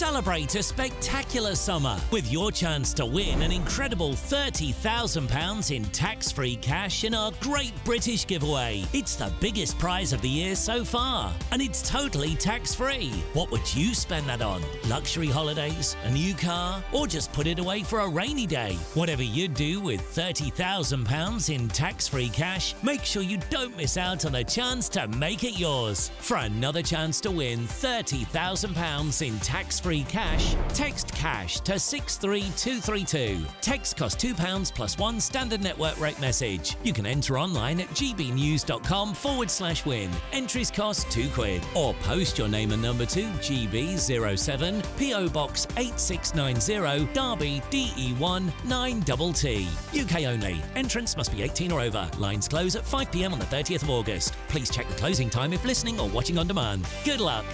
Celebrate a spectacular summer with your chance to win an incredible £30,000 in tax-free cash in our Great British Giveaway. It's the biggest prize of the year so far, and it's totally tax-free. What would you spend that on? Luxury holidays, a new car, or just put it away for a rainy day? Whatever you do with £30,000 in tax-free cash, make sure you don't miss out on a chance to make it yours. For another chance to win £30,000 in tax-free cash, text CASH to 63232. Text costs £2 plus one standard network rate message. You can enter online at gbnews.com/win. Entries cost £2, or post your name and number to GB07 PO Box 8690 Derby DE1 9TT. UK only. Entrance must be 18 or over. Lines close at 5 p.m. on the 30th of August. Please check the closing time if listening or watching on demand. Good luck.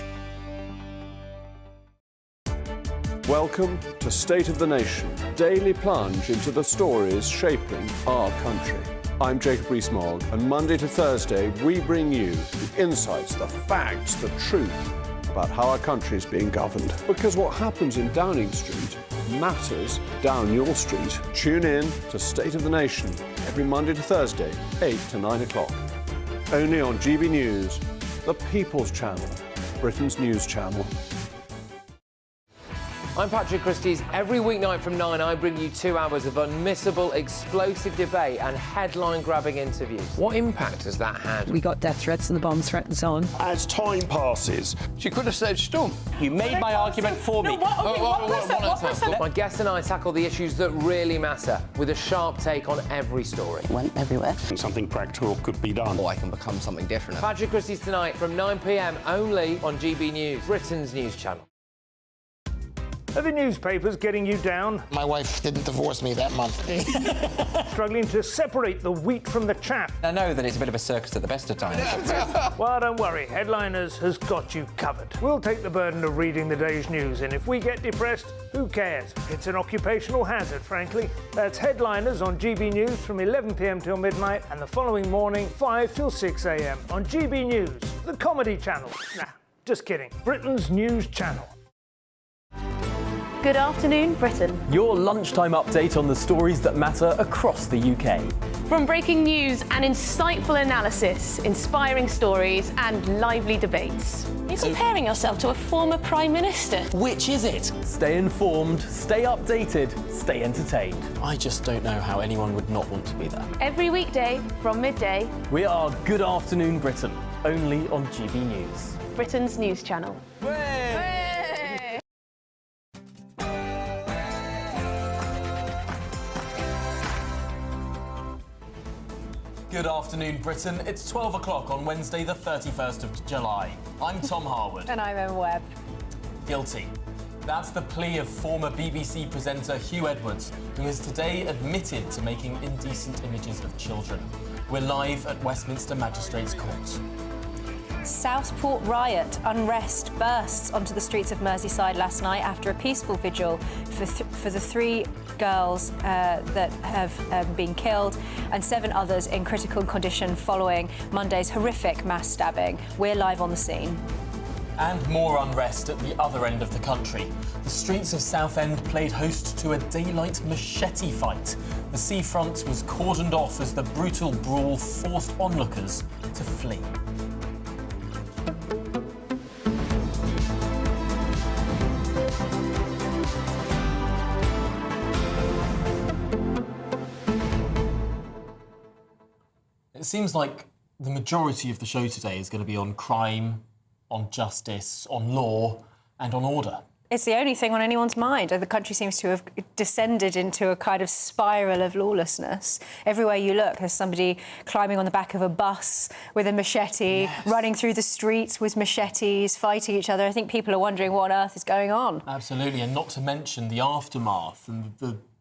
Welcome to State of the Nation, daily plunge into the stories shaping our country. I'm Jacob Rees-Mogg, and Monday to Thursday we bring you the insights, the facts, the truth about how our country is being governed. Because what happens in Downing Street matters down your street. Tune in to State of the Nation every Monday to Thursday, 8 to 9 o'clock. Only on GB News, the People's Channel, Britain's news channel. I'm Patrick Christie's. Every weeknight from 9, I bring you 2 hours of unmissable, explosive debate and headline-grabbing interviews. What impact has that had? We got death threats and the bomb threat and so on. As time passes, she could have said Storm. You made my argument for me. My guests and I tackle the issues that really matter with a sharp take on every story. Went everywhere. Something practical could be done. Or I can become something different. Patrick Christie's tonight from 9 p.m. only on GB News, Britain's news channel. Are the newspapers getting you down? My wife didn't divorce me that month. Struggling to separate the wheat from the chaff? I know that it's a bit of a circus at the best of times. Well, don't worry. Headliners has got you covered. We'll take the burden of reading the day's news, and if we get depressed, who cares? It's an occupational hazard, frankly. That's Headliners on GB News from 11 p.m. till midnight, and the following morning, 5 till 6 a.m. on GB News, the comedy channel. Nah, just kidding. Britain's news channel. Good afternoon, Britain. Your lunchtime update on the stories that matter across the UK. From breaking news and insightful analysis, inspiring stories and lively debates. You're comparing yourself to a former Prime Minister. Which is it? Stay informed, stay updated, stay entertained. I just don't know how anyone would not want to be there. Every weekday from midday. We are Good Afternoon Britain, only on GB News. Britain's news channel. Good afternoon, Britain. It's 12 o'clock on Wednesday, the 31st of July. I'm Tom Harwood. And I'm Emma Webb. Guilty. That's the plea of former BBC presenter Hugh Edwards, who has today admitted to making indecent images of children. We're live at Westminster Magistrates Court. Southport riot, unrest bursts onto the streets of Merseyside last night after a peaceful vigil for the 3 girls that have been killed and 7 others in critical condition following Monday's horrific mass stabbing. We're live on the scene. And more unrest at the other end of the country. The streets of Southend played host to a daylight machete fight. The seafront was cordoned off as the brutal brawl forced onlookers to flee. It seems like the majority of the show today is going to be on crime, on justice, on law, and on order. It's the only thing on anyone's mind. The country seems to have descended into a kind of spiral of lawlessness. Everywhere you look, there's somebody climbing on the back of a bus with a machete, running through the streets with machetes, fighting each other. I think people are wondering what on earth is going on. Absolutely, and not to mention the aftermath and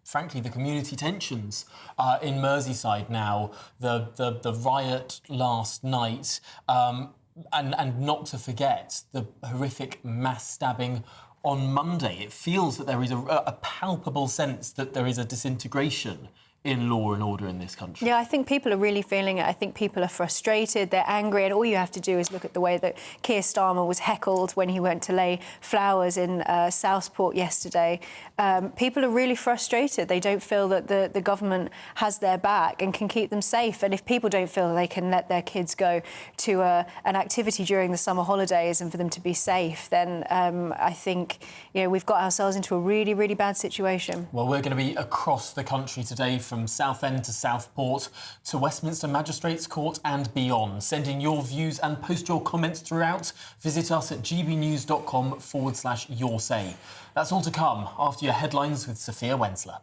frankly, the community tensions in Merseyside now, the riot last night, and not to forget the horrific mass stabbing on Monday. It feels that there is a palpable sense that there is a disintegration in law and order in this country. Yeah, I think people are really feeling it. I think people are frustrated, they're angry, and all you have to do is look at the way that Keir Starmer was heckled when he went to lay flowers in Southport yesterday. People are really frustrated. They don't feel that the government has their back and can keep them safe. And if people don't feel that they can let their kids go to an activity during the summer holidays and for them to be safe, then I think we've got ourselves into a really, really bad situation. Well, we're going to be across the country today, from Southend to Southport to Westminster Magistrates Court and beyond. Send in your views and post your comments throughout. Visit us at gbnews.com/your say. That's all to come after your headlines with Sophia Wensler.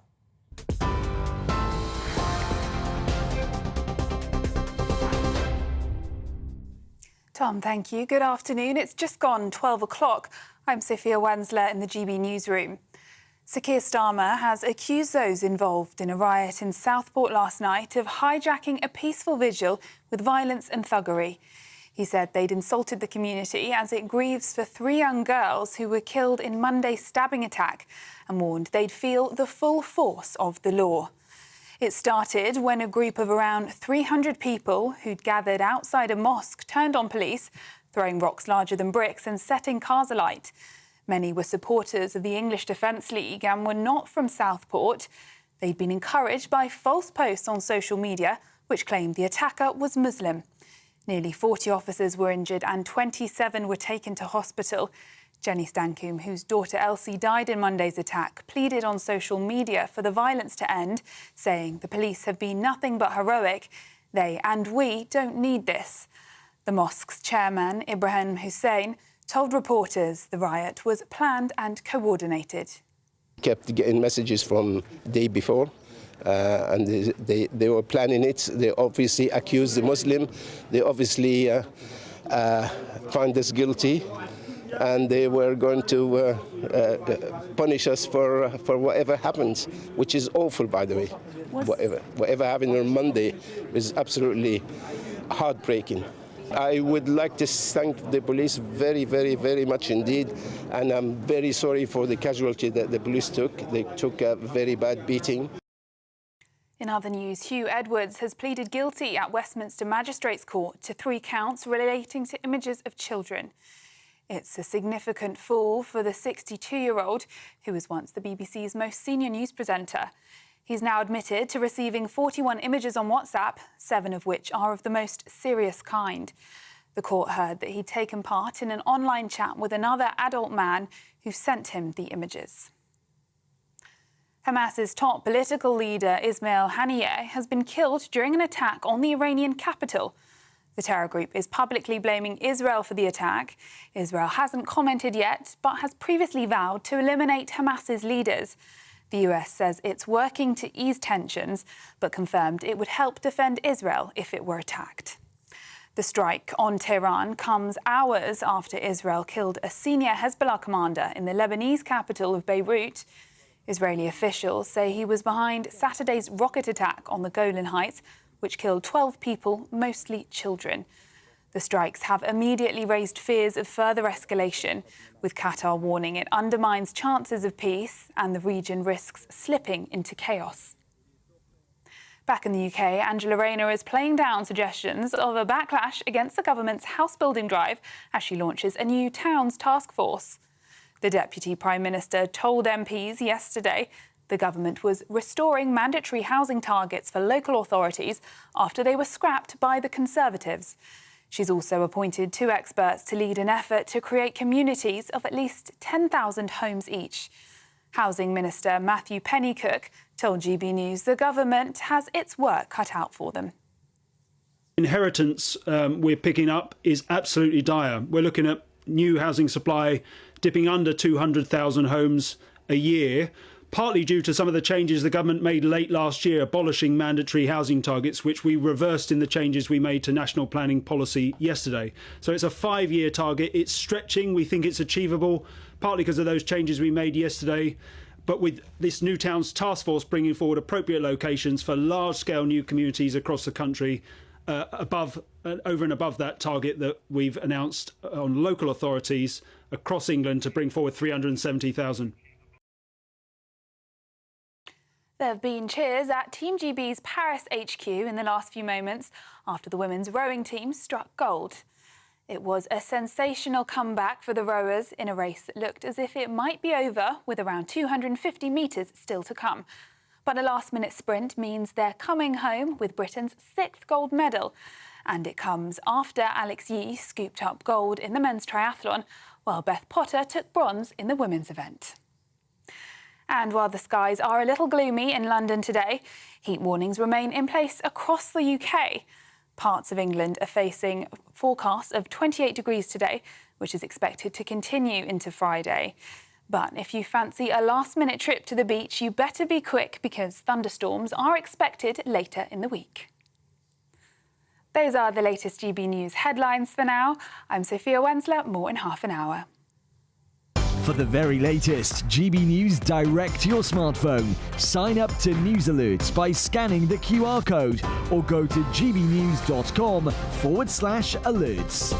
Tom, thank you. Good afternoon. It's just gone 12 o'clock. I'm Sophia Wensler in the GB newsroom. Sir Keir Starmer has accused those involved in a riot in Southport last night of hijacking a peaceful vigil with violence and thuggery. He said they'd insulted the community as it grieves for 3 young girls who were killed in Monday's stabbing attack, and warned they'd feel the full force of the law. It started when a group of around 300 people who'd gathered outside a mosque turned on police, throwing rocks larger than bricks and setting cars alight. Many were supporters of the English Defence League and were not from Southport. They'd been encouraged by false posts on social media, which claimed the attacker was Muslim. Nearly 40 officers were injured and 27 were taken to hospital. Jenny Stankum, whose daughter Elsie died in Monday's attack, pleaded on social media for the violence to end, saying the police have been nothing but heroic. They and we don't need this. The mosque's chairman, Ibrahim Hussein, told reporters the riot was planned and coordinated. Kept getting messages from the day before, and they were planning it. They obviously accused the Muslim. They obviously found us guilty, and they were going to punish us for whatever happens, which is awful, by the way. Whatever happened on Monday was absolutely heartbreaking. I would like to thank the police very, very, very much indeed, and I'm very sorry for the casualty that the police took. They took a very bad beating. In other news, Hugh Edwards has pleaded guilty at Westminster Magistrates Court to 3 counts relating to images of children. It's a significant fall for the 62-year-old, who was once the BBC's most senior news presenter. He's now admitted to receiving 41 images on WhatsApp, 7 of which are of the most serious kind. The court heard that he'd taken part in an online chat with another adult man who sent him the images. Hamas's top political leader, Ismail Haniyeh, has been killed during an attack on the Iranian capital. The terror group is publicly blaming Israel for the attack. Israel hasn't commented yet, but has previously vowed to eliminate Hamas's leaders. The US says it's working to ease tensions, but confirmed it would help defend Israel if it were attacked. The strike on Tehran comes hours after Israel killed a senior Hezbollah commander in the Lebanese capital of Beirut. Israeli officials say he was behind Saturday's rocket attack on the Golan Heights, which killed 12 people, mostly children. The strikes have immediately raised fears of further escalation, with Qatar warning it undermines chances of peace and the region risks slipping into chaos. Back in the UK, Angela Rayner is playing down suggestions of a backlash against the government's house-building drive as she launches a new towns task force. The Deputy Prime Minister told MPs yesterday the government was restoring mandatory housing targets for local authorities after they were scrapped by the Conservatives. She's also appointed 2 experts to lead an effort to create communities of at least 10,000 homes each. Housing Minister Matthew Pennycook told GB News the government has its work cut out for them. Inheritance we're picking up is absolutely dire. We're looking at new housing supply dipping under 200,000 homes a year, partly due to some of the changes the government made late last year, abolishing mandatory housing targets, which we reversed in the changes we made to national planning policy yesterday. So it's a 5-year target. It's stretching. We think it's achievable, partly because of those changes we made yesterday. But with this new towns task force bringing forward appropriate locations for large-scale new communities across the country, over and above that target that we've announced on local authorities across England to bring forward 370,000. There have been cheers at Team GB's Paris HQ in the last few moments after the women's rowing team struck gold. It was a sensational comeback for the rowers in a race that looked as if it might be over with around 250 metres still to come. But a last-minute sprint means they're coming home with Britain's 6th gold medal. And it comes after Alex Yee scooped up gold in the men's triathlon, while Beth Potter took bronze in the women's event. And while the skies are a little gloomy in London today, heat warnings remain in place across the UK. Parts of England are facing forecasts of 28 degrees today, which is expected to continue into Friday. But if you fancy a last-minute trip to the beach, you better be quick because thunderstorms are expected later in the week. Those are the latest GB News headlines for now. I'm Sophia Wensler, more in half an hour. For the very latest GB News direct to your smartphone, sign up to News Alerts by scanning the QR code or go to gbnews.com/alerts.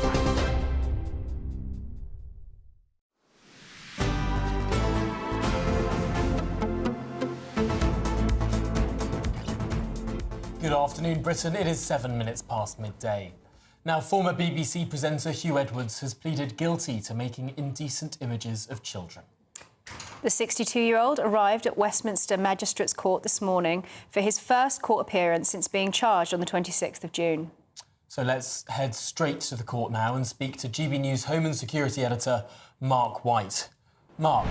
Good afternoon, Britain. It is 7 minutes past midday. Now, former BBC presenter Hugh Edwards has pleaded guilty to making indecent images of children. The 62-year-old arrived at Westminster Magistrates Court this morning for his first court appearance since being charged on the 26th of June. So let's head straight to the court now and speak to GB News Home and Security Editor Mark White. Mark.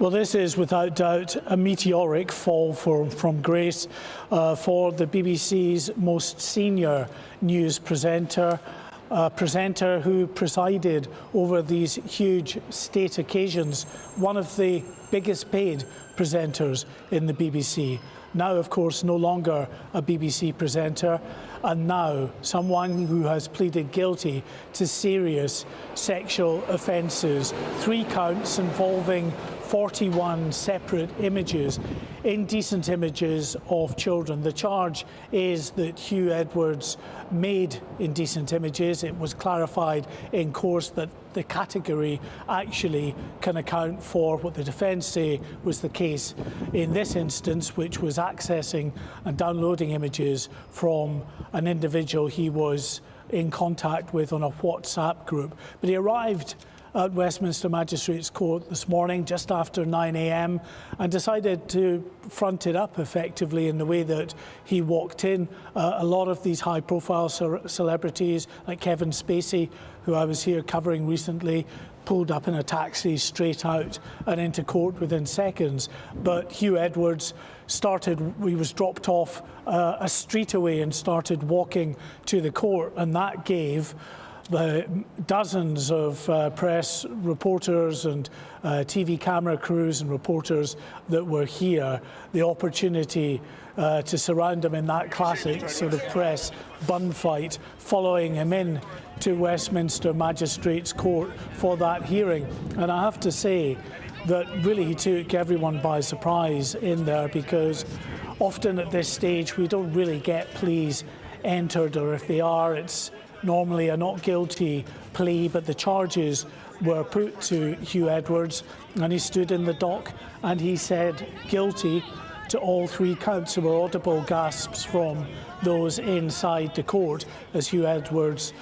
Well, this is without doubt a meteoric fall from grace for the BBC's most senior news presenter, a presenter who presided over these huge state occasions, one of the biggest paid presenters in the BBC. Now, of course, no longer a BBC presenter, and now someone who has pleaded guilty to serious sexual offences, 3 counts involving 41 separate images, indecent images of children. The charge is that Hugh Edwards made indecent images. It was clarified in course that the category actually can account for what the defence say was the case in this instance, which was accessing and downloading images from an individual he was in contact with on a WhatsApp group. But he arrived at Westminster Magistrates Court this morning just after 9 a.m. and decided to front it up effectively in the way that he walked in. A lot of these high-profile celebrities like Kevin Spacey, who I was here covering recently, pulled up in a taxi straight out and into court within seconds. But Hugh Edwards he was dropped off a street away and started walking to the court, and that gave the dozens of press reporters and TV camera crews and reporters that were here the opportunity to surround him in that classic sort of press bun fight, following him in to Westminster Magistrates Court for that hearing. And I have to say that really he took everyone by surprise in there, because often at this stage we don't really get pleas entered, or if they are, it's normally a not guilty plea, but the charges were put to Hugh Edwards and he stood in the dock and he said guilty to all 3 counts. There were audible gasps from those inside the court as Hugh Edwards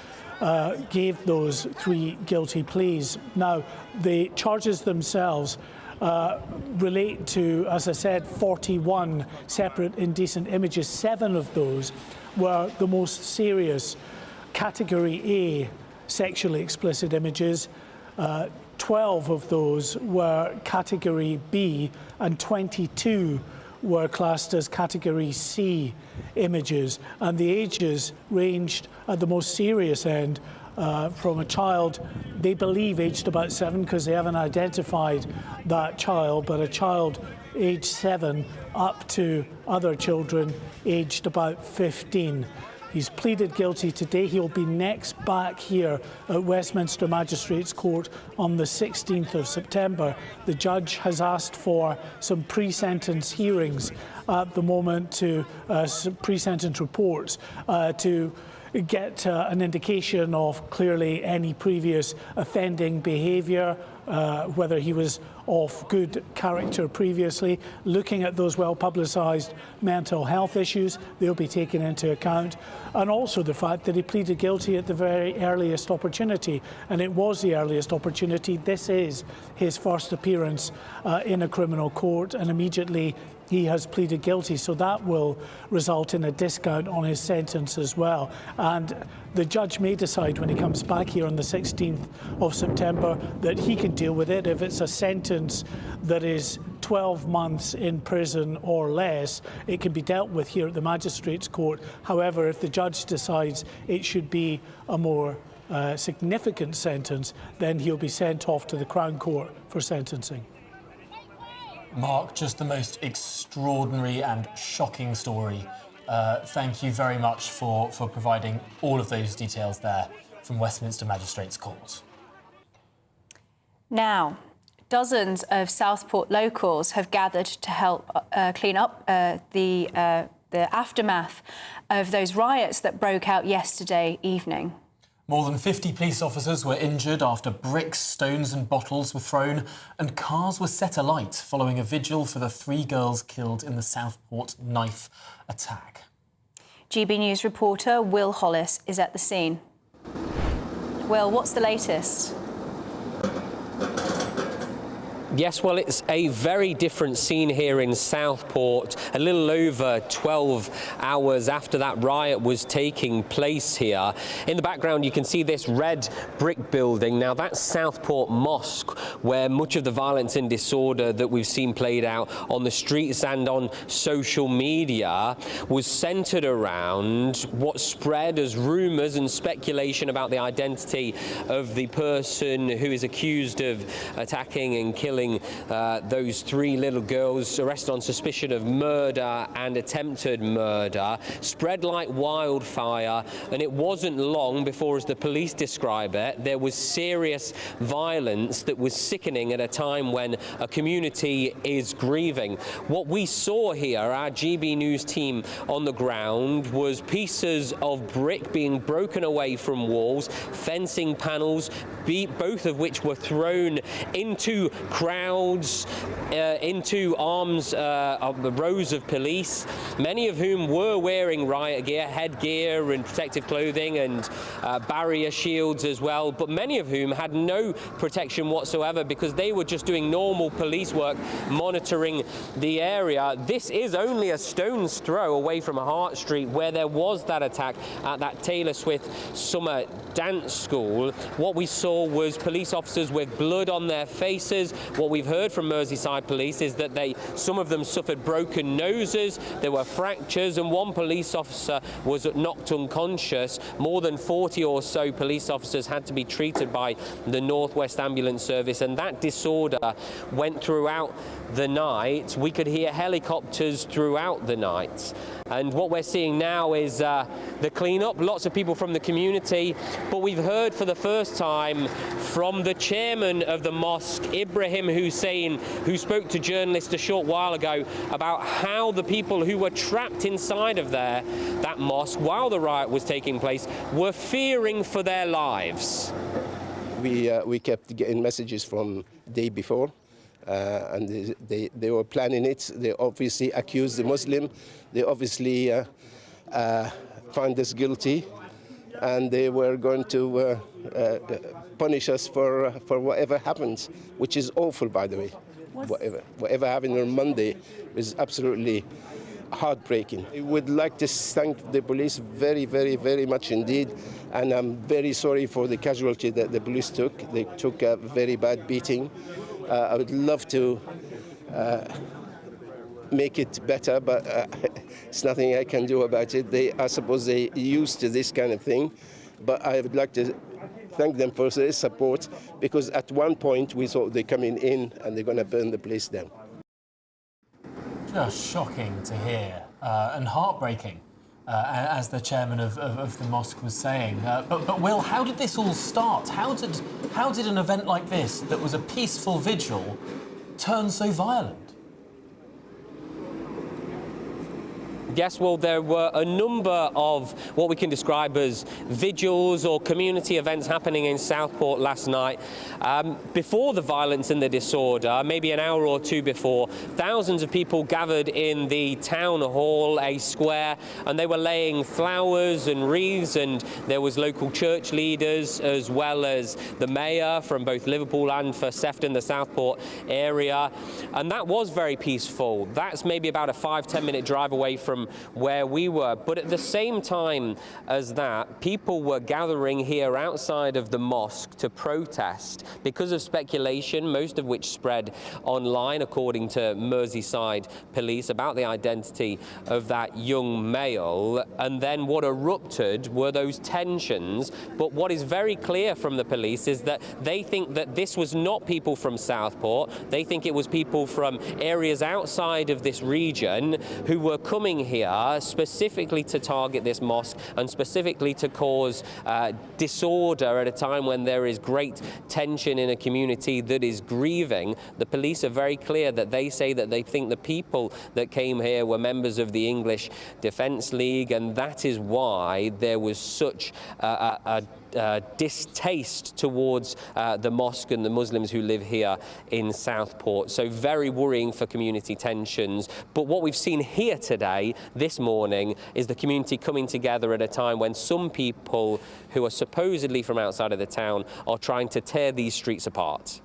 gave those 3 guilty pleas. Now, the charges themselves relate to, as I said, 41 separate indecent images. 7 of those were the most serious Category A sexually explicit images. 12 of those were Category B and 22 were classed as Category C images. And the ages ranged at the most serious end from a child, they believe aged about 7 because they haven't identified that child, but a child aged 7 up to other children aged about 15. He's pleaded guilty today. He'll be next back here at Westminster Magistrates Court on the 16th of September. The judge has asked for some pre-sentence hearings at the moment, to pre-sentence reports to get an indication of clearly any previous offending behaviour, whether he was of good character previously. Looking at those well-publicised mental health issues, they'll be taken into account. And also the fact that he pleaded guilty at the very earliest opportunity. And it was the earliest opportunity. This is his first appearance in a criminal court, and immediately he has pleaded guilty, so that will result in a discount on his sentence as well. And the judge may decide when he comes back here on the 16th of September that he can deal with it. If it's a sentence that is 12 months in prison or less, it can be dealt with here at the Magistrates' Court. However, if the judge decides it should be a more significant sentence, then he'll be sent off to the Crown Court for sentencing. Mark, just the most extraordinary and shocking story. Thank you very much for providing all of those details there from Westminster Magistrates' Court. Now, dozens of Southport locals have gathered to help clean up the aftermath of those riots that broke out yesterday evening. More than 50 police officers were injured after bricks, stones and bottles were thrown and cars were set alight following a vigil for the 3 girls killed in the Southport knife attack. GB News reporter Will Hollis is at the scene. Will, what's the latest? Yes, well, it's a very different scene here in Southport, a little over 12 hours after that riot was taking place here. In the background, you can see this red brick building. Now, that's Southport Mosque, where much of the violence and disorder that we've seen played out on the streets and on social media was centred around what spread as rumours and speculation about the identity of the person who is accused of attacking and killing those 3 little girls, arrested on suspicion of murder and attempted murder, spread like wildfire. And it wasn't long before, as the police describe it, there was serious violence that was sickening at a time when a community is grieving. What we saw here, our GB News team on the ground, was pieces of brick being broken away from walls, fencing panels, both of which were thrown into crowds, into arms of the rows of police, many of whom were wearing riot gear, headgear and protective clothing and barrier shields as well, but many of whom had no protection whatsoever because they were just doing normal police work, monitoring the area. This is only a stone's throw away from Hart Street, where there was that attack at that Taylor Swift summer dance school. What we saw was police officers with blood on their faces. What we've heard from Merseyside police is that some of them suffered broken noses, there were fractures, and one police officer was knocked unconscious. More than 40 or so police officers had to be treated by the North West Ambulance Service, and that disorder went throughout the night. We could hear helicopters throughout the night. And what we're seeing now is the clean-up, lots of people from the community, but we've heard for the first time from the chairman of the mosque, Ibrahim Hussein, who spoke to journalists a short while ago about how the people who were trapped inside of that mosque while the riot was taking place were fearing for their lives. We kept getting messages from the day before. And they were planning it. They obviously accused the Muslim. They obviously found us guilty, and they were going to punish us for whatever happens, which is awful, by the way. Whatever happened on Monday was absolutely heartbreaking. I would like to thank the police very, very, very much indeed, and I'm very sorry for the casualty that the police took. They took a very bad beating. I would love to make it better, but it's nothing I can do about it. I suppose they're used to this kind of thing, but I would like to thank them for their support, because at one point we thought they're coming in and they're going to burn the place down. Just shocking to hear and heartbreaking, as the chairman of the mosque was saying. But Will, how did this all start? How did an event like this, that was a peaceful vigil, turn so violent? Yes, well, there were a number of what we can describe as vigils or community events happening in Southport last night. Before the violence and the disorder, maybe an hour or two before, thousands of people gathered in the town hall, a square, and they were laying flowers and wreaths, and there was local church leaders as well as the mayor from both Liverpool and for Southend, the Southport area, and that was very peaceful. That's maybe about a 5-10 minute drive away from where we were, but at the same time as that, people were gathering here outside of the mosque to protest because of speculation, most of which spread online, according to Merseyside police, about the identity of that young male. And then what erupted were those tensions. But what is very clear from the police is that they think that this was not people from Southport. They think it was people from areas outside of this region who were coming here specifically to target this mosque and specifically to cause disorder at a time when there is great tension in a community that is grieving. The police are very clear that they say that they think the people that came here were members of the English Defence League, and that is why there was such a distaste towards the mosque and the Muslims who live here in Southport. So very worrying for community tensions. But what we've seen here today, this morning, is the community coming together at a time when some people who are supposedly from outside of the town are trying to tear these streets apart.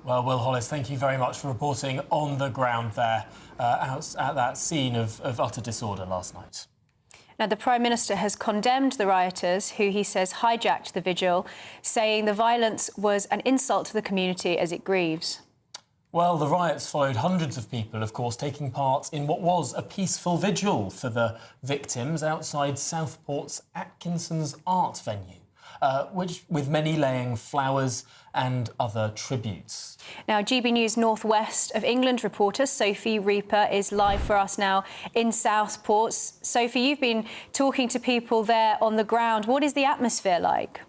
Well, Will Hollis, thank you very much for reporting on the ground there out at that scene of utter disorder last night. Now, the Prime Minister has condemned the rioters, who he says hijacked the vigil, saying the violence was an insult to the community as it grieves. Well, the riots followed hundreds of people, of course, taking part in what was a peaceful vigil for the victims outside Southport's Atkinson's art venue, which with many laying flowers and other tributes. Now, GB News North West of England reporter Sophie Reaper is live for us now in Southport. Sophie, you've been talking to people there on the ground. What is the atmosphere like?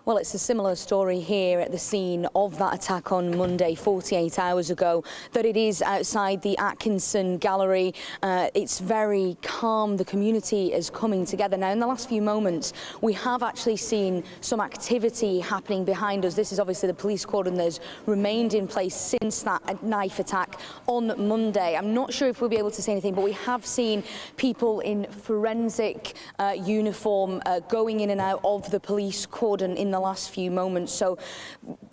Well, it's a similar story here at the scene of that attack on Monday, 48 hours ago, that it is outside the Atkinson Gallery. It's very calm. The community is coming together. Now, in the last few moments, we have actually seen some activity happening behind us. This is obviously the police cordon that has remained in place since that knife attack on Monday. I'm not sure if we'll be able to say anything, but we have seen people in forensic uniform going in and out of the police cordon in the last few moments. So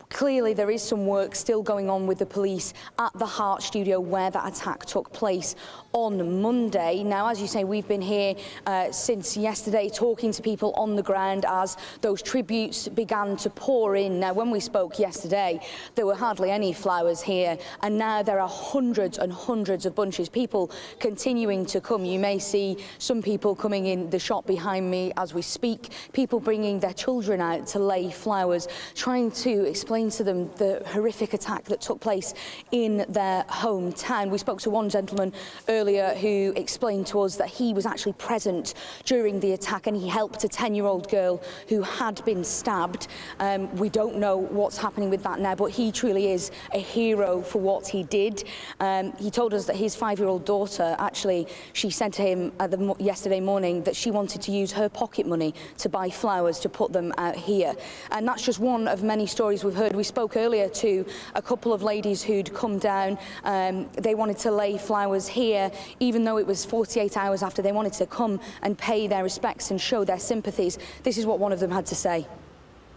clearly there is some work still going on with the police at the Hart Studio where that attack took place on Monday. Now, as you say, we've been here since yesterday talking to people on the ground as those tributes began to pour in. Now, when we spoke yesterday, there were hardly any flowers here, and now there are hundreds and hundreds of bunches. People continuing to come. You may see some people coming in the shop behind me as we speak, people bringing their children out to lay flowers, trying to explain to them the horrific attack that took place in their hometown. We spoke to one gentleman earlier who explained to us that he was actually present during the attack and he helped a 10-year-old girl who had been stabbed. We don't know what's happening with that now, but he truly is a hero for what he did. He told us that his 5-year-old daughter, actually, she said to him yesterday morning that she wanted to use her pocket money to buy flowers to put them out here. And that's just one of many stories we've heard. We spoke earlier to a couple of ladies who'd come down. They wanted to lay flowers here, even though it was 48 hours after. They wanted to come and pay their respects and show their sympathies. This is what one of them had to say.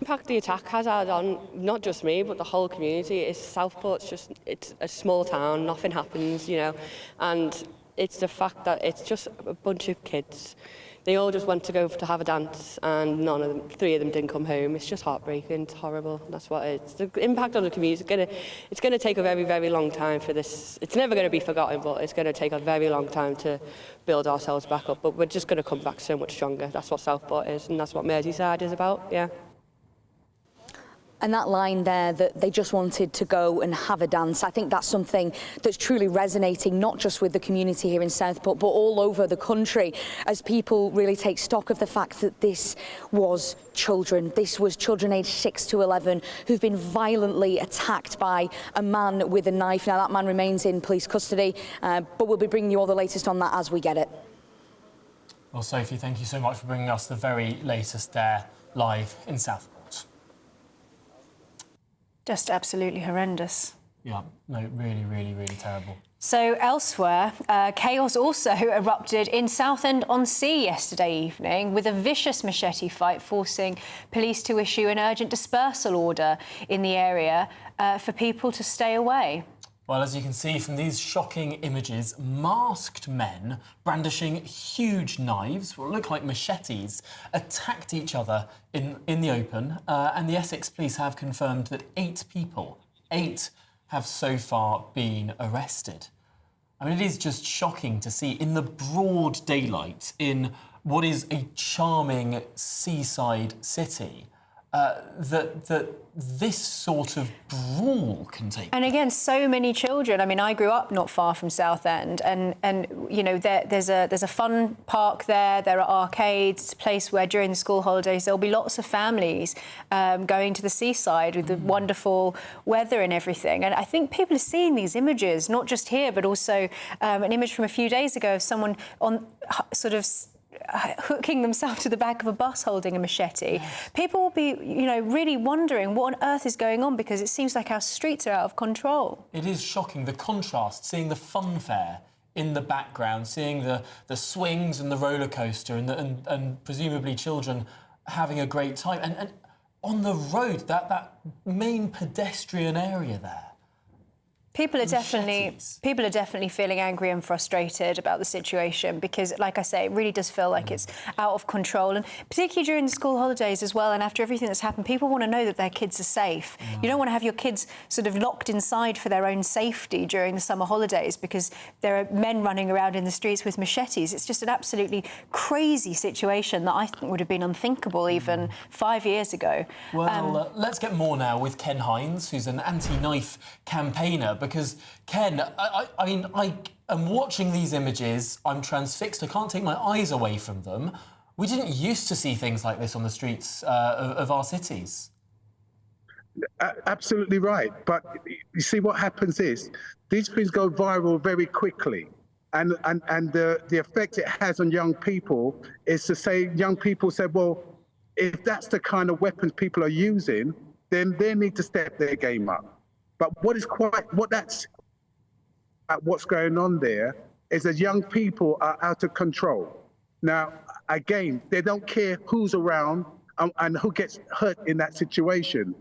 Impact the attack has had on not just me but the whole community is Southport's it's a small town, nothing happens, you know, and it's the fact that it's just a bunch of kids. They all just went to go to have a dance and three of them didn't come home. It's just heartbreaking, it's horrible. That's what it is. The impact on the community it's gonna take a very, very long time for this. It's never going to be forgotten, but it's going to take a very long time to build ourselves back up. But we're just going to come back so much stronger. That's what Southport is, and that's what Merseyside is about, yeah. And that line there, that they just wanted to go and have a dance, I think that's something that's truly resonating, not just with the community here in Southport, but all over the country, as people really take stock of the fact that this was children. This was children aged 6 to 11 who've been violently attacked by a man with a knife. Now, that man remains in police custody, but we'll be bringing you all the latest on that as we get it. Well, Sophie, thank you so much for bringing us the very latest there live in Southport. Just absolutely horrendous. Yeah, no, really, really, really terrible. So elsewhere, chaos also erupted in Southend-on-Sea yesterday evening with a vicious machete fight forcing police to issue an urgent dispersal order in the area for people to stay away. Well, as you can see from these shocking images, masked men brandishing huge knives, what look like machetes, attacked each other in the open. And the Essex police have confirmed that 8 people, 8 have so far been arrested. I mean, it is just shocking to see in the broad daylight in what is a charming seaside city that this sort of brawl can take. And again, so many children. I mean, I grew up not far from Southend, and you know, there's a fun park there. There are arcades. It's a place where during the school holidays there'll be lots of families going to the seaside with the wonderful weather and everything. And I think people are seeing these images, not just here, but also an image from a few days ago of someone on sort of hooking themselves to the back of a bus holding a machete. Yes. People will be, you know, really wondering what on earth is going on, because it seems like our streets are out of control. It is shocking, the contrast, seeing the fun fair in the background, seeing the swings and the roller coaster and presumably children having a great time. And on the road, that main pedestrian area there. People are definitely feeling angry and frustrated about the situation because, like I say, it really does feel like it's out of control, and particularly during the school holidays as well. And after everything that's happened, people want to know that their kids are safe. You don't want to have your kids sort of locked inside for their own safety during the summer holidays because there are men running around in the streets with machetes. It's just an absolutely crazy situation that I think would have been unthinkable even 5 years ago. Well, let's get more now with Ken Hines, who's an anti-knife campaigner. Because, Ken, I mean, I am watching these images, I'm transfixed, I can't take my eyes away from them. We didn't used to see things like this on the streets of our cities. Absolutely right. But you see, what happens is these things go viral very quickly. And the effect it has on young people is to say, young people say, well, if that's the kind of weapons people are using, then they need to step their game up. But what's going on there is that young people are out of control. Now, again, they don't care who's around and who gets hurt in that situation.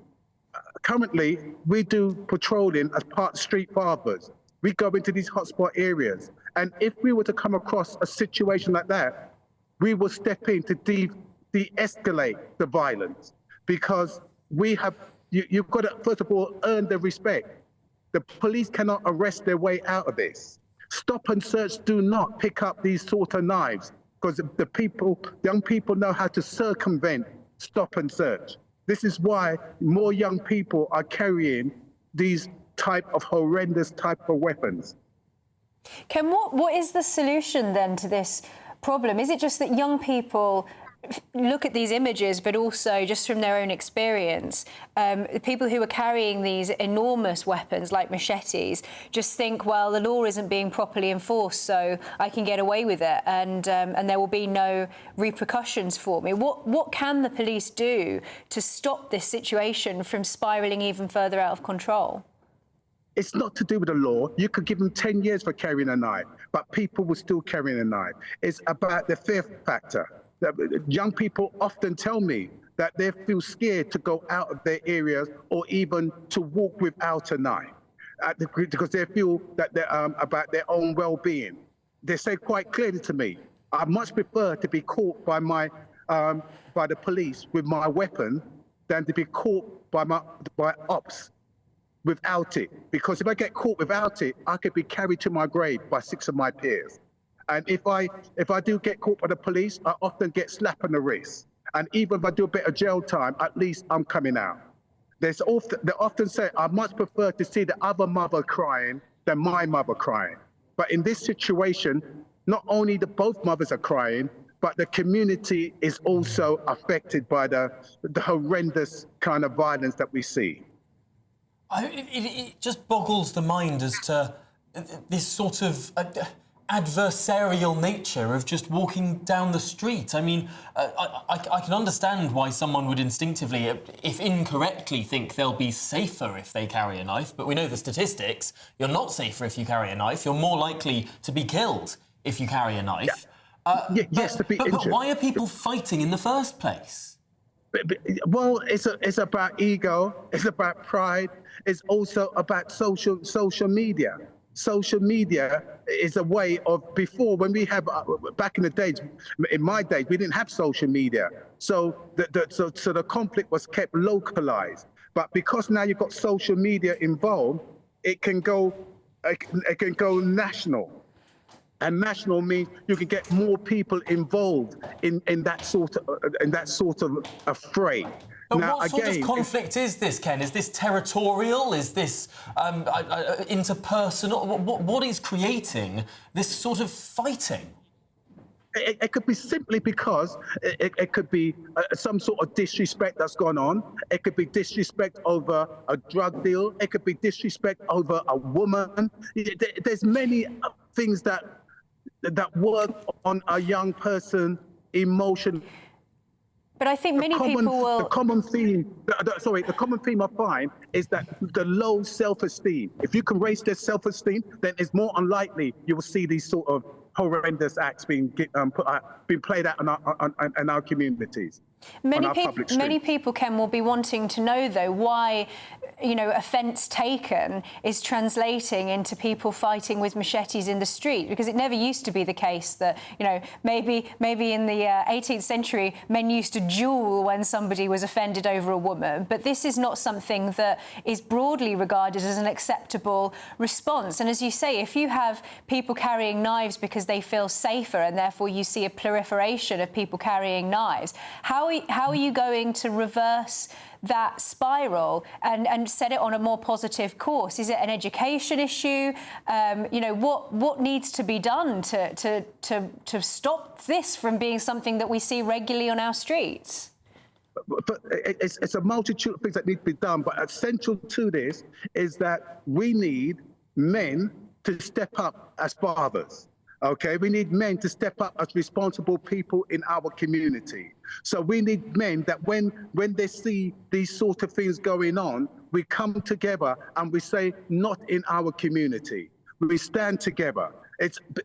Currently, we do patrolling as part of Street Barbers. We go into these hotspot areas. And if we were to come across a situation like that, we will step in to de-escalate the violence, because we have... You've got to, first of all, earn the respect. The police cannot arrest their way out of this. Stop and search do not pick up these sort of knives, because young people know how to circumvent stop and search. This is why more young people are carrying these type of horrendous type of weapons. Ken, what is the solution then to this problem? Is it just that young people look at these images, but also just from their own experience, the people who are carrying these enormous weapons like machetes just think, well, the law isn't being properly enforced, so I can get away with it, and there will be no repercussions for me. What can the police do to stop this situation from spiralling even further out of control? It's not to do with the law. You could give them 10 years for carrying a knife, but people will still carry a knife. It's about the fear factor. Young people often tell me that they feel scared to go out of their areas or even to walk without a knife because they feel that they're about their own well-being. They say quite clearly to me, I much prefer to be caught by the police with my weapon than to be caught by ops without it. Because if I get caught without it, I could be carried to my grave by 6 of my peers. And if I do get caught by the police, I often get slapped on the wrist. And even if I do a bit of jail time, at least I'm coming out. They often say, I much prefer to see the other mother crying than my mother crying. But in this situation, not only both mothers are crying, but the community is also affected by the horrendous kind of violence that we see. It just boggles the mind as to this sort of adversarial nature of just walking down the street. I mean, I can understand why someone would instinctively, if incorrectly, think they'll be safer if they carry a knife, but we know the statistics. You're not safer if you carry a knife. You're more likely to be killed if you carry a knife. Yes, to be injured. But why are people fighting in the first place? Well, it's about ego, it's about pride, it's also about social media. Social media is a way of, before, when we have, back in the days, in my days, we didn't have social media. So the conflict was kept localized. But because now you've got social media involved, it can go national. And national means you can get more people involved in that sort of fray. But now, what sort of conflict is this, Ken? Is this territorial? Is this interpersonal? What is creating this sort of fighting? It could be simply because it could be some sort of disrespect that's gone on. It could be disrespect over a drug deal. It could be disrespect over a woman. There's many things that work on a young person emotion. But I think many people will... The common theme I find is that the low self-esteem. If you can raise their self-esteem, then it's more unlikely you will see these sort of horrendous acts being played out in our communities. Many people, Ken, will be wanting to know, though, why, offence taken is translating into people fighting with machetes in the street, because it never used to be the case that, maybe in the 18th century, men used to duel when somebody was offended over a woman, but this is not something that is broadly regarded as an acceptable response. And as you say, if you have people carrying knives because they feel safer and therefore you see a proliferation of people carrying knives, how are you going to reverse that spiral and set it on a more positive course? Is it an education issue? What needs to be done to stop this from being something that we see regularly on our streets? But it's a multitude of things that need to be done. But essential to this is that we need men to step up as fathers. Okay, we need men to step up as responsible people in our community. So we need men that when they see these sort of things going on, we come together and we say, not in our community. We stand together.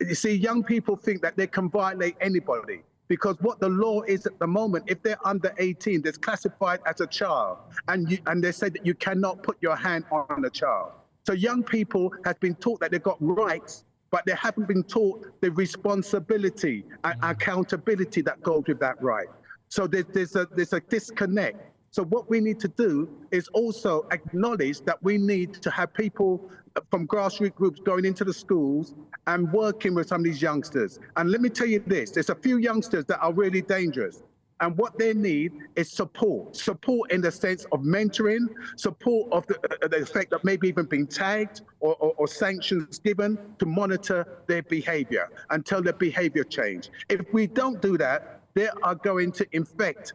You see, young people think that they can violate anybody, because what the law is at the moment, if they're under 18, they're classified as a child, and they say that you cannot put your hand on a child. So young people have been taught that they've got rights, but they haven't been taught the responsibility and accountability that goes with that right. So there's a disconnect. So what we need to do is also acknowledge that we need to have people from grassroots groups going into the schools and working with some of these youngsters. And let me tell you this, there's a few youngsters that are really dangerous. And what they need is support in the sense of mentoring, support of the effect of maybe even being tagged or sanctions given to monitor their behavior until their behavior change. If we don't do that, they are going to infect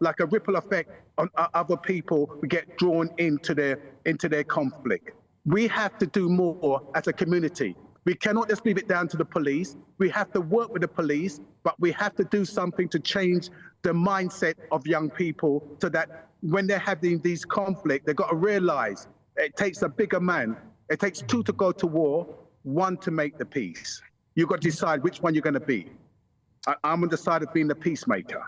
like a ripple effect on other people who get drawn into their conflict. We have to do more as a community. We cannot just leave it down to the police. We have to work with the police, but we have to do something to change the mindset of young people so that when they're having these conflicts, they've got to realize it takes a bigger man. It takes two to go to war, one to make the peace. You've got to decide which one you're going to be. I'm on the side of being the peacemaker.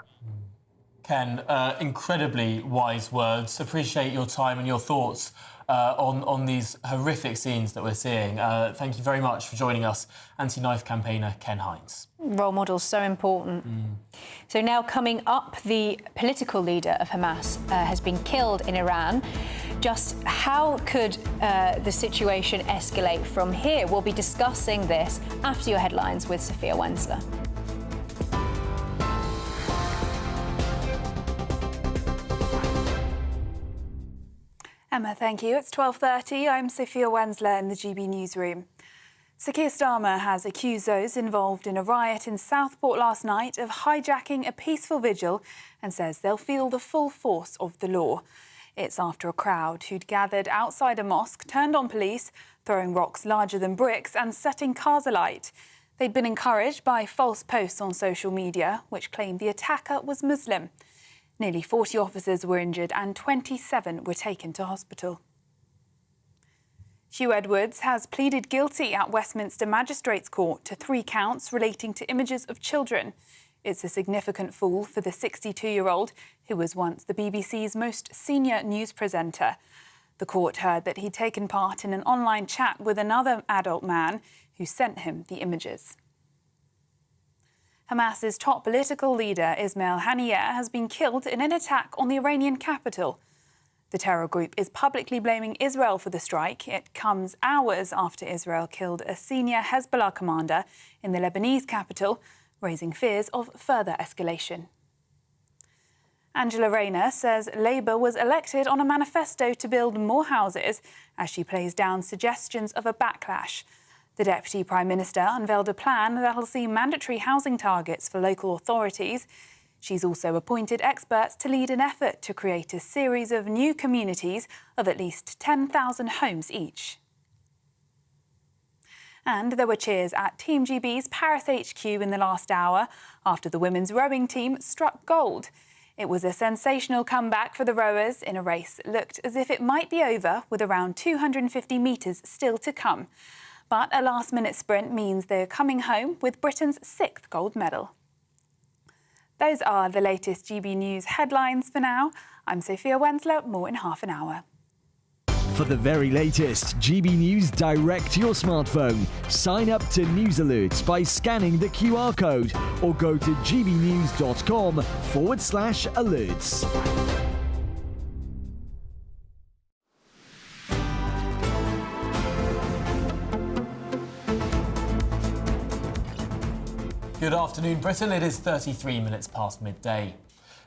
Ken, incredibly wise words. Appreciate your time and your thoughts on these horrific scenes that we're seeing. Thank you very much for joining us, anti-knife campaigner Ken Hines. Role models, so important. So now coming up, the political leader of Hamas has been killed in Iran. Just how could the situation escalate from here? We'll be discussing this after your headlines with Sophia Wensler. Emma, thank you. It's 12:30. I'm Sophia Wensler in the GB newsroom. Sir Keir Starmer has accused those involved in a riot in Southport last night of hijacking a peaceful vigil and says they'll feel the full force of the law. It's after a crowd who'd gathered outside a mosque turned on police, throwing rocks larger than bricks and setting cars alight. They'd been encouraged by false posts on social media, which claimed the attacker was Muslim. Nearly 40 officers were injured and 27 were taken to hospital. Hugh Edwards has pleaded guilty at Westminster Magistrates Court to 3 counts relating to images of children. It's a significant fall for the 62-year-old, who was once the BBC's most senior news presenter. The court heard that he'd taken part in an online chat with another adult man who sent him the images. Hamas's top political leader, Ismail Haniyeh, has been killed in an attack on the Iranian capital. The terror group is publicly blaming Israel for the strike. It comes hours after Israel killed a senior Hezbollah commander in the Lebanese capital, raising fears of further escalation. Angela Rayner says Labour was elected on a manifesto to build more houses as she plays down suggestions of a backlash. The Deputy Prime Minister unveiled a plan that'll see mandatory housing targets for local authorities. She's also appointed experts to lead an effort to create a series of new communities of at least 10,000 homes each. And there were cheers at Team GB's Paris HQ in the last hour after the women's rowing team struck gold. It was a sensational comeback for the rowers in a race that looked as if it might be over with around 250 metres still to come. But a last-minute sprint means they're coming home with Britain's 6th gold medal. Those are the latest GB News headlines for now. I'm Sophia Wensler, more in half an hour. For the very latest GB News direct to your smartphone, sign up to News Alerts by scanning the QR code or go to gbnews.com/alerts. Good afternoon, Britain. It is 33 minutes past midday.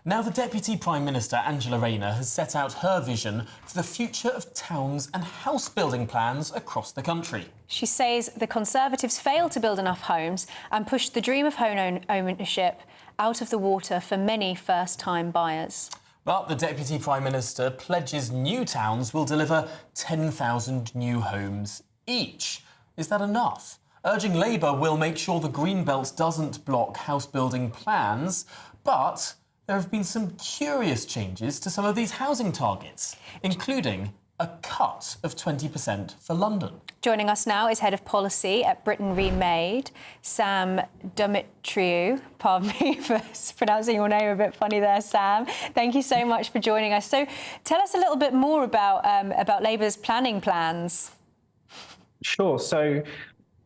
Now, the Deputy Prime Minister, Angela Rayner, has set out her vision for the future of towns and house-building plans across the country. She says the Conservatives failed to build enough homes and pushed the dream of home ownership out of the water for many first-time buyers. But the Deputy Prime Minister pledges new towns will deliver 10,000 new homes each. Is that enough? Urging Labour will make sure the Green Belt doesn't block house-building plans, but there have been some curious changes to some of these housing targets, including a cut of 20% for London. Joining us now is Head of Policy at Britain Remade, Sam Dumitriou. Pardon me for pronouncing your name a bit funny there, Sam. Thank you so much for joining us. So tell us a little bit more about Labour's planning plans. Sure. So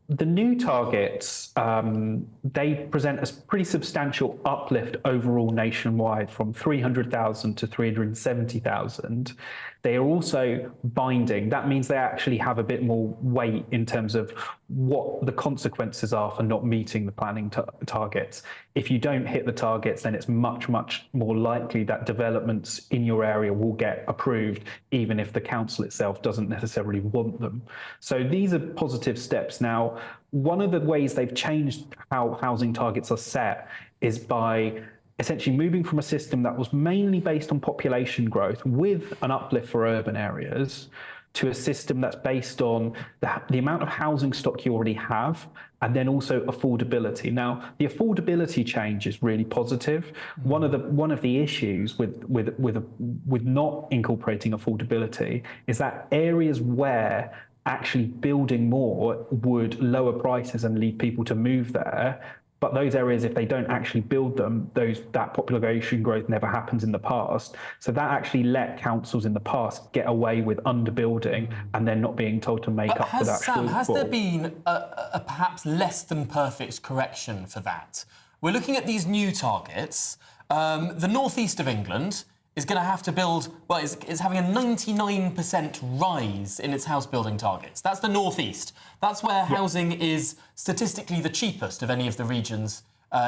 the new targets, they present a pretty substantial uplift overall nationwide from 300,000 to 370,000. They are also binding. That means they actually have a bit more weight in terms of what the consequences are for not meeting the planning targets. If you don't hit the targets, then it's much, much more likely that developments in your area will get approved, even if the council itself doesn't necessarily want them. So these are positive steps. Now, one of the ways they've changed how housing targets are set is by essentially moving from a system that was mainly based on population growth with an uplift for urban areas to a system that's based on the amount of housing stock you already have and then also affordability. Now, the affordability change is really positive. One of the issues with not incorporating affordability is that areas where actually building more would lower prices and lead people to move there. But those areas, if they don't actually build them, that population growth never happens in the past. So that actually let councils in the past get away with underbuilding and then not being told to make up for that shortfall. Has there been a perhaps less than perfect correction for that? We're looking at these new targets. The northeast of England is going to have to build, well, it's having a 99% rise in its house building targets. That's the northeast. That's where housing is statistically the cheapest of any of the regions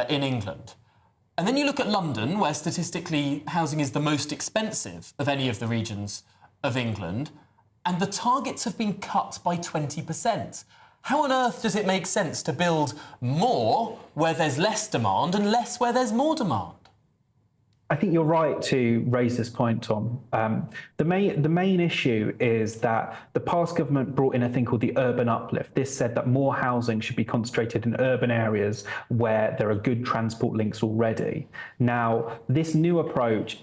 in England. And then you look at London, where statistically housing is the most expensive of any of the regions of England, and the targets have been cut by 20%. How on earth does it make sense to build more where there's less demand and less where there's more demand? I think you're right to raise this point, Tom. The main issue is that the past government brought in a thing called the urban uplift. This said that more housing should be concentrated in urban areas where there are good transport links already. Now, this new approach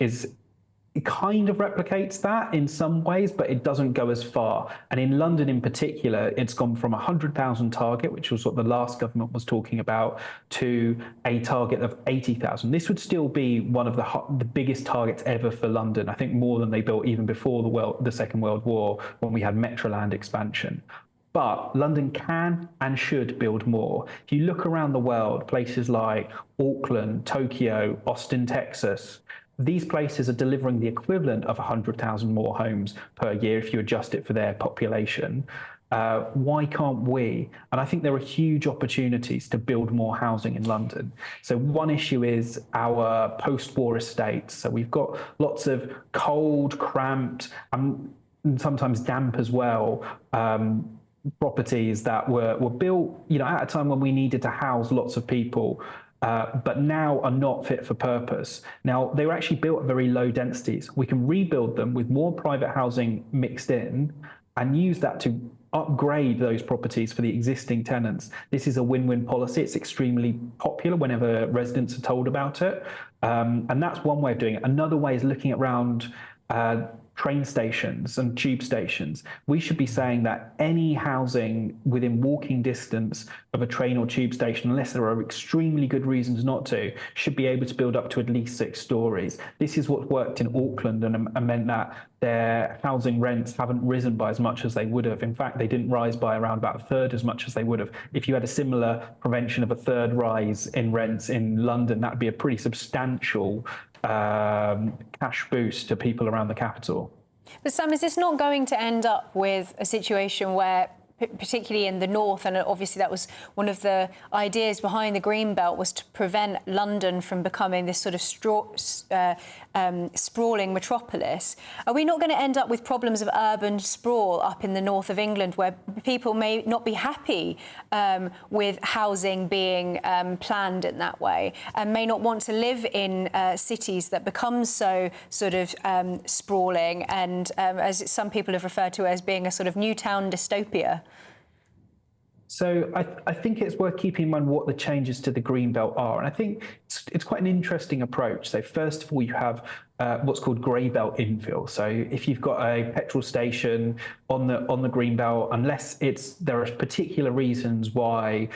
it kind of replicates that in some ways, but it doesn't go as far. And in London in particular, it's gone from a 100,000 target, which was what the last government was talking about, to a target of 80,000. This would still be one of the biggest targets ever for London. I think more than they built even before the Second World War, when we had Metroland expansion. But London can and should build more. If you look around the world, places like Auckland, Tokyo, Austin, Texas, these places are delivering the equivalent of 100,000 more homes per year if you adjust it for their population. Why can't we? And I think there are huge opportunities to build more housing in London. So one issue is our post-war estates. So we've got lots of cold, cramped, and sometimes damp as well, properties that were built, at a time when we needed to house lots of people. But now are not fit for purpose. Now, they were actually built at very low densities. We can rebuild them with more private housing mixed in and use that to upgrade those properties for the existing tenants. This is a win-win policy. It's extremely popular whenever residents are told about it. And that's one way of doing it. Another way is looking around train stations and tube stations. We should be saying that any housing within walking distance of a train or tube station, unless there are extremely good reasons not to, should be able to build up to at least 6 stories. This is what worked in Auckland and meant that their housing rents haven't risen by as much as they would have. In fact, they didn't rise by around about a third as much as they would have. If you had a similar prevention of a third rise in rents in London, that'd be a pretty substantial cash boost to people around the capital. But Sam, is this not going to end up with a situation where, particularly in the north, and obviously that was one of the ideas behind the Green Belt, was to prevent London from becoming this sort of sprawling metropolis. Are we not going to end up with problems of urban sprawl up in the north of England, where people may not be happy with housing being planned in that way, and may not want to live in cities that become so sort of sprawling and, as some people have referred to as being a sort of new town dystopia? So I think it's worth keeping in mind what the changes to the Green Belt are. And I think it's quite an interesting approach. So first of all, you have what's called grey belt infill. So if you've got a petrol station on the Green Belt, unless there are particular reasons why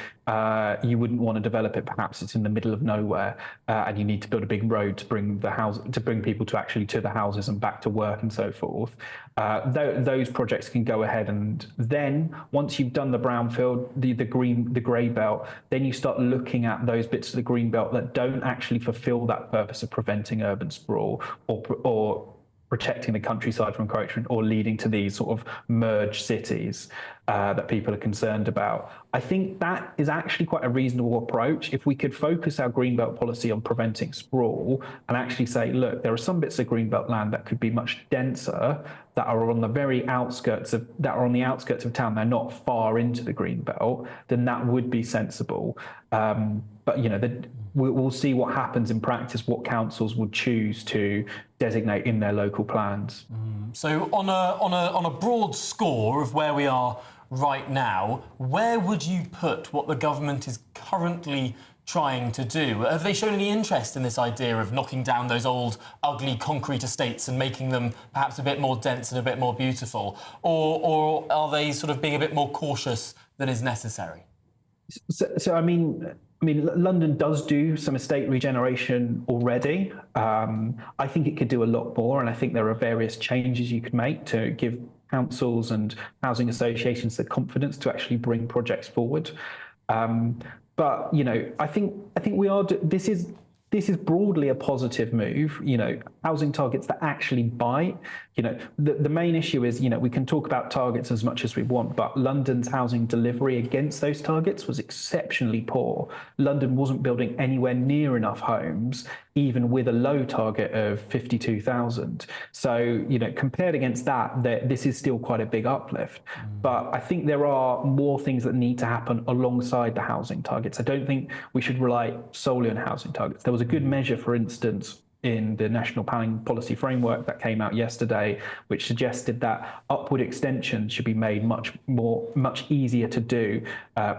you wouldn't want to develop it, perhaps it's in the middle of nowhere and you need to build a big road to bring people to the houses and back to work and so forth. Those projects can go ahead, and then once you've done the brownfield, the grey belt, then you start looking at those bits of the Green Belt that don't actually fulfil that purpose of preventing urban sprawl or protecting the countryside from encroachment, or leading to these sort of merged cities that people are concerned about. I think that is actually quite a reasonable approach. If we could focus our Greenbelt policy on preventing sprawl and actually say, look, there are some bits of Greenbelt land that could be much denser, that are on the very outskirts of town, they're not far into the Greenbelt, then that would be sensible. But we'll see what happens in practice, what councils would choose to designate in their local plans. So on a broad score of where we are right now, where would you put what the government is currently trying to do? Have they shown any interest in this idea of knocking down those old, ugly concrete estates and making them perhaps a bit more dense and a bit more beautiful? Or are they sort of being a bit more cautious than is necessary? So I mean, London does do some estate regeneration already. I think it could do a lot more, and I think there are various changes you could make to give councils and housing associations the confidence to actually bring projects forward. But I think we are. This is broadly a positive move. housing targets that actually bite. The main issue is, we can talk about targets as much as we want, but London's housing delivery against those targets was exceptionally poor. London wasn't building anywhere near enough homes, even with a low target of 52,000. So, compared against that, this is still quite a big uplift. But I think there are more things that need to happen alongside the housing targets. I don't think we should rely solely on housing targets. There was a good measure, for instance, in the National Planning Policy Framework that came out yesterday, which suggested that upward extensions should be made much easier to do.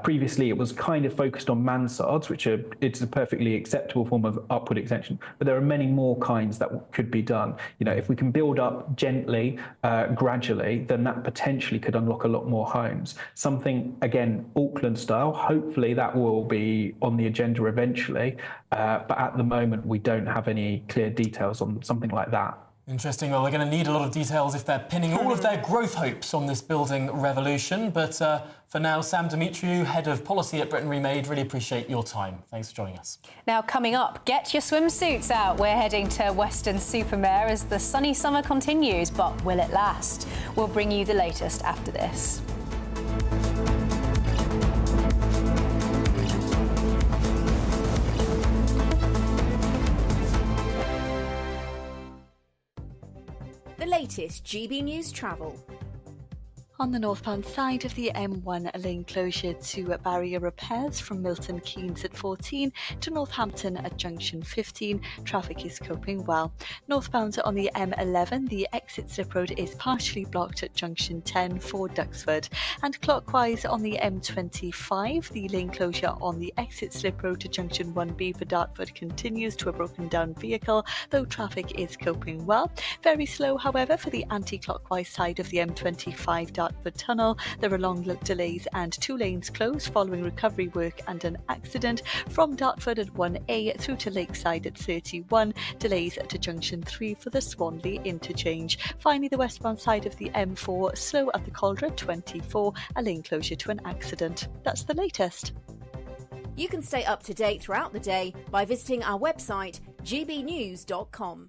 Previously, it was kind of focused on mansards, it's a perfectly acceptable form of upward extension, but there are many more kinds that could be done. If we can build up gently, gradually, then that potentially could unlock a lot more homes. Something, again, Auckland style, hopefully that will be on the agenda eventually, but at the moment we don't have any clear details on something like that. Interesting. Well, we're going to need a lot of details if they're pinning all of their growth hopes on this building revolution. But for now, Sam Dimitriou, Head of Policy at Britain Remade, really appreciate your time. Thanks for joining us. Now, coming up, get your swimsuits out. We're heading to Western-super-Mare as the sunny summer continues, but will it last? We'll bring you the latest after this. The latest GB News travel. On the northbound side of the M1, a lane closure to barrier repairs from Milton Keynes at 14 to Northampton at junction 15. Traffic is coping well. Northbound on the M11, the exit slip road is partially blocked at junction 10 for Duxford. And clockwise on the M25, the lane closure on the exit slip road to junction 1B for Dartford continues to a broken down vehicle, though traffic is coping well. Very slow, however, for the anti-clockwise side of the M25 Dartford Tunnel. There are long delays and 2 lanes closed following recovery work and an accident from Dartford at 1A through to Lakeside at 31. Delays to junction 3 for the Swanley interchange. Finally, the westbound side of the M4 slow at the Calder at 24, a lane closure to an accident. That's the latest. You can stay up to date throughout the day by visiting our website gbnews.com.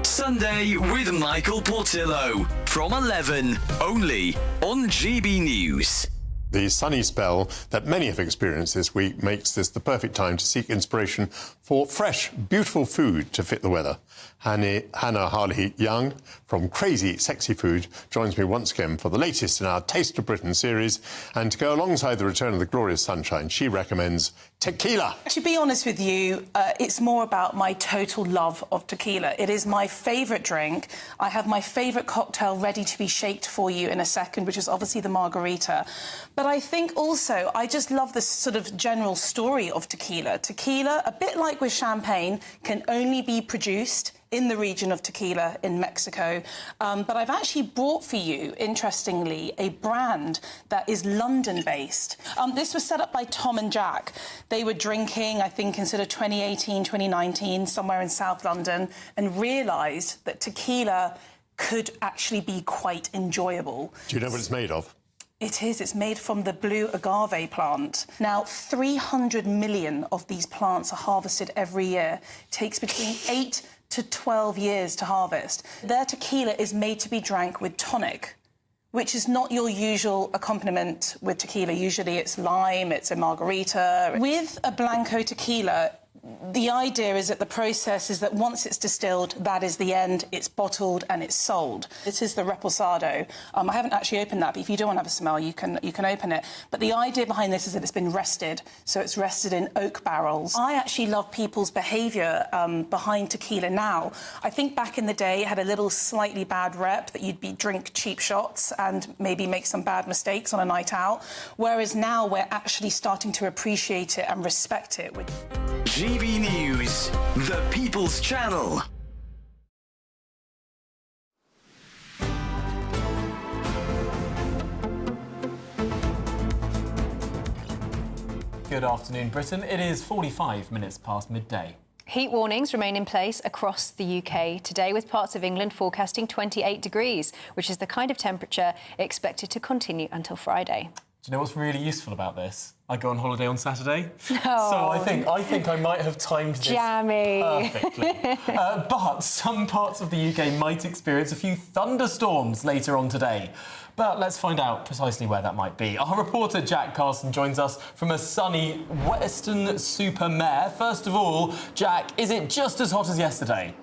Sunday with Michael Portillo from 11, only on GB News. The sunny spell that many have experienced this week makes this the perfect time to seek inspiration for fresh, beautiful food to fit the weather. Hannah Harley-Young from Crazy Sexy Food joins me once again for the latest in our Taste of Britain series. And to go alongside the return of the glorious sunshine, she recommends tequila. To be honest with you, it's more about my total love of tequila. It is my favourite drink. I have my favourite cocktail ready to be shaked for you in a second, which is obviously the margarita. But I think also I just love this sort of general story of tequila. Tequila, a bit like with champagne, can only be produced in the region of Tequila in Mexico. But I've actually brought for you, interestingly, a brand that is London-based. This was set up by Tom and Jack. They were drinking, I think, in sort of 2018, 2019, somewhere in South London, and realised that tequila could actually be quite enjoyable. Do you know what it's made of? It is. It's made from the blue agave plant. Now, 300 million of these plants are harvested every year. It takes between 8 to 12 years to harvest. Their tequila is made to be drank with tonic, which is not your usual accompaniment with tequila. Usually it's lime, it's a margarita. With a Blanco tequila, the idea is that the process is that once it's distilled, that is the end, it's bottled and it's sold. This is the Reposado. I haven't actually opened that, but if you do want to have a smell, you can open it. But the idea behind this is that it's been rested, so it's rested in oak barrels. I actually love people's behaviour behind tequila now. I think back in the day it had a little slightly bad rep that you'd drink cheap shots and maybe make some bad mistakes on a night out, whereas now we're actually starting to appreciate it and respect it. GB News, the People's Channel. Good afternoon, Britain. It is 45 minutes past midday. Heat warnings remain in place across the UK today, with parts of England forecasting 28 degrees, which is the kind of temperature expected to continue until Friday. Do you know what's really useful about this? I go on holiday on Saturday. No. So I think I might have timed this Jammy. perfectly. But some parts of the UK might experience a few thunderstorms later on today. But let's find out precisely where that might be. Our reporter Jack Carson joins us from a sunny Western-super-Mare. First of all, Jack, is it just as hot as yesterday?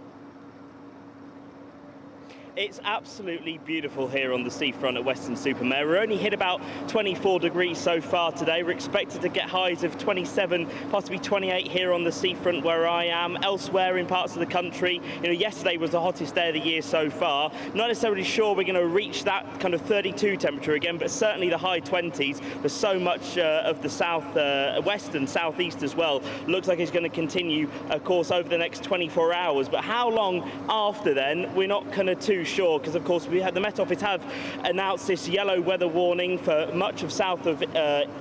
It's absolutely beautiful here on the seafront at Western-super-Mare. We're only hit about 24 degrees so far today. We're expected to get highs of 27, possibly 28 here on the seafront where I am. Elsewhere in parts of the country, yesterday was the hottest day of the year so far. Not necessarily sure we're going to reach that kind of 32 temperature again, but certainly the high 20s for so much of the south, west and southeast as well. Looks like it's going to continue, of course, over the next 24 hours. But how long after then, we're not kind of too sure, because of course the Met Office have announced this yellow weather warning for much of south of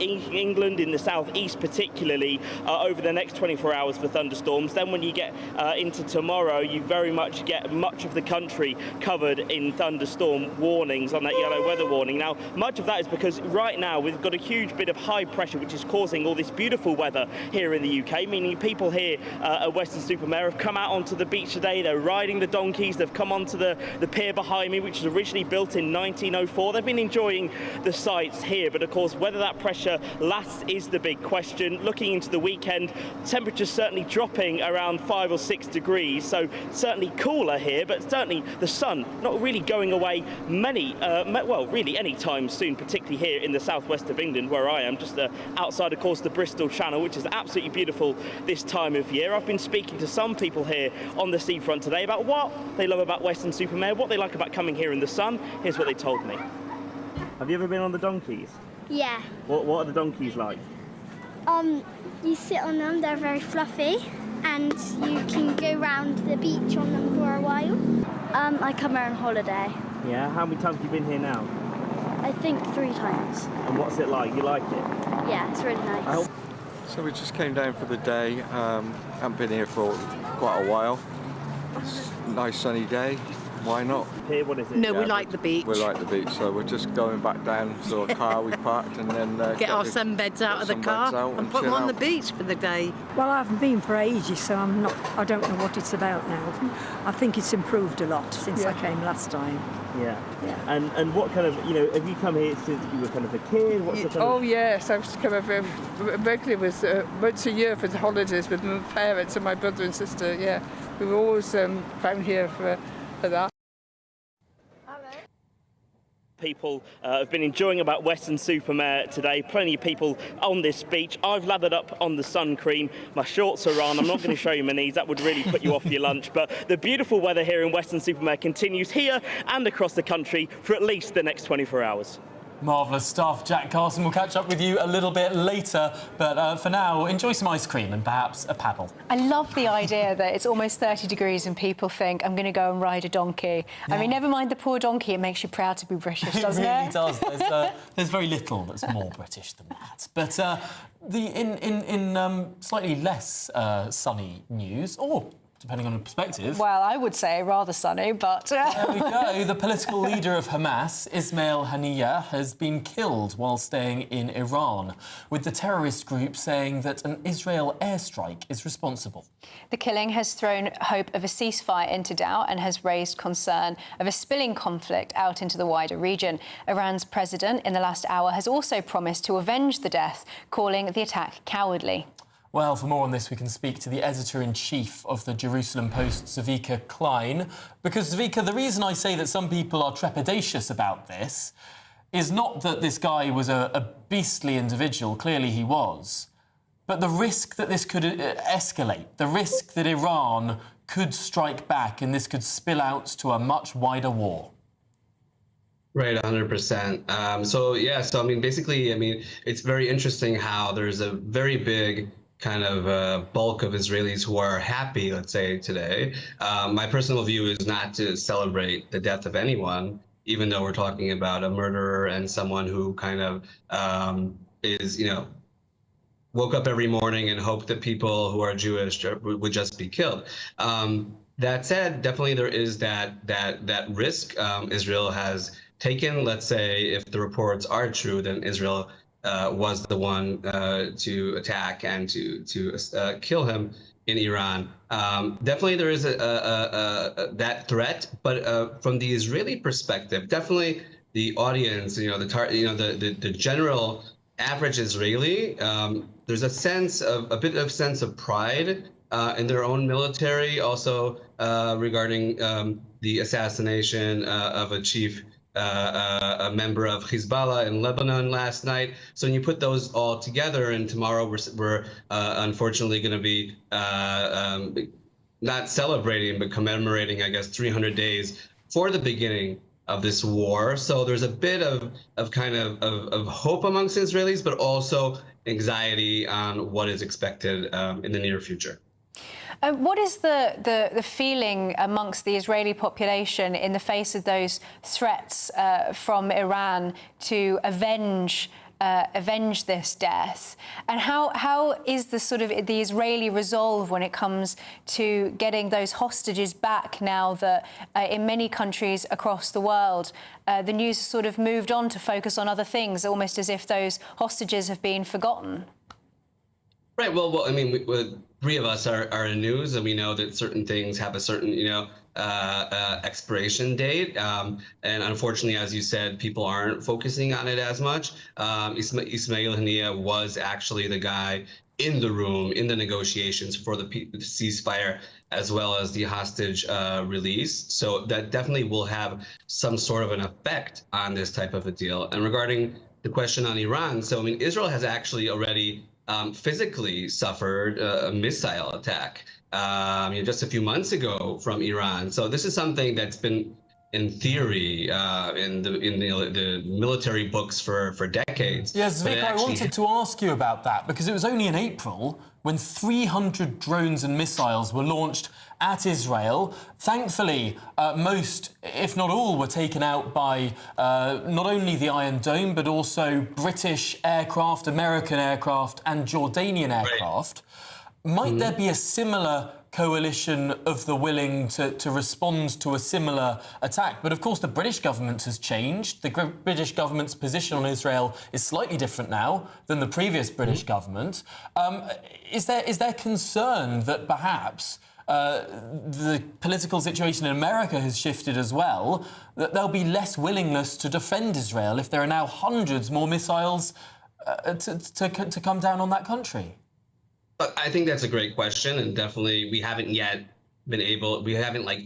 England, in the southeast particularly, over the next 24 hours for thunderstorms. Then when you get into tomorrow, you very much get much of the country covered in thunderstorm warnings on that yellow weather warning. Now, much of that is because right now we've got a huge bit of high pressure which is causing all this beautiful weather here in the UK, meaning people here at Western-super-Mare have come out onto the beach today. They're riding the donkeys, they've come onto the pier behind me, which was originally built in 1904. They've been enjoying the sights here, but of course whether that pressure lasts is the big question. Looking into the weekend, temperatures certainly dropping around 5 or 6 degrees, so certainly cooler here, but certainly the sun not really going away really any time soon, particularly here in the southwest of England where I am, just outside of course the Bristol Channel, which is absolutely beautiful this time of year. I've been speaking to some people here on the seafront today about what they love about Western-super-Mare, what they like about coming here in the sun. Here's what they told me. Have you ever been on the donkeys? Yeah. What are the donkeys like? You sit on them, they're very fluffy, and you can go round the beach on them for a while. I come here on holiday. Yeah, how many times have you been here now? I think 3 times. And what's it like? You like it? Yeah, it's really nice. So we just came down for the day. Haven't been here for quite a while. It's a nice sunny day. Why not? Here, what is it? No, we like the beach. We like the beach, so we're just going back down to our car we parked and then get our sunbeds out of the car and put them on the beach for the day. Well, I haven't been for ages, so I don't know what it's about now. I think it's improved a lot since I came last time. Yeah. And what kind of, have you come here since you were kind of a kid? What's the kind of... Yes, I've come over regularly once a year for the holidays with my parents and my brother and sister. Yeah, we were always found here for that. People have been enjoying about Western-super-Mare today. Plenty of people on this beach. I've lathered up on the sun cream. My shorts are on. I'm not going to show you my knees. That would really put you off your lunch. But the beautiful weather here in Western-super-Mare continues here and across the country for at least the next 24 hours. Marvellous stuff. Jack Carson will catch up with you a little bit later, but for now, enjoy some ice cream and perhaps a paddle. I love the idea that it's almost 30 degrees and people think, I'm going to go and ride a donkey. Yeah. I mean, never mind the poor donkey, it makes you proud to be British, doesn't it? It really does. There's very little that's more British than that. But in slightly less sunny news, or depending on the perspective. Well, I would say rather sunny, but... There we go. The political leader of Hamas, Ismail Haniyeh, has been killed while staying in Iran, with the terrorist group saying that an Israel airstrike is responsible. The killing has thrown hope of a ceasefire into doubt and has raised concern of a spilling conflict out into the wider region. Iran's president, in the last hour, has also promised to avenge the death, calling the attack cowardly. Well, for more on this, we can speak to the editor-in-chief of the Jerusalem Post, Zvika Klein. Because, Zvika, the reason I say that some people are trepidatious about this is not that this guy was a beastly individual, clearly he was, but the risk that this could escalate, the risk that Iran could strike back and this could spill out to a much wider war. Right, 100%. So I mean, basically, it's very interesting how there's a very big kind of bulk of Israelis who are happy, let's say, today. My personal view is not to celebrate the death of anyone, even though we're talking about a murderer and someone who kind of is, woke up every morning and hoped that people who are Jewish would just be killed. That said, definitely there is that risk Israel has taken. Let's say if the reports are true, then Israel was the one to attack and to kill him in Iran. Definitely there is that threat, but from the Israeli perspective, definitely the audience, the general average Israeli, there's a bit of sense of pride in their own military, also regarding the assassination of a member of Hezbollah in Lebanon last night. So when you put those all together, and tomorrow we're unfortunately going to be not celebrating, but commemorating, I guess, 300 days for the beginning of this war. So there's a bit of hope amongst Israelis, but also anxiety on what is expected in the near future. What is the feeling amongst the Israeli population in the face of those threats from Iran to avenge this death, and how is the Israeli resolve when it comes to getting those hostages back now that in many countries across the world the news has sort of moved on to focus on other things, almost as if those hostages have been forgotten? Right. Well, I mean, three of us are in news, and we know that certain things have a certain, expiration date. And unfortunately, as you said, people aren't focusing on it as much. Ismail Haniyeh was actually the guy in the room in the negotiations for the ceasefire, as well as the hostage release. So that definitely will have some sort of an effect on this type of a deal. And regarding the question on Iran, so I mean, Israel has actually already physically suffered a missile attack just a few months ago from Iran. So this is something that's been, in theory, in the military books for decades. Yes, Vic, I wanted to ask you about that, because it was only in April when 300 drones and missiles were launched at Israel. Thankfully, most, if not all, were taken out by not only the Iron Dome, but also British aircraft, American aircraft, and Jordanian aircraft. Right. Might there be a similar coalition of the willing to respond to a similar attack? But of course, the British government has changed. The British government's position on Israel is slightly different now than the previous British government. Is there concern that perhaps the political situation in America has shifted as well, that there'll be less willingness to defend Israel if there are now hundreds more missiles to come down on that country? I think that's a great question, and definitely we haven't yet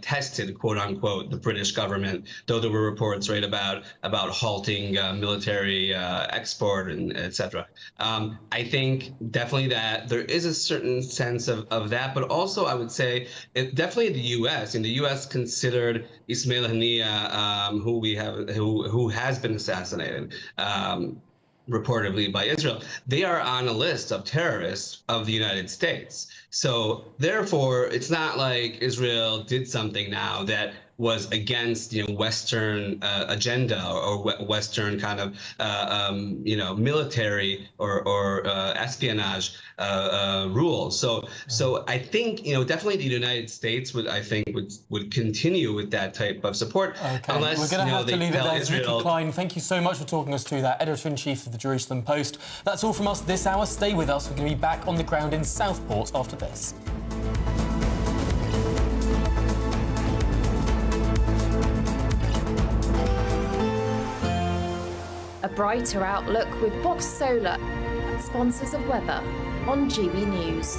tested, quote unquote, the British government, though there were reports, right, about halting military export and etc. I think definitely that there is a certain sense of that, but also I would say definitely the U.S. In the U.S. considered Ismail Haniyeh, who has been assassinated, reportedly by Israel, they are on a list of terrorists of the United States. So therefore, it's not like Israel did something now that was against Western agenda or Western kind of military or espionage rules. So I think definitely the United States would continue with that type of support. Okay. Unless we're going to have to leave it there. Israel... Vicky Klein, thank you so much for talking us through that. Editor-in-Chief of the Jerusalem Post. That's all from us this hour. Stay with us. We're going to be back on the ground in Southport after this. A brighter outlook with Box Solar, sponsors of weather on GB News.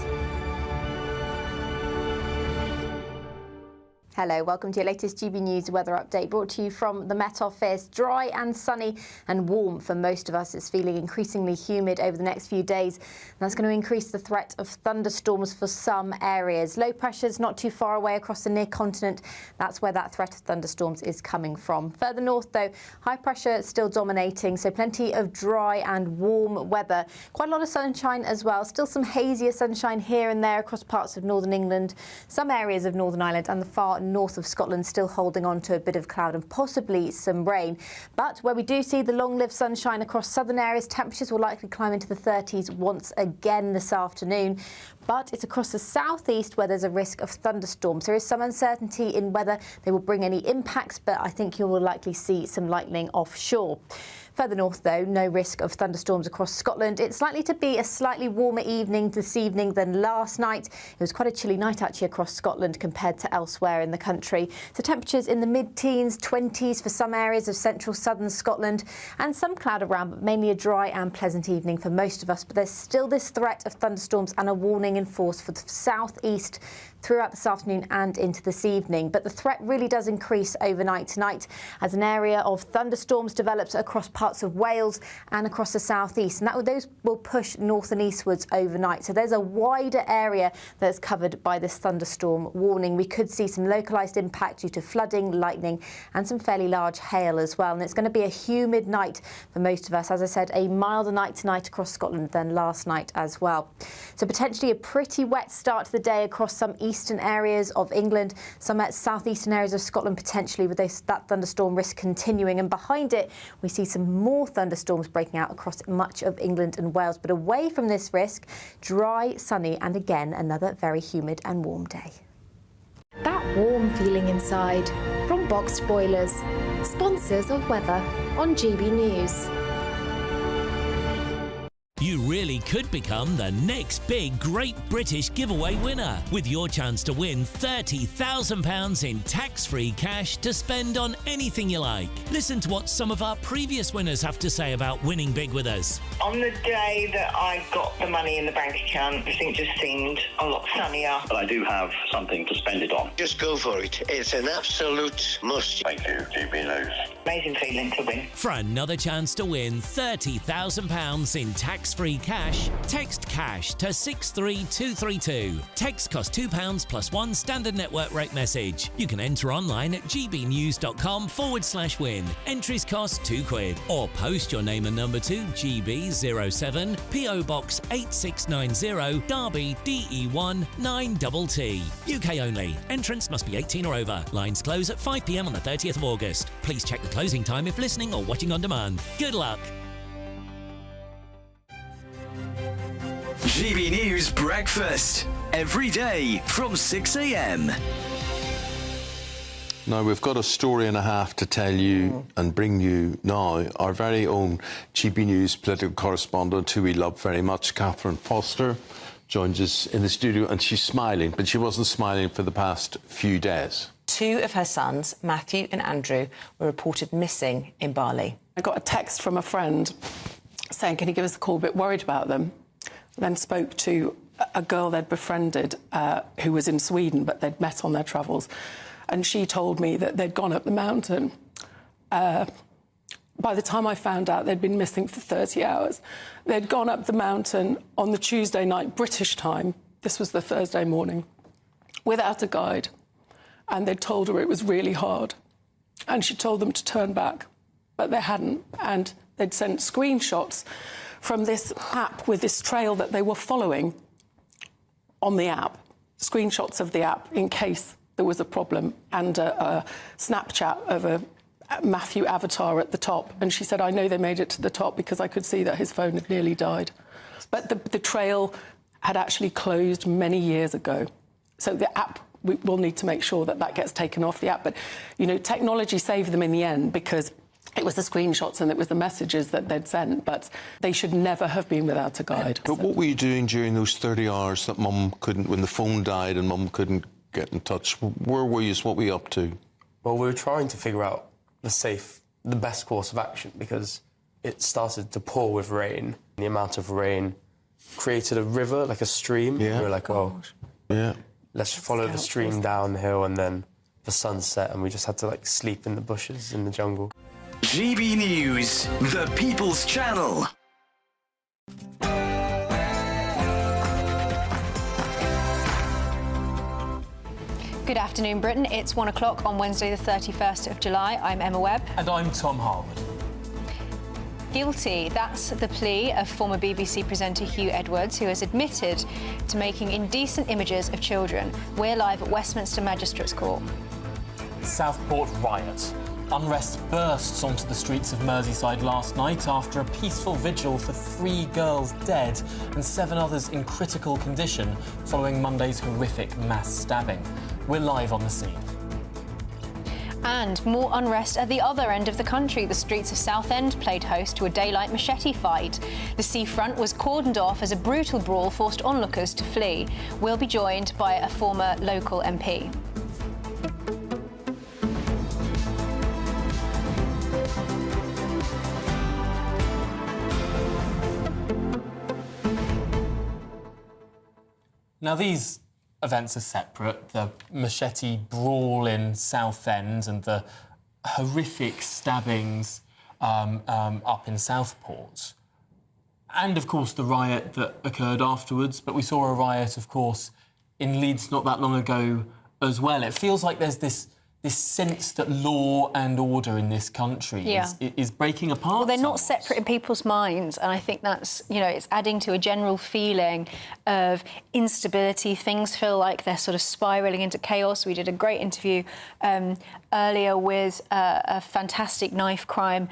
Hello, welcome to your latest GB News weather update, brought to you from the Met Office. Dry and sunny and warm for most of us. It's feeling increasingly humid over the next few days. And that's going to increase the threat of thunderstorms for some areas. Low pressure's not too far away across the near continent. That's where that threat of thunderstorms is coming from. Further north, though, high pressure still dominating, so plenty of dry and warm weather. Quite a lot of sunshine as well. Still some hazier sunshine here and there across parts of northern England, some areas of Northern Ireland and the far north of Scotland, still holding on to a bit of cloud and possibly some rain. But where we do see the long-lived sunshine across southern areas, temperatures will likely climb into the 30s once again this afternoon. But it's across the southeast where there's a risk of thunderstorms. There is some uncertainty in whether they will bring any impacts, but I think you will likely see some lightning offshore. Further north, though, no risk of thunderstorms across Scotland. It's likely to be a slightly warmer evening this evening than last night. It was quite a chilly night, actually, across Scotland compared to elsewhere in the country. So temperatures in the mid-teens, 20s for some areas of central southern Scotland, and some cloud around, but mainly a dry and pleasant evening for most of us. But there's still this threat of thunderstorms and a warning in force for the southeast throughout this afternoon and into this evening. But the threat really does increase overnight tonight as an area of thunderstorms develops across parts of Wales and across the southeast. And those will push north and eastwards overnight. So there's a wider area that's covered by this thunderstorm warning. We could see some localised impact due to flooding, lightning and some fairly large hail as well. And it's going to be a humid night for most of us. As I said, a milder night tonight across Scotland than last night as well. So potentially a pretty wet start to the day across some eastern areas of England, some southeastern areas of Scotland potentially with that thunderstorm risk continuing. And behind it, we see some more thunderstorms breaking out across much of England and Wales. But away from this risk, dry, sunny and again another very humid and warm day. That warm feeling inside from Boxed Boilers, sponsors of weather on GB News. You really could become the next big Great British Giveaway winner with your chance to win £30,000 in tax-free cash to spend on anything you like. Listen to what some of our previous winners have to say about winning big with us. On the day that I got the money in the bank account, everything just seemed a lot sunnier. But I do have something to spend it on. Just go for it. It's an absolute must. Thank you, GBNews. Amazing feeling to win. For another chance to win £30,000 in tax-free cash, text cash to 63232. Text costs £2 plus one standard network rate message. You can enter online at gbnews.com/win. Entries cost £2 or post your name and number to GB07 PO Box 8690 Derby DE1 9TT. UK only. Entrants must be 18 or over. Lines close at 5 p.m. on the 30th of August. Please check the closing time if listening or watching on demand. Good luck. GB News Breakfast, every day from 6 a.m. Now, we've got a story and a half to tell you and bring you now. Our very own GB News political correspondent, who we love very much, Catherine Foster, joins us in the studio, and she's smiling, but she wasn't smiling for the past few days. Two of her sons, Matthew and Andrew, were reported missing in Bali. I got a text from a friend saying, can you give us a call, a bit worried about them. Then spoke to a girl they'd befriended who was in Sweden, but they'd met on their travels. And she told me that they'd gone up the mountain. By the time I found out, they'd been missing for 30 hours. They'd gone up the mountain on the Tuesday night, British time. This was the Thursday morning, without a guide. And they'd told her it was really hard. And she told them to turn back, but they hadn't. And they'd sent screenshots from this app with this trail that they were following on the app, screenshots of the app in case there was a problem, and a Snapchat of a Matthew avatar at the top. And she said, I know they made it to the top because I could see that his phone had nearly died. But the trail had actually closed many years ago. So the app, we will need to make sure that that gets taken off the app. But, you know, technology saved them in the end because it was the screenshots and it was the messages that they'd sent, but they should never have been without a guide. But what were you doing during those 30 hours that Mum couldn't, when the phone died and Mum couldn't get in touch? Where were you? What were you up to? Well, we were trying to figure out the best course of action because it started to pour with rain. The amount of rain created a river, like a stream. Yeah. We were like, oh, yeah, let's follow the stream downhill, and then the sun set, and we just had to like sleep in the bushes in the jungle. GB News, the People's Channel. Good afternoon, Britain. It's 1 o'clock on Wednesday, the 31st of July. I'm Emma Webb. And I'm Tom Harwood. Guilty. That's the plea of former BBC presenter Hugh Edwards, who has admitted to making indecent images of children. We're live at Westminster Magistrates Court. Southport riots. Unrest bursts onto the streets of Merseyside last night after a peaceful vigil for 3 girls dead and 7 others in critical condition following Monday's horrific mass stabbing. We're live on the scene. And more unrest at the other end of the country. The streets of Southend played host to a daylight machete fight. The seafront was cordoned off as a brutal brawl forced onlookers to flee. We'll be joined by a former local MP. Now, these events are separate. The machete brawl in Southend and the horrific stabbings up in Southport. And, of course, the riot that occurred afterwards. But we saw a riot, of course, in Leeds not that long ago as well. It feels like there's this sense that law and order in this country is breaking apart. Well, they're not separate in people's minds, and I think that's, it's adding to a general feeling of instability. Things feel like they're sort of spiralling into chaos. We did a great interview earlier with a fantastic knife crime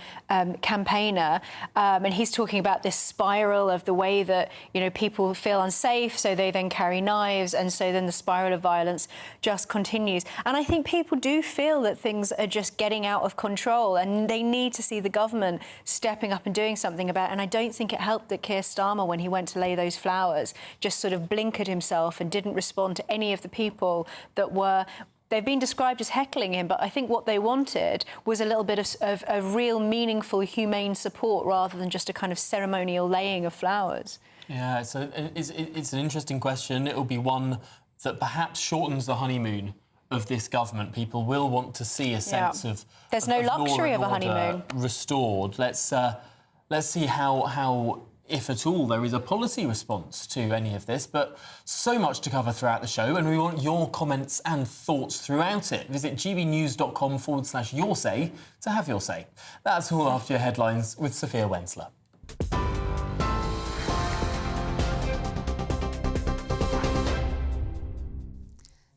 campaigner, and he's talking about this spiral of the way that, people feel unsafe, so they then carry knives, and so then the spiral of violence just continues. And I think people do feel that things are just getting out of control, and they need to see the government stepping up and doing something about it. And I don't think it helped that Keir Starmer, when he went to lay those flowers, just sort of blinkered himself and didn't respond to any of the people that were... They've been described as heckling him, but I think what they wanted was a little bit of real, meaningful, humane support rather than just a kind of ceremonial laying of flowers. Yeah, it's an interesting question. It will be one that perhaps shortens the honeymoon of this government. People will want to see a sense of there's no luxury of a honeymoon restored. Let's see how, if at all, there is a policy response to any of this. But so much to cover throughout the show, and we want your comments and thoughts throughout it. Visit gbnews.com/your say to have your say. That's all after your headlines with Sophia Wensler.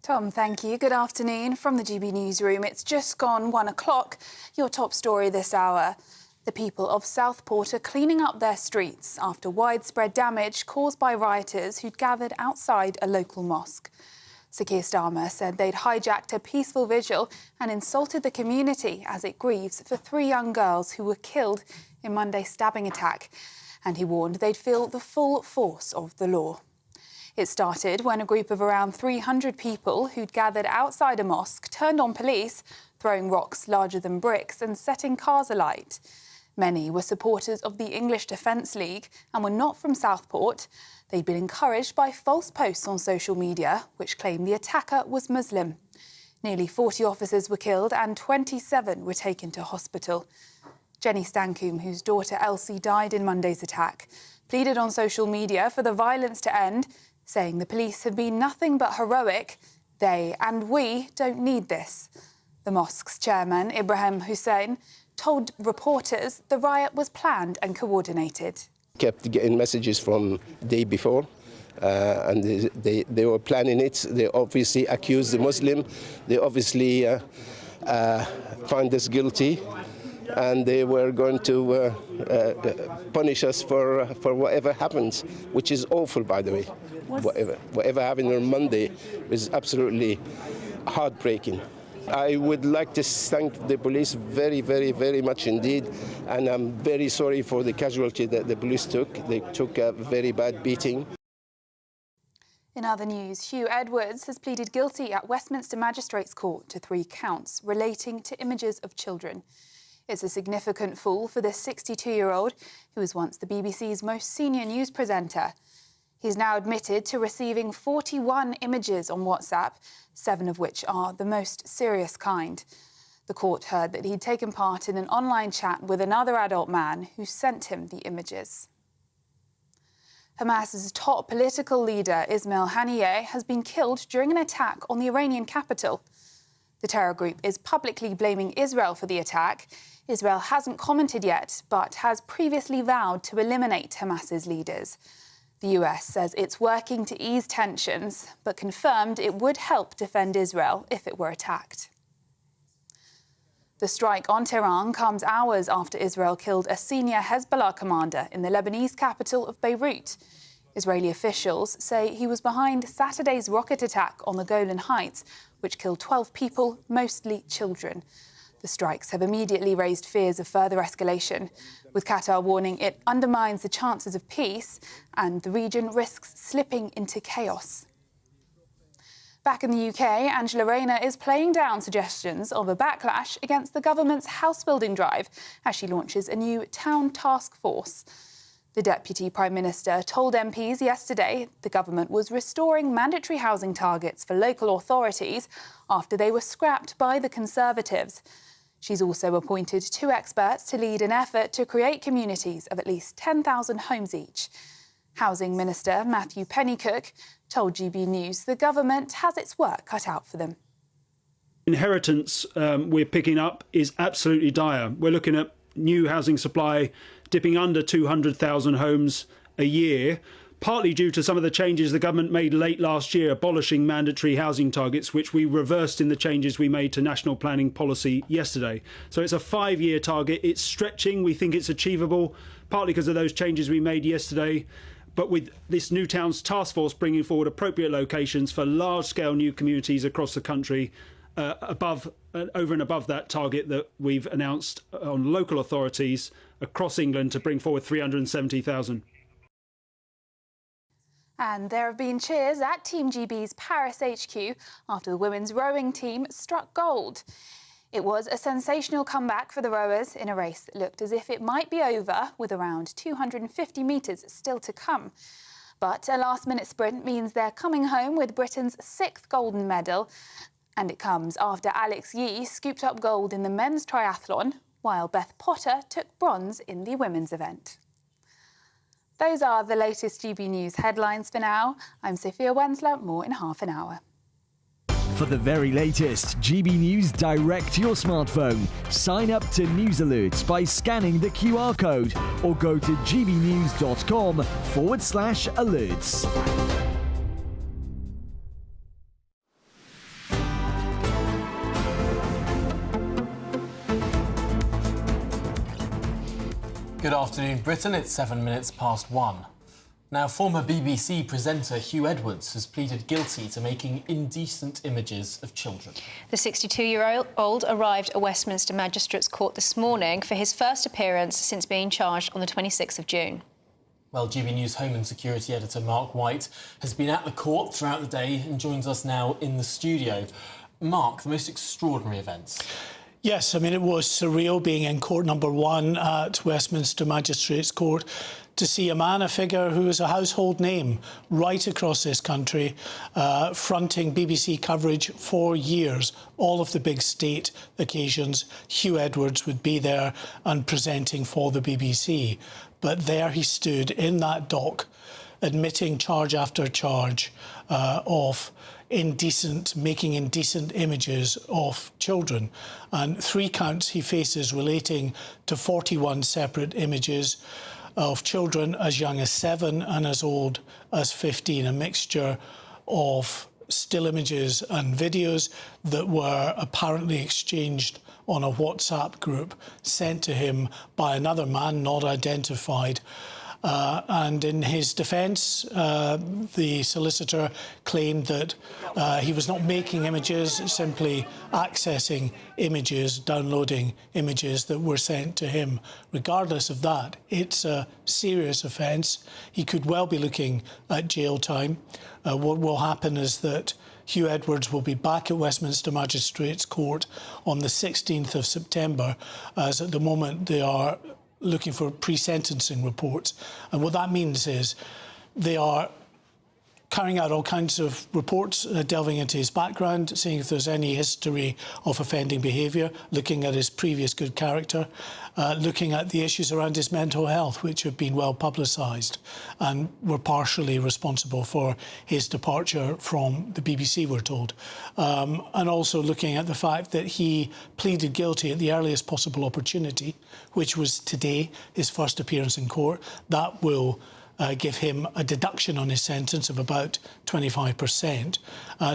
Tom, thank you. Good afternoon from the GB Newsroom. It's just gone 1 o'clock. Your top story this hour. The people of Southport are cleaning up their streets after widespread damage caused by rioters who'd gathered outside a local mosque. Sir Keir Starmer said they'd hijacked a peaceful vigil and insulted the community as it grieves for 3 young girls who were killed in Monday's stabbing attack. And he warned they'd feel the full force of the law. It started when a group of around 300 people who'd gathered outside a mosque turned on police, throwing rocks larger than bricks and setting cars alight. Many were supporters of the English Defence League and were not from Southport. They'd been encouraged by false posts on social media, which claimed the attacker was Muslim. Nearly 40 officers were killed and 27 were taken to hospital. Jenny Stancoombe, whose daughter Elsie died in Monday's attack, pleaded on social media for the violence to end, saying the police have been nothing but heroic. They and we don't need this. The mosque's chairman, Ibrahim Hussein, told reporters the riot was planned and coordinated. Kept getting messages from the day before, and they were planning it. They obviously accused the Muslim. They obviously found us guilty, and they were going to punish us for whatever happens, which is awful, by the way. Whatever happened on Monday was absolutely heartbreaking. I would like to thank the police very, very, very much indeed, and I'm very sorry for the casualty that the police took. They took a very bad beating. In other news, Hugh Edwards has pleaded guilty at Westminster Magistrates Court to 3 counts relating to images of children. It's a significant fall for this 62-year-old, who was once the BBC's most senior news presenter. He's now admitted to receiving 41 images on WhatsApp, 7 of which are the most serious kind. The court heard that he'd taken part in an online chat with another adult man who sent him the images. Hamas's top political leader, Ismail Haniyeh, has been killed during an attack on the Iranian capital. The terror group is publicly blaming Israel for the attack. Israel hasn't commented yet, but has previously vowed to eliminate Hamas's leaders. The US says it's working to ease tensions, but confirmed it would help defend Israel if it were attacked. The strike on Tehran comes hours after Israel killed a senior Hezbollah commander in the Lebanese capital of Beirut. Israeli officials say he was behind Saturday's rocket attack on the Golan Heights, which killed 12 people, mostly children. The strikes have immediately raised fears of further escalation, with Qatar warning it undermines the chances of peace and the region risks slipping into chaos. Back in the UK, Angela Rayner is playing down suggestions of a backlash against the government's house-building drive as she launches a new town task force. The Deputy Prime Minister told MPs yesterday the government was restoring mandatory housing targets for local authorities after they were scrapped by the Conservatives. She's also appointed 2 experts to lead an effort to create communities of at least 10,000 homes each. Housing Minister Matthew Pennycook told GB News the government has its work cut out for them. Inheritance we're picking up is absolutely dire. We're looking at new housing supply dipping under 200,000 homes a year, partly due to some of the changes the government made late last year, abolishing mandatory housing targets, which we reversed in the changes we made to national planning policy yesterday. So it's a 5-year target. It's stretching. We think it's achievable, partly because of those changes we made yesterday. But with this new towns task force bringing forward appropriate locations for large-scale new communities across the country, over and above that target that we've announced on local authorities across England to bring forward 370,000. And there have been cheers at Team GB's Paris HQ after the women's rowing team struck gold. It was a sensational comeback for the rowers in a race that looked as if it might be over, with around 250 metres still to come. But a last-minute sprint means they're coming home with Britain's 6th golden medal, and it comes after Alex Yee scooped up gold in the men's triathlon, while Beth Potter took bronze in the women's event. Those are the latest GB News headlines for now. I'm Sophia Wensler, more in half an hour. For the very latest GB News direct to your smartphone, sign up to News Alerts by scanning the QR code or go to gbnews.com/alerts. Good afternoon, Britain. It's 7 minutes past 1. Now, former BBC presenter Hugh Edwards has pleaded guilty to making indecent images of children. The 62-year-old arrived at Westminster Magistrates Court this morning for his first appearance since being charged on the 26th of June. Well, GB News Home and Security Editor Mark White has been at the court throughout the day and joins us now in the studio. Mark, the most extraordinary events. Yes, I mean, it was surreal being in court number 1 at Westminster Magistrates Court to see a man, a figure who is a household name right across this country, fronting BBC coverage for years, all of the big state occasions. Hugh Edwards would be there and presenting for the BBC. But there he stood in that dock, admitting charge after charge of making indecent images of children. And 3 counts he faces relating to 41 separate images of children as young as 7 and as old as 15, a mixture of still images and videos that were apparently exchanged on a WhatsApp group sent to him by another man not identified. And in his defence, the solicitor claimed that he was not making images, simply accessing images, downloading images that were sent to him. Regardless of that, it's a serious offence. He could well be looking at jail time. What will happen is that Hugh Edwards will be back at Westminster Magistrates Court on the 16th of September, as at the moment they are looking for pre-sentencing reports. And what that means is they are carrying out all kinds of reports, delving into his background, seeing if there's any history of offending behaviour, looking at his previous good character, looking at the issues around his mental health, which have been well publicised and were partially responsible for his departure from the BBC, we're told. And also looking at the fact that he pleaded guilty at the earliest possible opportunity, which was today, his first appearance in court. That will give him a deduction on his sentence of about 25%.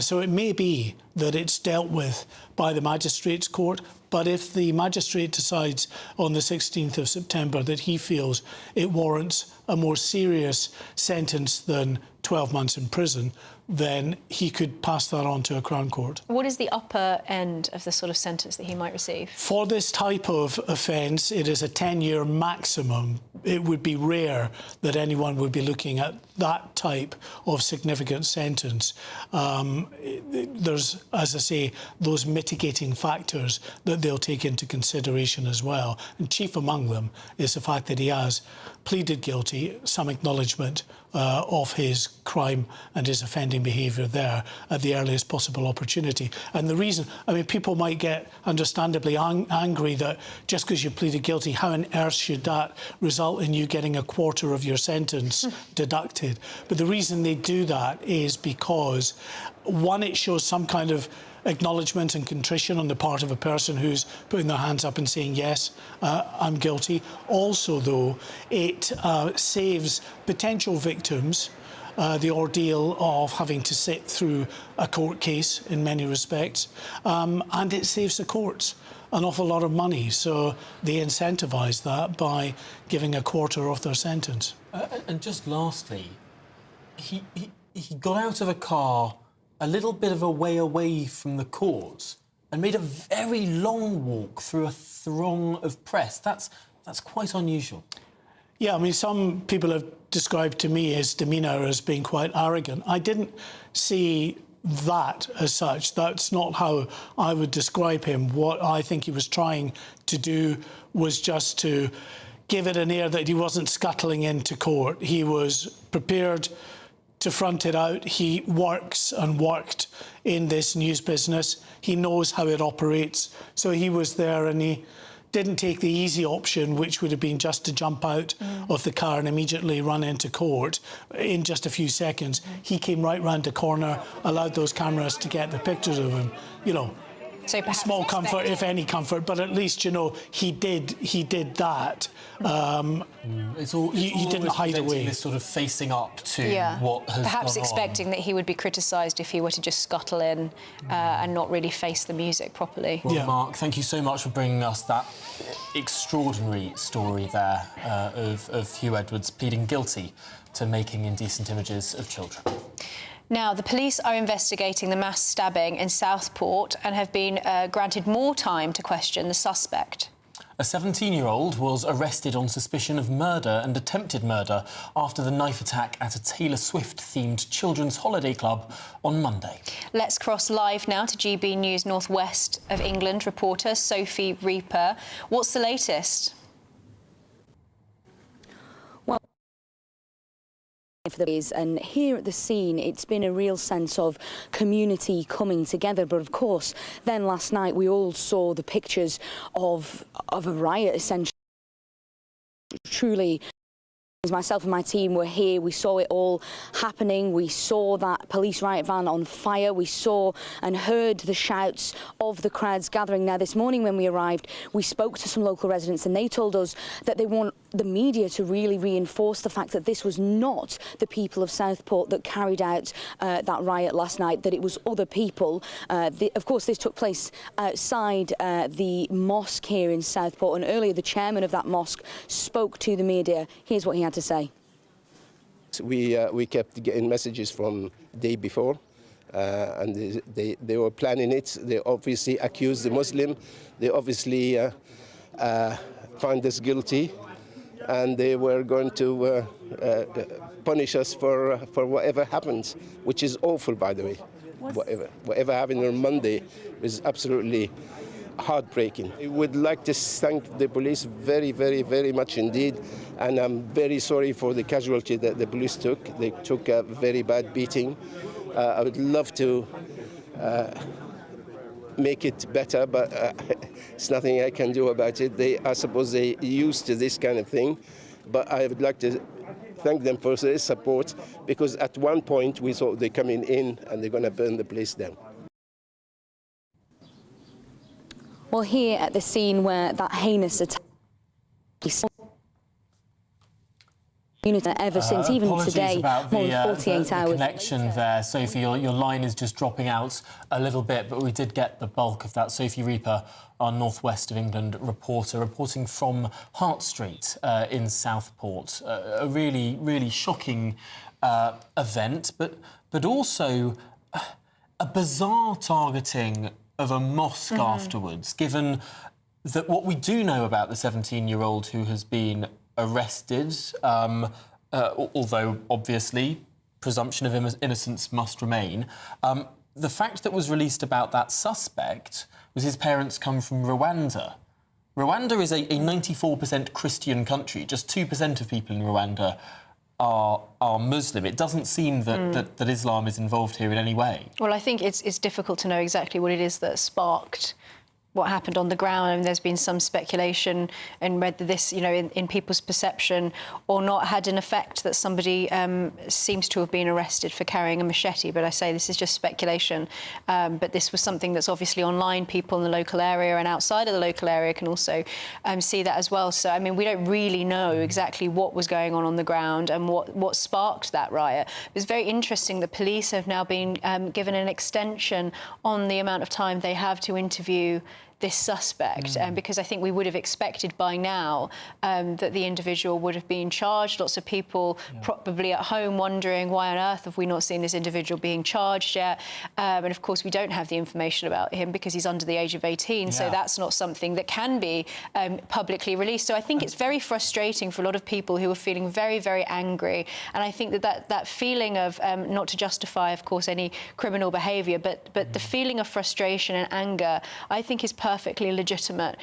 So it may be that it's dealt with by the magistrates' court, but if the magistrate decides on the 16th of September that he feels it warrants a more serious sentence than 12 months in prison, then he could pass that on to a Crown Court. What is the upper end of the sort of sentence that he might receive? For this type of offence, it is a 10-year maximum. It would be rare that anyone would be looking at that type of significant sentence. There's, as I say, those mitigating factors that they'll take into consideration as well. And chief among them is the fact that he has pleaded guilty, some acknowledgement of his crime and his offending behaviour there at the earliest possible opportunity. And the reason, I mean, people might get understandably angry that just because you pleaded guilty, how on earth should that result in you getting a quarter of your sentence deducted? But the reason they do that is because, one, it shows some kind of acknowledgement and contrition on the part of a person who's putting their hands up and saying, yes, I'm guilty. Also, though, it saves potential victims the ordeal of having to sit through a court case in many respects, and it saves the courts an awful lot of money. So they incentivise that by giving a quarter of their sentence. And just lastly, he got out of a car a little bit of a way away from the court and made a very long walk through a throng of press. That's quite unusual. Yeah, I mean, some people have described to me his demeanour as being quite arrogant. I didn't see that as such. That's not how I would describe him. What I think he was trying to do was just to give it an air that he wasn't scuttling into court. He was prepared to front it out. He works and worked in this news business. He knows how it operates. So he was there and he didn't take the easy option, which would have been just to jump out of the car and immediately run into court in just a few seconds. He came right round the corner, allowed those cameras to get the pictures of him. You know, so small comfort, if any comfort, but at least, you know, he did that. He didn't hide away. This sort of facing up to what has perhaps gone expecting on. that he would be criticised if he were to just scuttle in and not really face the music properly. Well, Mark, thank you so much for bringing us that extraordinary story there of Hugh Edwards pleading guilty to making indecent images of children. Now, the police are investigating the mass stabbing in Southport and have been granted more time to question the suspect. A 17-year-old was arrested on suspicion of murder and attempted murder after the knife attack at a Taylor Swift-themed children's holiday club on Monday. Let's cross live now to GB News North West of England reporter Sophie Reaper. What's the latest? And here at the scene, it's been a real sense of community coming together. But of course, then last night we all saw the pictures of a riot, essentially. Truly, myself and my team were here. We saw it all happening. We saw that police riot van on fire. We saw and heard the shouts of the crowds gathering. Now, this morning when we arrived, we spoke to some local residents and they told us that they want the media to really reinforce the fact that this was not the people of Southport that carried out that riot last night, that it was other people. Of course, this took place outside the mosque here in Southport, and earlier the chairman of that mosque spoke to the media. Here's what he had to say. We kept getting messages from the day before, and they were planning it. They obviously accused the Muslim. They obviously found us guilty, and they were going to punish us for whatever happens, which is awful, by the way. Whatever happened on Monday was absolutely heartbreaking. I would like to thank the police very, very, very much indeed, and I'm very sorry for the casualty that the police took. They took a very bad beating. I would love to make it better, but it's nothing I can do about it. I suppose they're used to this kind of thing, but I would like to thank them for their support, because at one point we thought they're coming in and they're going to burn the place down. Well, here at the scene where that heinous attack, Ever since, even today, about more than 48 hours. The connection there, Sophie. Your line is just dropping out a little bit, but we did get the bulk of that. Sophie Reaper, our northwest of England reporter, reporting from Hart Street in Southport. A really, really shocking event, but also a bizarre targeting of a mosque afterwards, given that what we do know about the 17-year-old who has been arrested, although obviously presumption of innocence must remain. The fact that was released about that suspect was his parents come from Rwanda. Rwanda is a 94% Christian country. Just 2% of people in Rwanda are Muslim. It doesn't seem that Islam is involved here in any way. Well, I think it's difficult to know exactly what it is that sparked what happened on the ground. I mean, there's been some speculation and whether this, in people's perception or not, had an effect that somebody seems to have been arrested for carrying a machete. But I say this is just speculation. But this was something that's obviously online. People in the local area and outside of the local area can also see that as well. So, I mean, we don't really know exactly what was going on the ground and what sparked that riot. It's very interesting. The police have now been given an extension on the amount of time they have to interview this suspect, because I think we would have expected by now that the individual would have been charged. Lots of people probably at home wondering why on earth have we not seen this individual being charged yet? And of course we don't have the information about him because he's under the age of 18, so that's not something that can be publicly released. So I think it's very frustrating for a lot of people who are feeling very, very angry, and I think that feeling of, not to justify of course any criminal behaviour, but the feeling of frustration and anger, I think is perfectly legitimate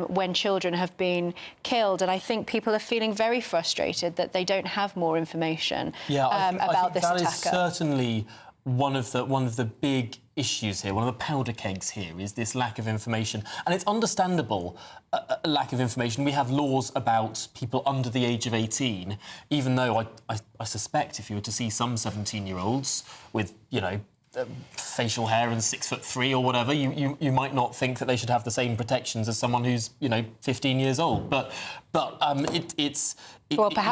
when children have been killed, and I think people are feeling very frustrated that they don't have more information about this attacker. That is certainly one of the big issues here. One of the powder kegs here is this lack of information, and it's understandable a lack of information. We have laws about people under the age of 18, even though I suspect if you were to see some 17-year-olds with facial hair and 6'3" or whatever, you might not think that they should have the same protections as someone who's 15 years old. But perhaps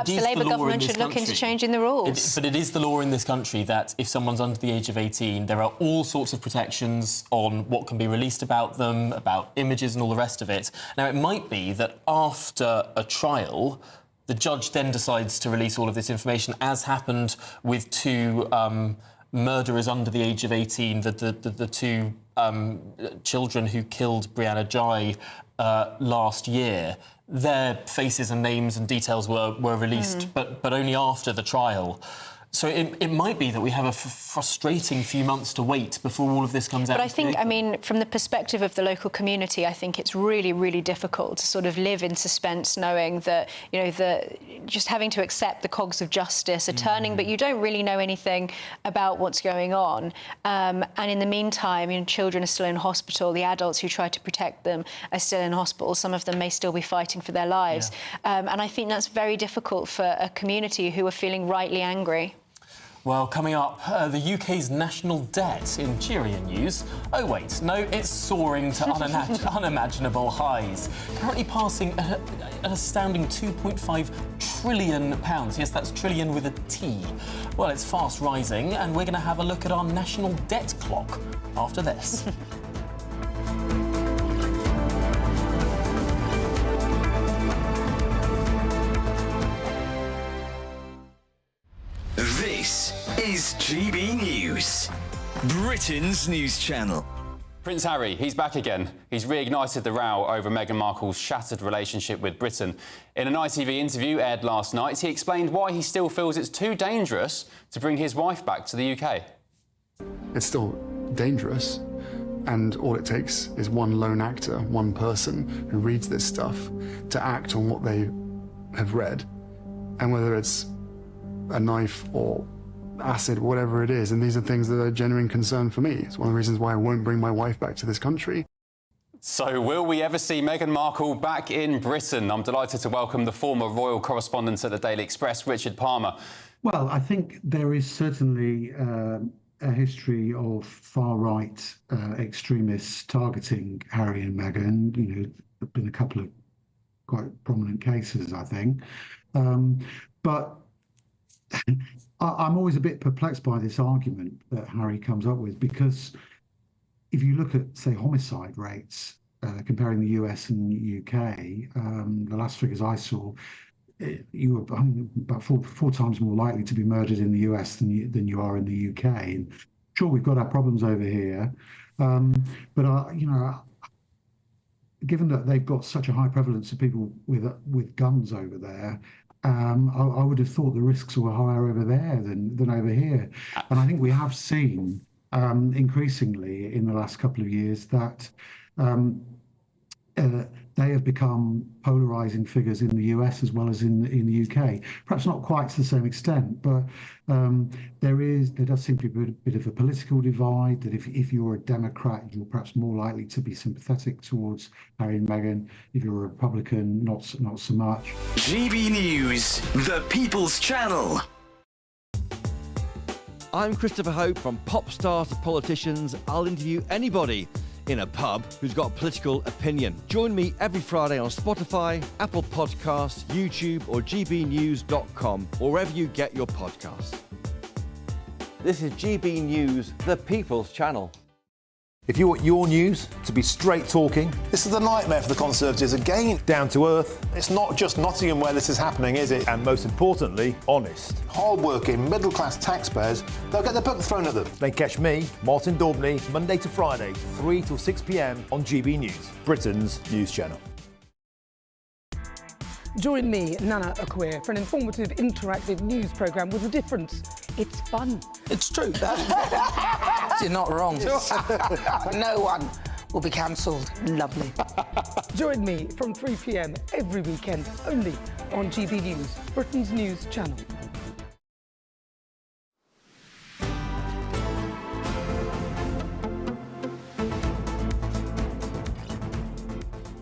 the Labour government should look into changing the rules. But it is the law in this country that if someone's under the age of 18, there are all sorts of protections on what can be released about them, about images and all the rest of it. Now, it might be that after a trial, the judge then decides to release all of this information, as happened with two murderers under the age of 18, the two children who killed Brianna Ghey last year. Their faces and names and details were released, but only after the trial. So it might be that we have a frustrating few months to wait before all of this comes out. But I think, I mean, from the perspective of the local community, I think it's really, really difficult to sort of live in suspense, knowing that, just having to accept the cogs of justice are turning, but you don't really know anything about what's going on. And in the meantime, children are still in hospital. The adults who try to protect them are still in hospital. Some of them may still be fighting for their lives. And I think that's very difficult for a community who are feeling rightly angry. Well, coming up, the UK's national debt in cheerier news. Oh, wait, no, it's soaring to unimaginable highs. Currently passing an astounding £2.5 trillion. Yes, that's trillion with a T. Well, it's fast rising, and we're going to have a look at our national debt clock after this. This is GB News, Britain's news channel. Prince Harry, he's back again. He's reignited the row over Meghan Markle's shattered relationship with Britain. In an ITV interview aired last night, he explained why he still feels it's too dangerous to bring his wife back to the UK. It's still dangerous, and all it takes is one lone actor, one person who reads this stuff to act on what they have read, and whether it's a knife or acid, whatever it is, and these are things that are a genuine concern for me. It's one of the reasons why I won't bring my wife back to this country. So will we ever see Meghan Markle back in Britain? I'm delighted to welcome the former royal correspondent at the Daily Express, Richard Palmer. Well, I think there is certainly a history of far-right extremists targeting Harry and Meghan. There have been a couple of quite prominent cases, I think. But I'm always a bit perplexed by this argument that Harry comes up with, because if you look at, say, homicide rates, comparing the US and UK, the last figures I saw, you were about four times more likely to be murdered in the US than you are in the UK. And sure, we've got our problems over here, but given that they've got such a high prevalence of people with guns over there, I would have thought the risks were higher over there than over here. And I think we have seen increasingly in the last couple of years that they have become polarizing figures in the US as well as in the UK. Perhaps not quite to the same extent, but there does seem to be a bit of a political divide, that if you're a Democrat, you're perhaps more likely to be sympathetic towards Harry and Meghan. If you're a Republican, not so much. GB News, the People's Channel. I'm Christopher Hope. From pop stars to politicians, I'll interview anybody in a pub who's got a political opinion. Join me every Friday on Spotify, Apple Podcasts, YouTube or gbnews.com, or wherever you get your podcasts. This is GB News, the People's Channel. If you want your news to be straight talking, this is a nightmare for the Conservatives again. Down to earth. It's not just Nottingham where this is happening, is it? And most importantly, honest. Hard-working, middle-class taxpayers, they'll get their book thrown at them. Then catch me, Martin Daubney, Monday to Friday, 3 till 6 p.m. on GB News, Britain's news channel. Join me, Nana Akwe, for an informative, interactive news programme with a difference. It's fun. It's true. You're not wrong. No one will be cancelled. Lovely. Join me from 3 p.m. every weekend, only on GB News, Britain's news channel.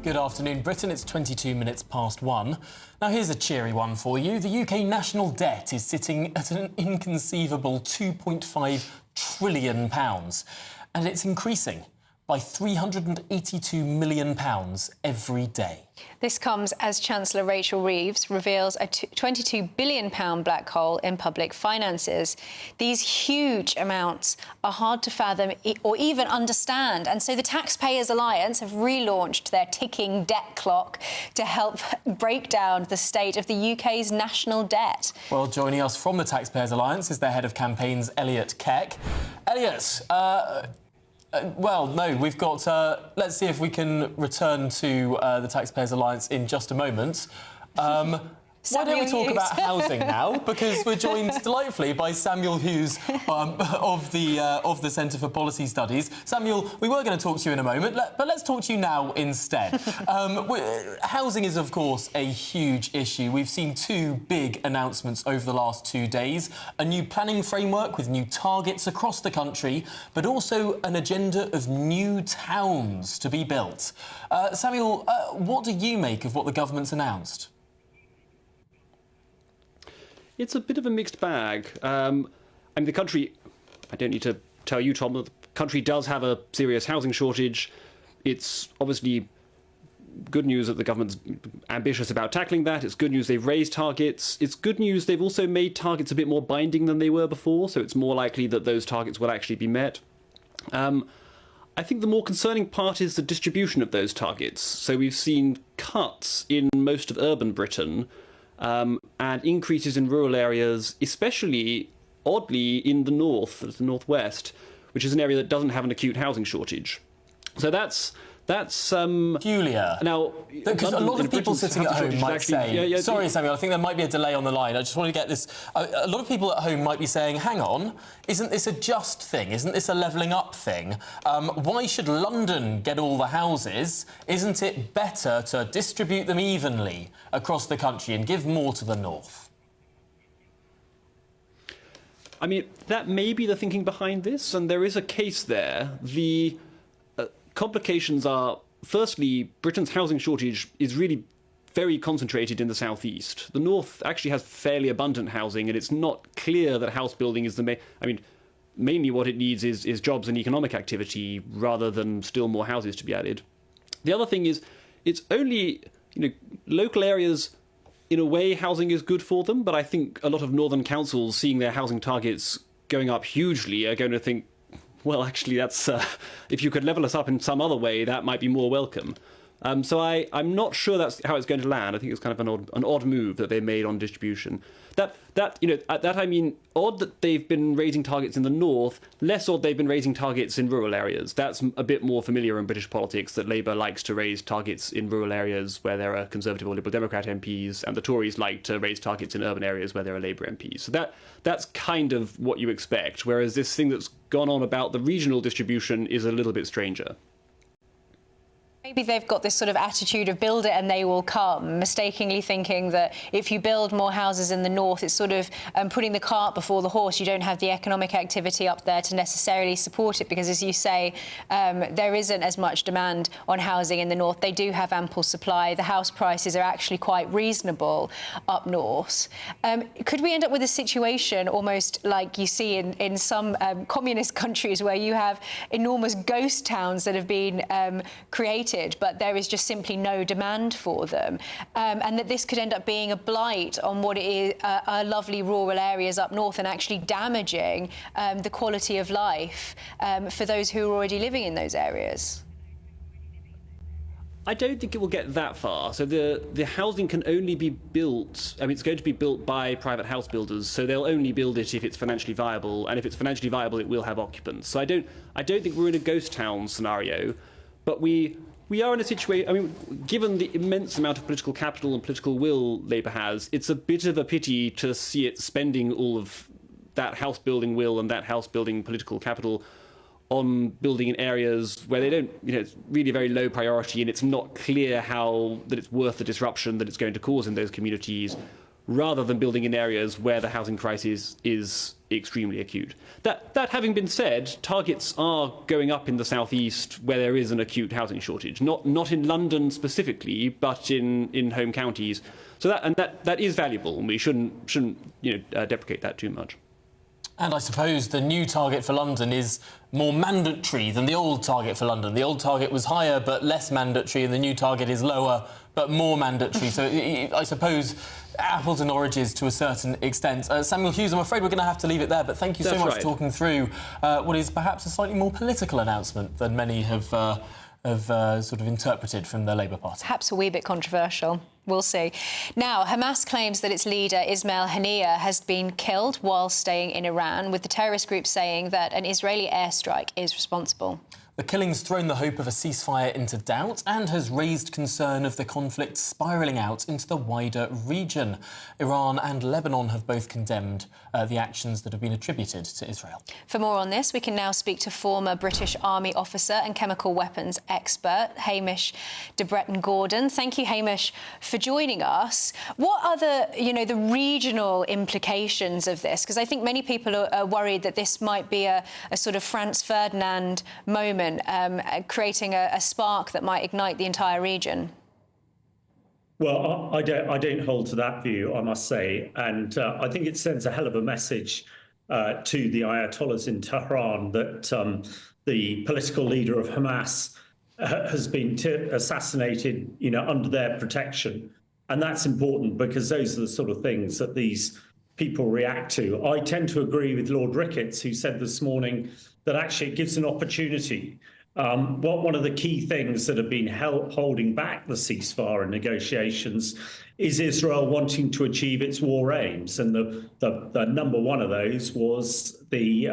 Good afternoon, Britain. It's 22 minutes past 1. Now, here's a cheery one for you. The UK national debt is sitting at an inconceivable £2.5 trillion, and it's increasing by £382 million every day. This comes as Chancellor Rachel Reeves reveals a £22 billion black hole in public finances. These huge amounts are hard to fathom or even understand, and so the Taxpayers Alliance have relaunched their ticking debt clock to help break down the state of the UK's national debt. Well, joining us from the Taxpayers Alliance is their head of campaigns, Elliot Keck. Elliot, well, no, we've got... let's see if we can return to the Taxpayers Alliance in just a moment. Why don't we talk about housing now? Because we're joined delightfully by Samuel Hughes of the Centre for Policy Studies. Samuel, we were going to talk to you in a moment, but let's talk to you now instead. Housing is, of course, a huge issue. We've seen two big announcements over the last 2 days. A new planning framework with new targets across the country, but also an agenda of new towns to be built. Samuel, what do you make of what the government's announced? It's a bit of a mixed bag. I mean, the country, I don't need to tell you, Tom, that the country does have a serious housing shortage. It's obviously good news that the government's ambitious about tackling that. It's good news they've raised targets. It's good news they've also made targets a bit more binding than they were before, so it's more likely that those targets will actually be met. I think the more concerning part is the distribution of those targets. So we've seen cuts in most of urban Britain, and increases in rural areas, especially, oddly, in the north, the northwest, which is an area that doesn't have an acute housing shortage. So that's peculiar. Now, because a lot of people sitting at home might say... Sorry, Samuel, I think there might be a delay on the line. I just want to get this... A lot of people at home might be saying, hang on, isn't this a just thing? Isn't this a levelling up thing? Why should London get all the houses? Isn't it better to distribute them evenly across the country and give more to the north? I mean, that may be the thinking behind this, and there is a case there. The complications are, firstly, Britain's housing shortage is really very concentrated in the southeast. The north actually has fairly abundant housing, and it's not clear that house building is the main... I mean, mainly what it needs is jobs and economic activity rather than still more houses to be added. The other thing is, it's only, local areas in a way, housing is good for them, but I think a lot of northern councils seeing their housing targets going up hugely are going to think, well, actually, that's if you could level us up in some other way, that might be more welcome. So I'm not sure that's how it's going to land. I think it's kind of an odd move that they made on distribution. I mean odd that they've been raising targets in the north, less odd they've been raising targets in rural areas. That's a bit more familiar in British politics, that Labour likes to raise targets in rural areas where there are Conservative or Liberal Democrat MPs, and the Tories like to raise targets in urban areas where there are Labour MPs. So that's kind of what you expect, whereas this thing that's gone on about the regional distribution is a little bit stranger. Maybe they've got this sort of attitude of build it and they will come, mistakenly thinking that if you build more houses in the north, it's sort of putting the cart before the horse. You don't have the economic activity up there to necessarily support it because, as you say, there isn't as much demand on housing in the north. They do have ample supply. The house prices are actually quite reasonable up north. Could we end up with a situation almost like you see in some communist countries where you have enormous ghost towns that have been created, but there is just simply no demand for them, and that this could end up being a blight on what is lovely rural areas up north and actually damaging the quality of life for those who are already living in those areas? I don't think it will get that far. So the housing can only be built, I mean, it's going to be built by private house builders, so they'll only build it if it's financially viable, and if it's financially viable, it will have occupants. So I don't think we're in a ghost town scenario, but we are in a situation, I mean, given the immense amount of political capital and political will Labour has, it's a bit of a pity to see it spending all of that house-building will and that house-building political capital on building in areas where they don't, it's really very low priority, and it's not clear that it's worth the disruption that it's going to cause in those communities, rather than building in areas where the housing crisis is extremely acute. That having been said, targets are going up in the southeast where there is an acute housing shortage. Not in London specifically, but in home counties. So that is valuable, and we shouldn't deprecate that too much. And I suppose the new target for London is more mandatory than the old target for London. The old target was higher but less mandatory, and the new target is lower but more mandatory. So I suppose apples and oranges to a certain extent. Samuel Hughes, I'm afraid we're going to have to leave it there, but thank you so much for talking through what is perhaps a slightly more political announcement than many have sort of interpreted from the Labour Party. Perhaps a wee bit controversial. We'll see. Now, Hamas claims that its leader, Ismail Haniyeh, has been killed while staying in Iran, with the terrorist group saying that an Israeli airstrike is responsible. The killing's thrown the hope of a ceasefire into doubt and has raised concern of the conflict spiralling out into the wider region. Iran and Lebanon have both condemned the actions that have been attributed to Israel. For more on this, we can now speak to former British Army officer and chemical weapons expert, Hamish de Bretton-Gordon. Thank you, Hamish, for joining us. What are the regional implications of this? Because I think many people are worried that this might be a sort of Franz Ferdinand moment, creating a spark that might ignite the entire region. Well, I don't hold to that view, I must say, and I think it sends a hell of a message to the Ayatollahs in Tehran that the political leader of Hamas has been assassinated, under their protection, and that's important because those are the sort of things that these people react to. I tend to agree with Lord Ricketts, who said this morning that actually it gives an opportunity. One of the key things that have been holding back the ceasefire and negotiations is Israel wanting to achieve its war aims, and the number one of those was the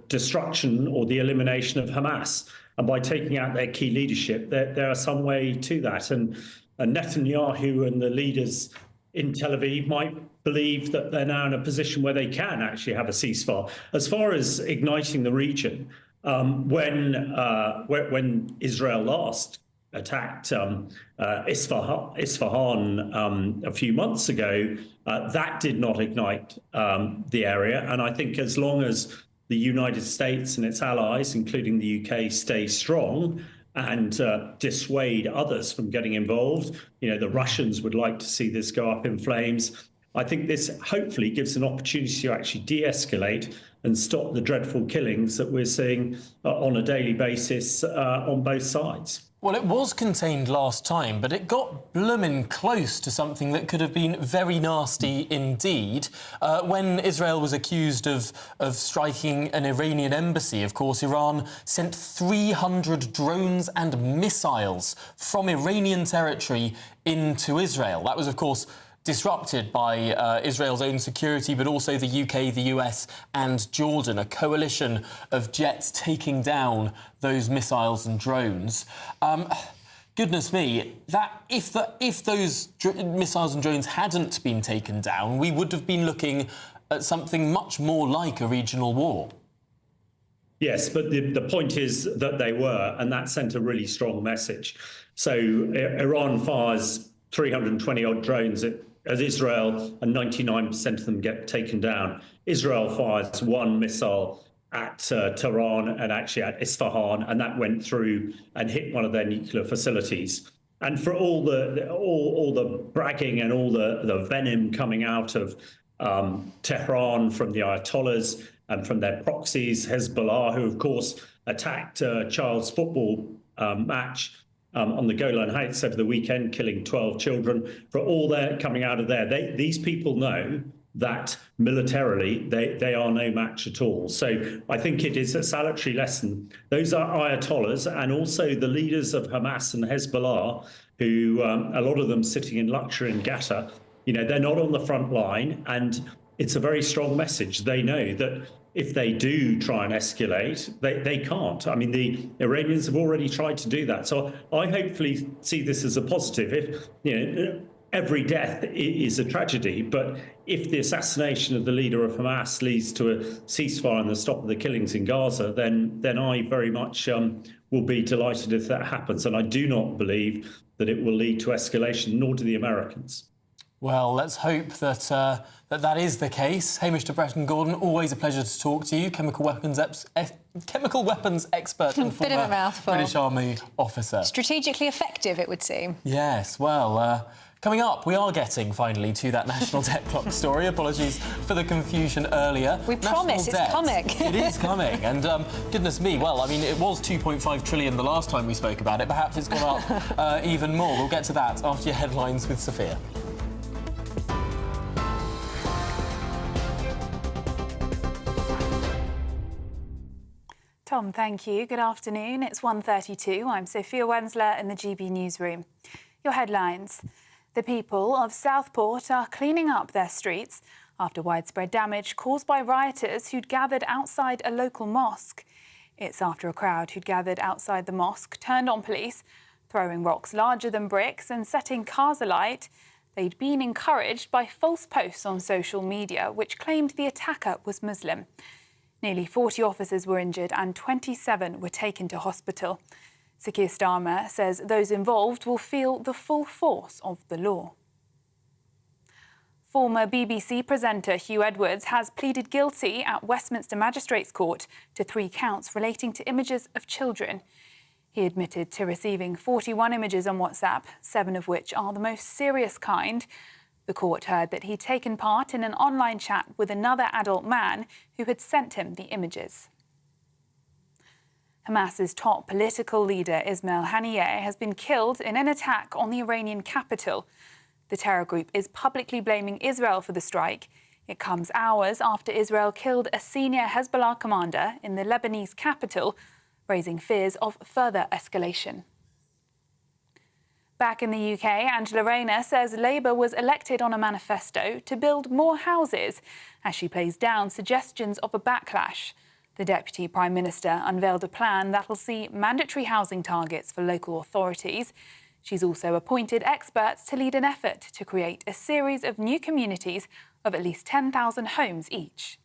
destruction or the elimination of Hamas. And by taking out their key leadership, there are some way to that. And Netanyahu and the leaders in Tel Aviv might believe that they're now in a position where they can actually have a ceasefire. As far as igniting the region, when Israel last attacked Isfahan a few months ago, that did not ignite the area. And I think as long as the United States and its allies, including the UK, stay strong and dissuade others from getting involved, the Russians would like to see this go up in flames. I think this hopefully gives an opportunity to actually de-escalate and stop the dreadful killings that we're seeing on a daily basis on both sides. Well, it was contained last time, but it got bloomin' close to something that could have been very nasty indeed. When Israel was accused of striking an Iranian embassy, of course, Iran sent 300 drones and missiles from Iranian territory into Israel. That was, of course, disrupted by Israel's own security, but also the UK, the US and Jordan, a coalition of jets taking down those missiles and drones. Goodness me, that if those missiles and drones hadn't been taken down, we would have been looking at something much more like a regional war. Yes, but the point is that they were, and that sent a really strong message. So Iran fires 320-odd drones at Israel, and 99% of them get taken down. Israel fires one missile at Tehran and actually at Isfahan, and that went through and hit one of their nuclear facilities. And for all the bragging and all the venom coming out of Tehran from the Ayatollahs and from their proxies, Hezbollah, who of course attacked a child's football match on the Golan Heights over the weekend, killing 12 children. For all that coming out of there, these people know that militarily they are no match at all. So I think it is a salutary lesson. Those are Ayatollahs and also the leaders of Hamas and Hezbollah, who a lot of them sitting in luxury in Qatar. You know, they're not on the front line, and it's a very strong message. They know that if they do try and escalate, they can't. I mean, the Iranians have already tried to do that. So I hopefully see this as a positive. If, you know, every death is a tragedy, but if the assassination of the leader of Hamas leads to a ceasefire and the stop of the killings in Gaza, then I very much will be delighted if that happens. And I do not believe that it will lead to escalation, nor do the Americans. Well, let's hope that that is the case. Hamish de Bretton-Gordon, always a pleasure to talk to you. Chemical weapons expert and Bit of a mouthful. British Army officer. Strategically effective, it would seem. Yes, well, coming up, we are getting finally to that national debt clock story. Apologies for the confusion earlier. We promise it's coming. It is coming. And goodness me, well, I mean, it was 2.5 trillion the last time we spoke about it. Perhaps it's gone up even more. We'll get to that after your headlines with Sophia. Tom, thank you. Good afternoon. It's 1:32. I'm Sophia Wensler in the GB newsroom. Your headlines. The people of Southport are cleaning up their streets after widespread damage caused by rioters who'd gathered outside a local mosque. It's after a crowd who'd gathered outside the mosque turned on police, throwing rocks larger than bricks and setting cars alight. They'd been encouraged by false posts on social media which claimed the attacker was Muslim. Nearly 40 officers were injured and 27 were taken to hospital. Sir Keir Starmer says those involved will feel the full force of the law. Former BBC presenter Hugh Edwards has pleaded guilty at Westminster Magistrates Court to 3 counts relating to images of children. He admitted to receiving 41 images on WhatsApp, 7 of which are the most serious kind. The court heard that he'd taken part in an online chat with another adult man who had sent him the images. Hamas's top political leader, Ismail Haniyeh, has been killed in an attack on the Iranian capital. The terror group is publicly blaming Israel for the strike. It comes hours after Israel killed a senior Hezbollah commander in the Lebanese capital, raising fears of further escalation. Back in the UK, Angela Rayner says Labour was elected on a manifesto to build more houses as she plays down suggestions of a backlash. The Deputy Prime Minister unveiled a plan that'll see mandatory housing targets for local authorities. She's also appointed experts to lead an effort to create a series of new communities of at least 10,000 homes each.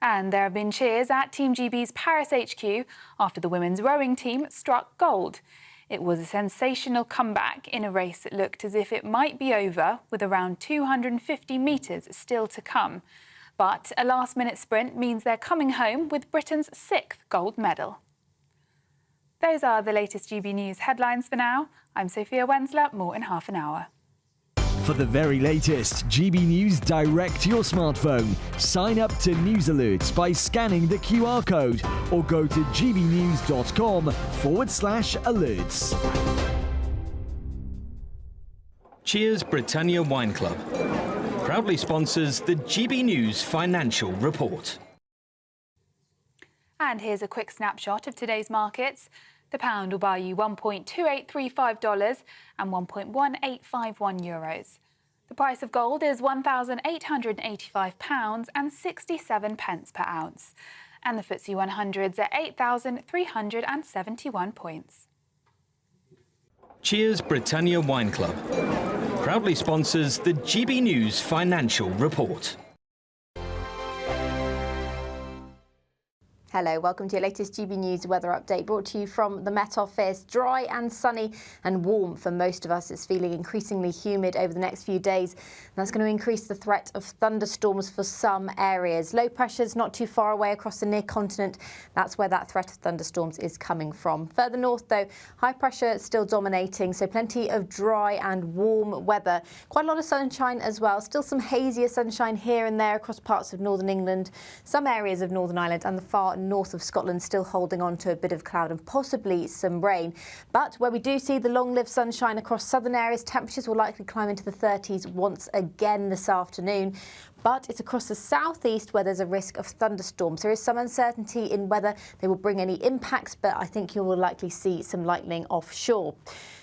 And there have been cheers at Team GB's Paris HQ after the women's rowing team struck gold. It was a sensational comeback in a race that looked as if it might be over, with around 250 metres still to come. But a last-minute sprint means they're coming home with Britain's 6th gold medal. Those are the latest GB News headlines for now. I'm Sophia Wensler. More in half an hour. For the very latest GB News direct to your smartphone, sign up to News Alerts by scanning the QR code or go to gbnews.com/alerts. Cheers Britannia Wine Club proudly sponsors the GB News Financial Report. And here's a quick snapshot of today's markets. The pound will buy you $1.2835 and 1.1851 euros. The price of gold is £1,885 and 67 pence per ounce. And the FTSE 100's at 8,371 points. Cheers Britannia Wine Club proudly sponsors the GB News Financial Report. Hello, welcome to your latest GB News weather update brought to you from the Met Office. Dry and sunny and warm for most of us. It's feeling increasingly humid over the next few days. And that's going to increase the threat of thunderstorms for some areas. Low pressure's not too far away across the near continent. That's where that threat of thunderstorms is coming from. Further north, though, high pressure still dominating, so plenty of dry and warm weather. Quite a lot of sunshine as well. Still some hazier sunshine here and there across parts of northern England, some areas of Northern Ireland and the far north of Scotland still holding on to a bit of cloud and possibly some rain. But where we do see the long-lived sunshine across southern areas, temperatures will likely climb into the 30s once again this afternoon. But it's across the southeast where there's a risk of thunderstorms. There is some uncertainty in whether they will bring any impacts, but I think you will likely see some lightning offshore.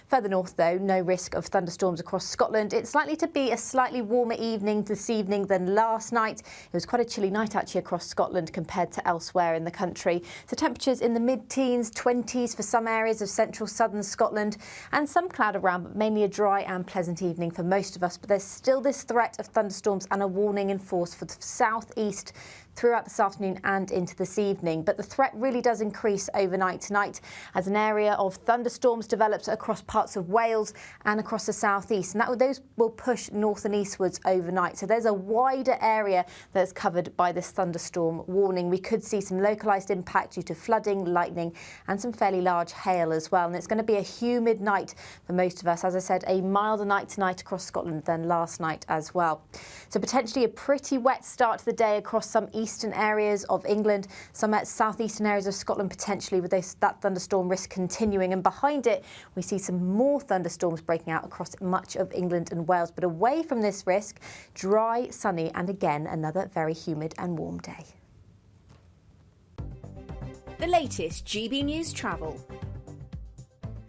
Further north, though, no risk of thunderstorms across Scotland. It's likely to be a slightly warmer evening this evening than last night. It was quite a chilly night, actually, across Scotland compared to elsewhere in the country. So temperatures in the mid-teens, 20s for some areas of central southern Scotland, and some cloud around, but mainly a dry and pleasant evening for most of us. But there's still this threat of thunderstorms and a warning in force for the southeast throughout this afternoon and into this evening. But the threat really does increase overnight tonight as an area of thunderstorms develops across parts of Wales and across the southeast. And those will push north and eastwards overnight. So there's a wider area that's covered by this thunderstorm warning. We could see some localised impact due to flooding, lightning and some fairly large hail as well. And it's going to be a humid night for most of us. As I said, a milder night tonight across Scotland than last night as well. So potentially a pretty wet start to the day across some eastern areas of England, some southeastern areas of Scotland potentially with that thunderstorm risk continuing, and behind it we see some more thunderstorms breaking out across much of England and Wales. But away from this risk, dry, sunny and again another very humid and warm day. The latest GB News travel.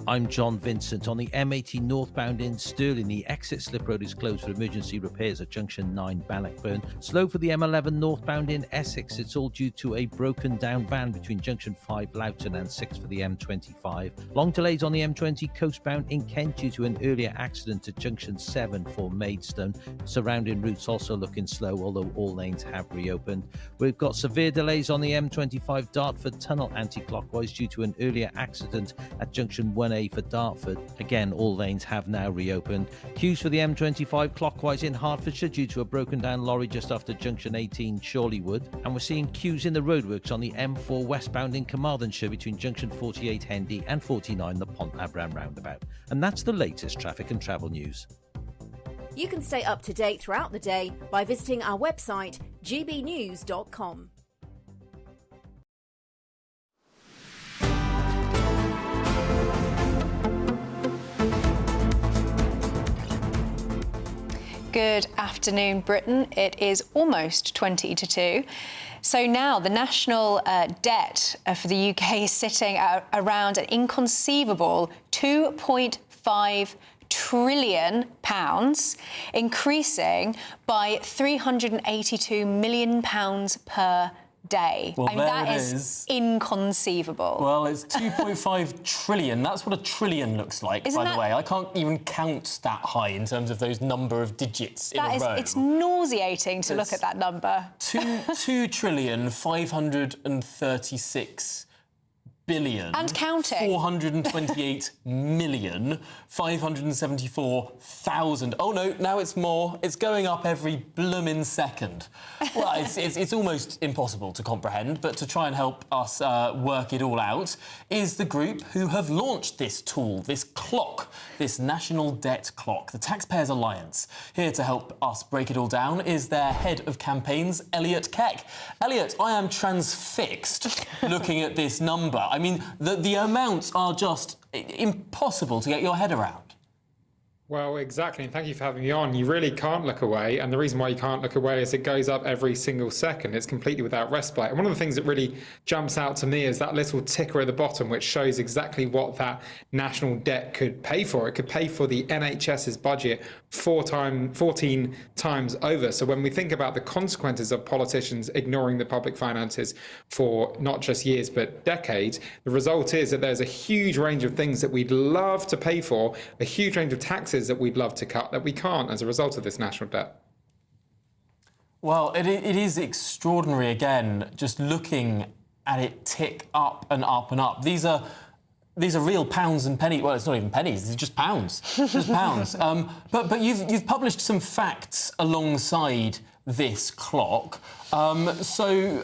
I'm John Vincent. On the M80 northbound in Stirling, the exit slip road is closed for emergency repairs at junction 9 Bannockburn. Slow for the M11 northbound in Essex. It's all due to a broken down van between junction 5 Loughton and 6 for the M25. Long delays on the M20 coastbound in Kent due to an earlier accident at junction 7 for Maidstone. Surrounding routes also looking slow, although all lanes have reopened. We've got severe delays on the M25 Dartford Tunnel anti-clockwise due to an earlier accident at junction 1A for Dartford. Again, all lanes have now reopened. Queues for the M25 clockwise in Hertfordshire due to a broken down lorry just after junction 18 Chorleywood. And we're seeing queues in the roadworks on the M4 westbound in Carmarthenshire between junction 48 Hendy and 49 the Pont Abram roundabout. And that's the latest traffic and travel news. You can stay up to date throughout the day by visiting our website gbnews.com. Good afternoon, Britain. It is almost 20 to 2. So now the national debt for the UK is sitting at around an inconceivable £2.5 trillion, increasing by £382 million per day. Well, I mean, that is inconceivable. Well, it's 2.5 trillion. That's what a trillion looks like, by the way. I can't even count that high in terms of those number of digits in a row. It's nauseating to look at that number. 2 trillion 536 billion and counting 428,574,000. Oh no, now it's more. It's going up every bloomin' second. Well, it's almost impossible to comprehend, but to try and help us work it all out is the group who have launched this tool, this clock, this national debt clock, the Taxpayers Alliance. Here to help us break it all down is their head of campaigns, Elliot Keck. Elliot, I am transfixed looking at this number. I mean, the amounts are just impossible to get your head around. Well, exactly, and thank you for having me on. You really can't look away, and the reason why you can't look away is it goes up every single second. It's completely without respite. And one of the things that really jumps out to me is that little ticker at the bottom, which shows exactly what that national debt could pay for. It could pay for the NHS's budget 14 times over. So when we think about the consequences of politicians ignoring the public finances for not just years but decades, the result is that there's a huge range of things that we'd love to pay for, a huge range of taxes that we'd love to cut that we can't as a result of this national debt. Well, it is extraordinary, again, just looking at it tick up and up and up. These are real pounds and pennies. Well, it's not even pennies; it's just pounds, just pounds. But you've published some facts alongside this clock. So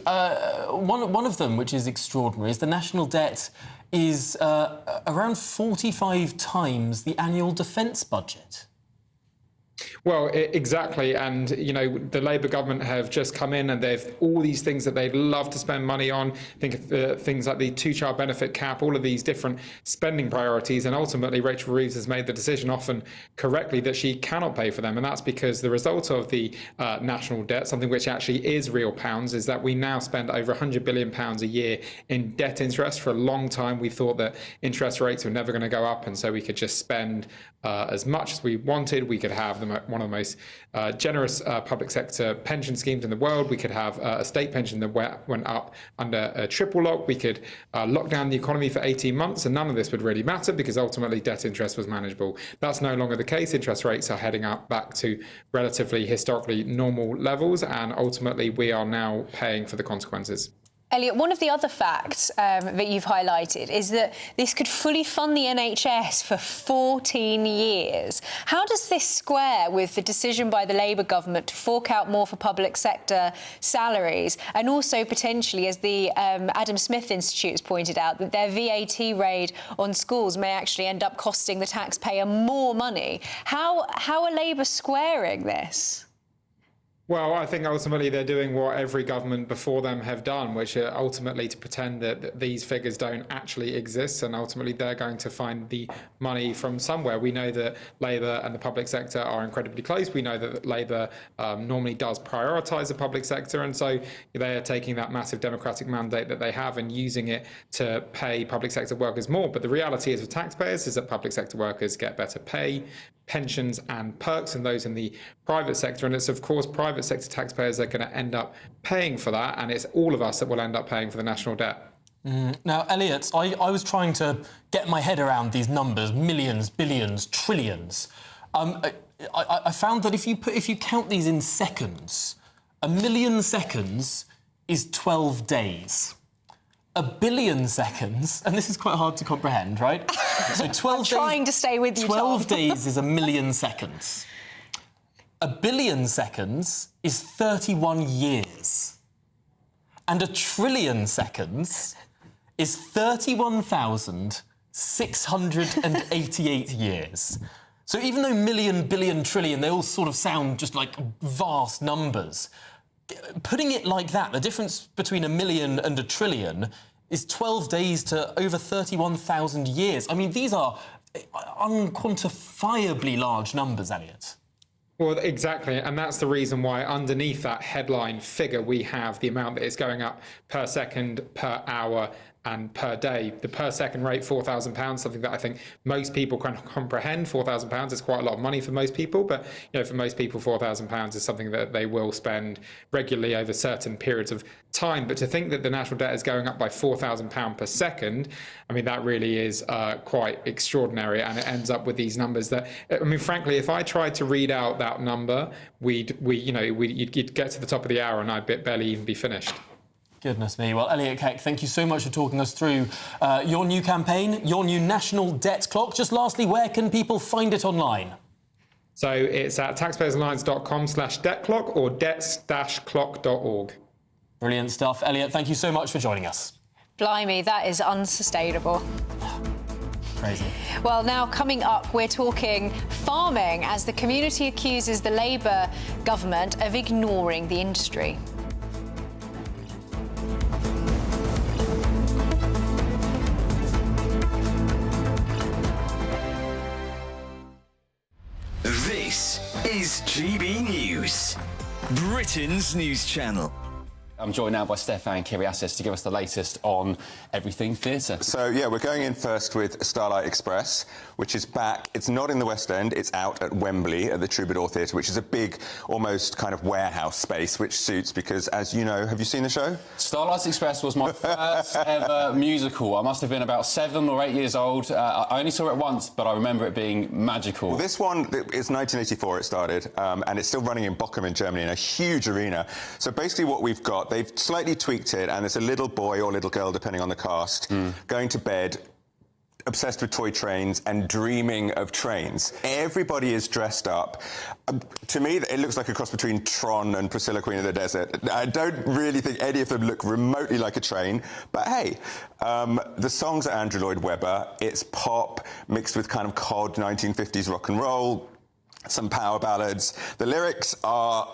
one of them, which is extraordinary, is the national debt is around 45 times the annual defence budget. Well, exactly. And, you know, the Labour government have just come in and they've all these things that they'd love to spend money on. Think of things like the two-child benefit cap, all of these different spending priorities. And ultimately, Rachel Reeves has made the decision, often correctly, that she cannot pay for them. And that's because the result of the national debt, something which actually is real pounds, is that we now spend over £100 billion a year in debt interest. For a long time, we thought that interest rates were never going to go up. And so we could just spend as much as we wanted. We could have one of the most generous public sector pension schemes in the world. We could have a state pension that went up under a triple lock. We could lock down the economy for 18 months and none of this would really matter because ultimately debt interest was manageable. That's no longer the case. Interest rates are heading up back to relatively historically normal levels and ultimately we are now paying for the consequences. Elliot, one of the other facts that you've highlighted is that this could fully fund the NHS for 14 years. How does this square with the decision by the Labour government to fork out more for public sector salaries and also potentially, as the Adam Smith Institute has pointed out, that their VAT raid on schools may actually end up costing the taxpayer more money? How are Labour squaring this? Well, I think ultimately they're doing what every government before them have done, which are ultimately to pretend that these figures don't actually exist, and ultimately they're going to find the money from somewhere. We know that Labour and the public sector are incredibly close. We know that Labour normally does prioritise the public sector, and so they are taking that massive democratic mandate that they have and using it to pay public sector workers more. But the reality is for taxpayers is that public sector workers get better pay, pensions and perks than those in the private sector. And it's, of course, private sector taxpayers that are going to end up paying for that. And it's all of us that will end up paying for the national debt. Now, Elliot, I was trying to get my head around these numbers, millions, billions, trillions. I found that if you count these in seconds, 1 million seconds is 12 days. 1 billion seconds, and this is quite hard to comprehend, right? So 12 I'm trying to stay with you, 12 Tom. days is 1 million seconds. 1 billion seconds is 31 years. And 1 trillion seconds is 31,688 years. So even though million, billion, trillion, they all sort of sound just like vast numbers, putting it like that, the difference between 1 million and 1 trillion is 12 days to over 31,000 years. I mean, these are unquantifiably large numbers, Elliot. Well, exactly. And that's the reason why underneath that headline figure, we have the amount that is going up per second, per hour and per day. The per second rate, £4,000, something that I think most people can comprehend. £4,000 is quite a lot of money for most people, but for most people, £4,000 is something that they will spend regularly over certain periods of time. But to think that the national debt is going up by £4,000 per second, I mean, that really is quite extraordinary, and it ends up with these numbers that, I mean, frankly, if I tried to read out that number, you'd get to the top of the hour and I'd barely even be finished. Goodness me. Well, Elliot Keck, thank you so much for talking us through your new campaign, your new national debt clock. Just lastly, where can people find it online? So it's at taxpayersalliance.com/debt-clock or debts-clock.org. Brilliant stuff. Elliot, thank you so much for joining us. Blimey, that is unsustainable. Crazy. Well, now coming up, we're talking farming as the community accuses the Labour government of ignoring the industry. This is GB News, Britain's news channel. I'm joined now by Stefan Kyriasis to give us the latest on everything theatre. So, yeah, we're going in first with Starlight Express, which is back. It's not in the West End. It's out at Wembley at the Troubadour Theatre, which is a big, almost kind of warehouse space, which suits because, as you know, have you seen the show? Starlight Express was my first ever musical. I must have been about 7 or 8 years old. I only saw it once, but I remember it being magical. Well, this one, it's 1984 it started, and it's still running in Bochum in Germany in a huge arena. So basically what we've got, they've slightly tweaked it, and there's a little boy or little girl, depending on the cast, going to bed, obsessed with toy trains and dreaming of trains. Everybody is dressed up. To me, it looks like a cross between Tron and Priscilla, Queen of the Desert. I don't really think any of them look remotely like a train, but hey, the songs are Andrew Lloyd Webber. It's pop mixed with kind of cod 1950s rock and roll, some power ballads. The lyrics are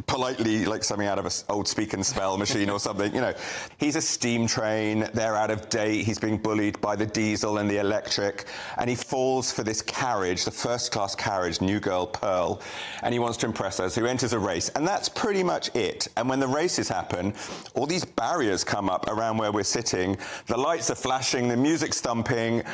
politely like something out of an old speak and spell machine or something, you know. He's a steam train, they're out of date, he's being bullied by the diesel and the electric, and he falls for this carriage, the first-class carriage, new girl Pearl, and he wants to impress her, so he enters a race, and that's pretty much it. And when the races happen, all these barriers come up around where we're sitting, the lights are flashing, the music's thumping.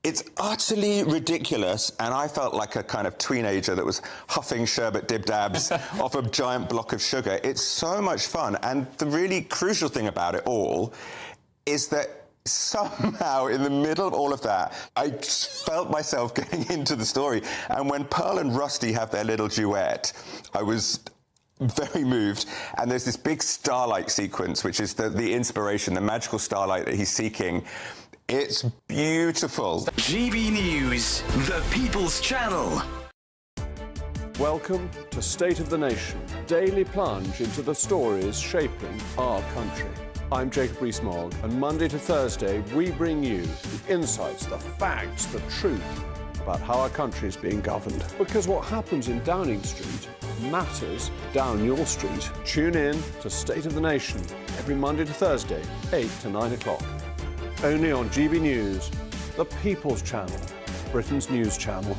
It's utterly ridiculous, and I felt like a kind of teenager that was huffing sherbet dib-dabs off a giant block of sugar. It's so much fun, and the really crucial thing about it all is that somehow in the middle of all of that, I just felt myself getting into the story. And when Pearl and Rusty have their little duet, I was very moved, and there's this big starlight sequence, which is the inspiration, the magical starlight that he's seeking. It's beautiful. GB News, the People's Channel. Welcome to State of the Nation, daily plunge into the stories shaping our country. I'm Jacob Rees-Mogg, and Monday to Thursday we bring you the insights, the facts, the truth about how our country is being governed. Because what happens in Downing Street matters down your street. Tune in to State of the Nation every Monday to Thursday, 8 to 9 o'clock. Only on GB News, the People's Channel, Britain's news channel.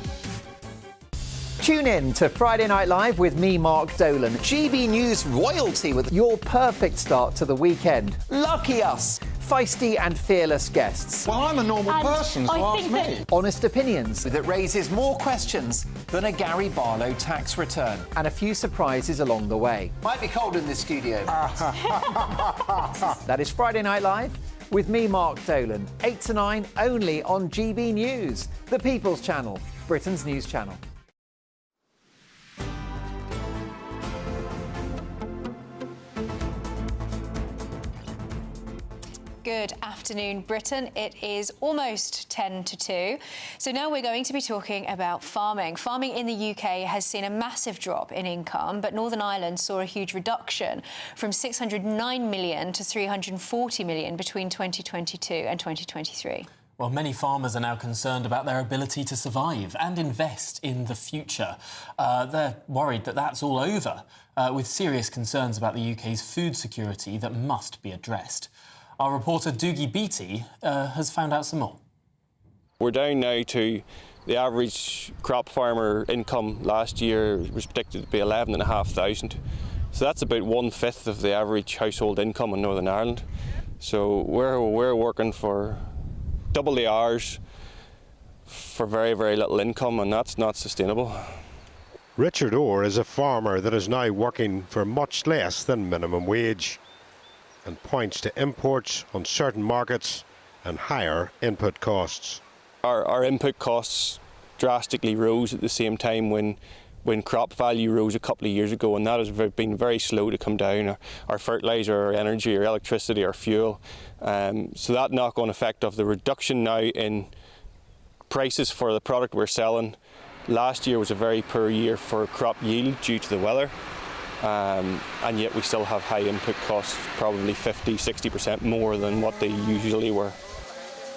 Tune in to Friday Night Live with me, Mark Dolan. GB News royalty with your perfect start to the weekend. Lucky us! Feisty and fearless guests. Well, I'm a normal person, so ask me. Honest opinions that raises more questions than a Gary Barlow tax return. And a few surprises along the way. Might be cold in this studio. That is Friday Night Live with me, Mark Dolan. 8 to 9 only on GB News, the People's Channel, Britain's news channel. Good afternoon, Britain. It is almost 10 to 2. So now we're going to be talking about farming. Farming in the UK has seen a massive drop in income, but Northern Ireland saw a huge reduction from 609 million to 340 million between 2022 and 2023. Well, many farmers are now concerned about their ability to survive and invest in the future. They're worried that that's all over, with serious concerns about the UK's food security that must be addressed. Our reporter Doogie Beattie has found out some more. We're down now to the average crop farmer income last year was predicted to be 11,500. So that's about 1/5 of the average household income in Northern Ireland. So we're working for double the hours for very, very little income, and that's not sustainable. Richard Orr is a farmer that is now working for much less than minimum wage, and points to imports on certain markets and higher input costs. Our input costs drastically rose at the same time when when crop value rose a couple of years ago, and that has been very slow to come down, our fertiliser, our energy, our electricity, our fuel. So that knock-on effect of the reduction now in prices for the product we're selling. Last year was a very poor year for crop yield due to the weather, and yet we still have high input costs, probably 50–60% more than what they usually were.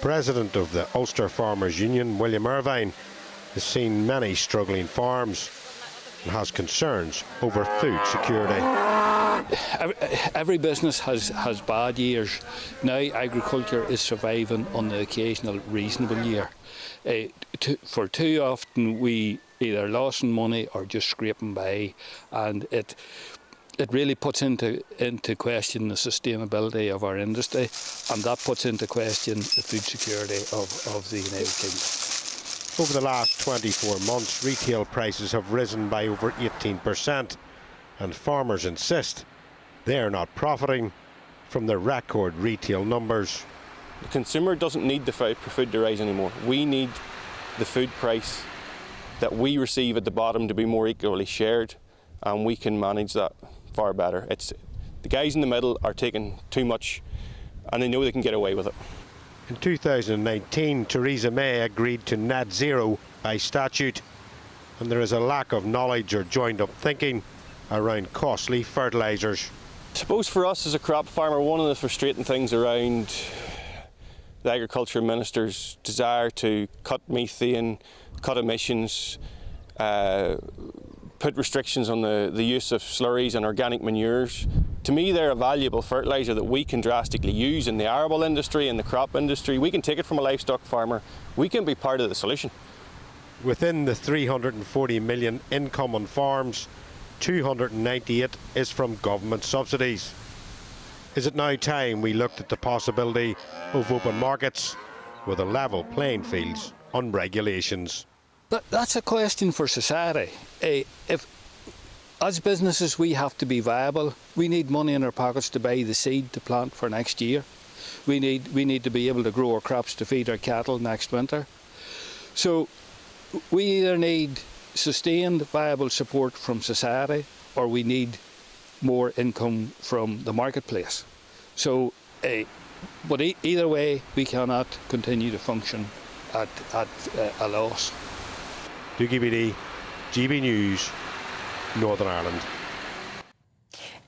President of the Ulster Farmers Union, William Irvine, has seen many struggling farms and has concerns over food security. Every business has bad years. Now agriculture is surviving on the occasional reasonable year. For too often we either losing money or just scraping by, and it really puts into question the sustainability of our industry, and that puts into question the food security of the United Kingdom. Over the last 24 months, retail prices have risen by over 18%, and farmers insist they are not profiting from the record retail numbers. The consumer doesn't need the food to rise anymore. We need the food price that we receive at the bottom to be more equally shared, and we can manage that far better. The guys in the middle are taking too much, and they know they can get away with it. In 2019, Theresa May agreed to net zero by statute, and there is a lack of knowledge or joined-up thinking around costly fertilisers. I suppose for us as a crop farmer, one of the frustrating things around the Agriculture Minister's desire to cut methane, cut emissions, put restrictions on the use of slurries and organic manures. To me, they're a valuable fertiliser that we can drastically use in the arable industry, in the crop industry. We can take it from a livestock farmer. We can be part of the solution. Within the 340 million income on farms, 298 is from government subsidies. Is it now time we looked at the possibility of open markets with a level playing fields on regulations? That's a question for society. If, as businesses, we have to be viable. We need money in our pockets to buy the seed to plant for next year. We need to be able to grow our crops to feed our cattle next winter. So we either need sustained, viable support from society, or we need more income from the marketplace. So, but either way, we cannot continue to function at a loss. Dougie BD, GB News, Northern Ireland.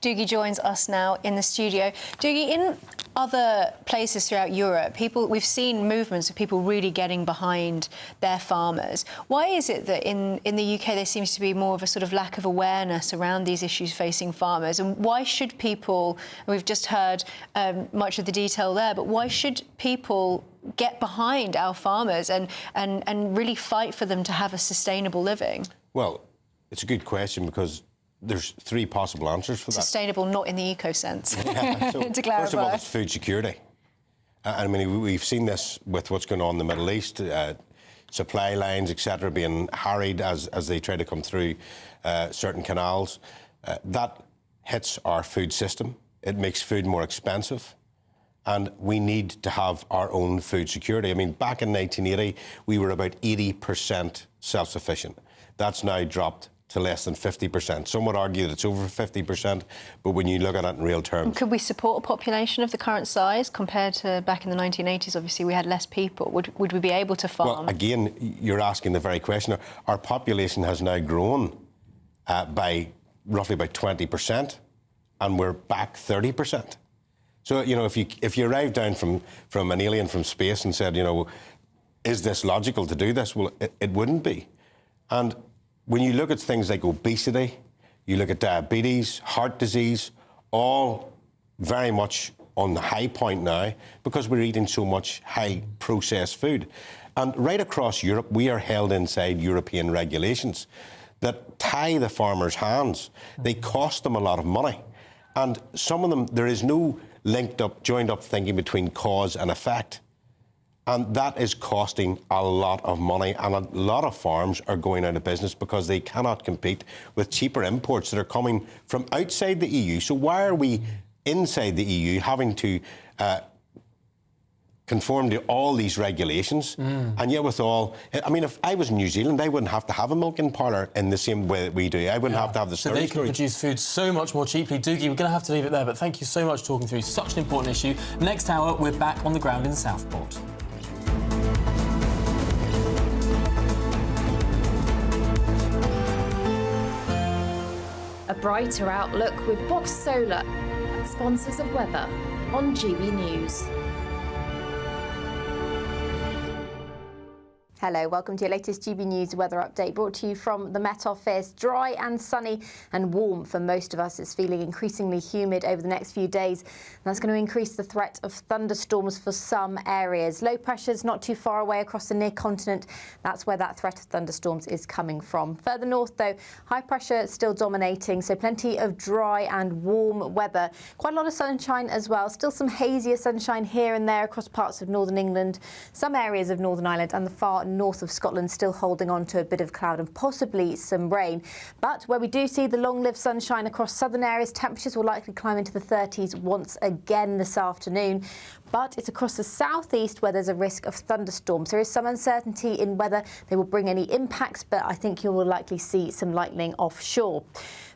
Dougie joins us now in the studio. Dougie, in other places throughout Europe, we've seen movements of people really getting behind their farmers. Why is it that in the UK there seems to be more of a sort of lack of awareness around these issues facing farmers? And why should people, and we've just heard much of the detail there, but why should people get behind our farmers and really fight for them to have a sustainable living? Well, it's a good question because there's three possible answers for that. Sustainable, not in the eco sense, yeah, so to clarify. First of all, it's food security. I mean, we've seen this with what's going on in the Middle East, supply lines, etc., being harried as they try to come through certain canals. That hits our food system. It makes food more expensive. And we need to have our own food security. I mean, back in 1980, we were about 80% self-sufficient. That's now dropped to less than 50%. Some would argue that it's over 50%, but when you look at it in real terms... Could we support a population of the current size compared to back in the 1980s? Obviously, we had less people. Would we be able to farm? Well, again, you're asking the very question. Our population has now grown by roughly about 20%, and we're back 30%. So, you know, if you arrived down from an alien from space and said, you know, is this logical to do this? Well, it wouldn't be. And when you look at things like obesity, you look at diabetes, heart disease, all very much on the high point now because we're eating so much high processed food. And right across Europe, we are held inside European regulations that tie the farmers' hands. They cost them a lot of money. And some of them, there is no linked up, joined up thinking between cause and effect. And that is costing a lot of money, and a lot of farms are going out of business because they cannot compete with cheaper imports that are coming from outside the EU. So why are we inside the EU having to conform to all these regulations, and yet with all, I mean, if I was in New Zealand, I wouldn't have to have a milking parlour in the same way that we do. I wouldn't have to have the So they can produce food so much more cheaply. Doogie, we're going to have to leave it there, but thank you so much for talking through such an important issue. Next hour, we're back on the ground in Southport. A brighter outlook with Box Solar, sponsors of weather on GB News. Hello, welcome to your latest GB News weather update brought to you from the Met Office. Dry and sunny and warm for most of us. It's feeling increasingly humid over the next few days. And that's going to increase the threat of thunderstorms for some areas. Low pressure's not too far away across the near continent. That's where that threat of thunderstorms is coming from. Further north, though, high pressure still dominating, so plenty of dry and warm weather. Quite a lot of sunshine as well. Still some hazier sunshine here and there across parts of northern England, some areas of Northern Ireland and the far north of Scotland still holding on to a bit of cloud and possibly some rain. But where we do see the long-lived sunshine across southern areas, temperatures will likely climb into the 30s once again this afternoon. But it's across the southeast where there's a risk of thunderstorms. There is some uncertainty in whether they will bring any impacts, but I think you will likely see some lightning offshore.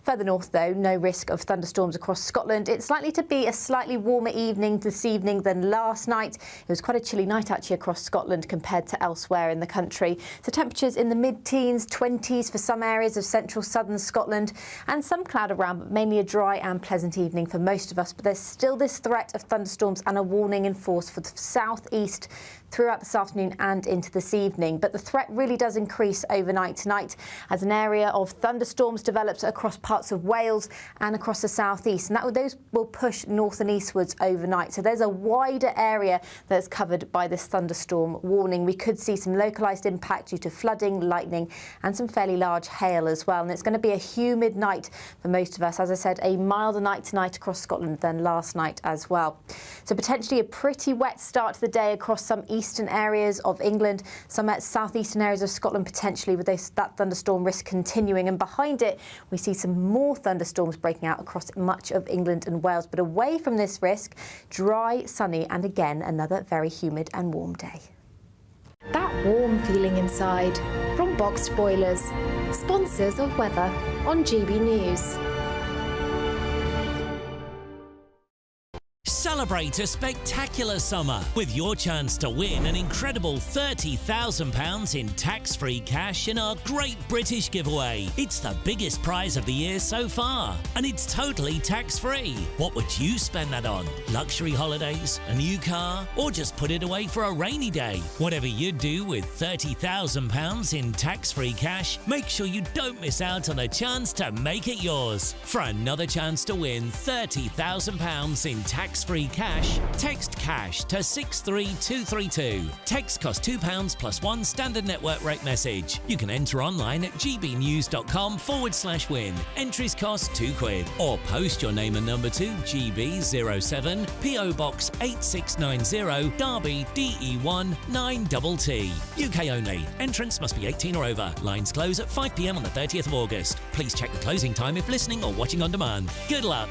Further north, though, no risk of thunderstorms across Scotland. It's likely to be a slightly warmer evening this evening than last night. It was quite a chilly night, actually, across Scotland compared to elsewhere in the country. So temperatures in the mid-teens, 20s for some areas of central southern Scotland, and some cloud around, but mainly a dry and pleasant evening for most of us. But there's still this threat of thunderstorms and a warning in force for the southeast throughout this afternoon and into this evening. But the threat really does increase overnight tonight as an area of thunderstorms develops across parts of Wales and across the southeast, and those will push north and eastwards overnight. So there's a wider area that's covered by this thunderstorm warning. We could see some localised impact due to flooding, lightning and some fairly large hail as well. And it's going to be a humid night for most of us. As I said, a milder night tonight across Scotland than last night as well. So potentially a pretty wet start to the day across some eastern areas of England, some southeastern areas of Scotland potentially with that thunderstorm risk continuing. And behind it, we see some more thunderstorms breaking out across much of England and Wales. But away from this risk, dry, sunny and again another very humid and warm day. That warm feeling inside from Boxed Boilers, sponsors of weather on GB News. Celebrate a spectacular summer with your chance to win an incredible £30,000 in tax-free cash in our Great British Giveaway. It's the biggest prize of the year so far, and it's totally tax-free. What would you spend that on? Luxury holidays, a new car, or just put it away for a rainy day? Whatever you do with £30,000 in tax-free cash, make sure you don't miss out on a chance to make it yours. For another chance to win £30,000 in tax-free cash, text cash to 63232. Text costs £2 plus one standard network rate message. You can enter online at gbnews.com/win. Entries cost £2, or post your name and number to GB07 PO Box 8690 Derby DE1 9TT. UK only. Entrance must be 18 or over. Lines close at 5 p.m. on the 30th of August. Please check the closing time if listening or watching on demand. Good luck.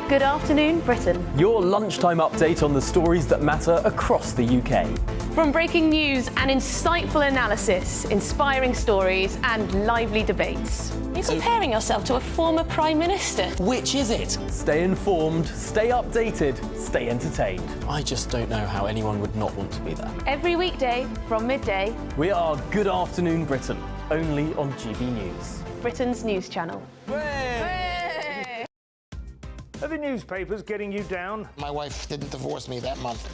Good afternoon, Britain. Your lunchtime update on the stories that matter across the UK. From breaking news and insightful analysis, inspiring stories and lively debates. You're comparing yourself to a former Prime Minister. Which is it? Stay informed, stay updated, stay entertained. I just don't know how anyone would not want to be there. Every weekday from midday. We are Good Afternoon Britain, only on GB News. Britain's news channel. Are the newspapers getting you down? My wife didn't divorce me that month.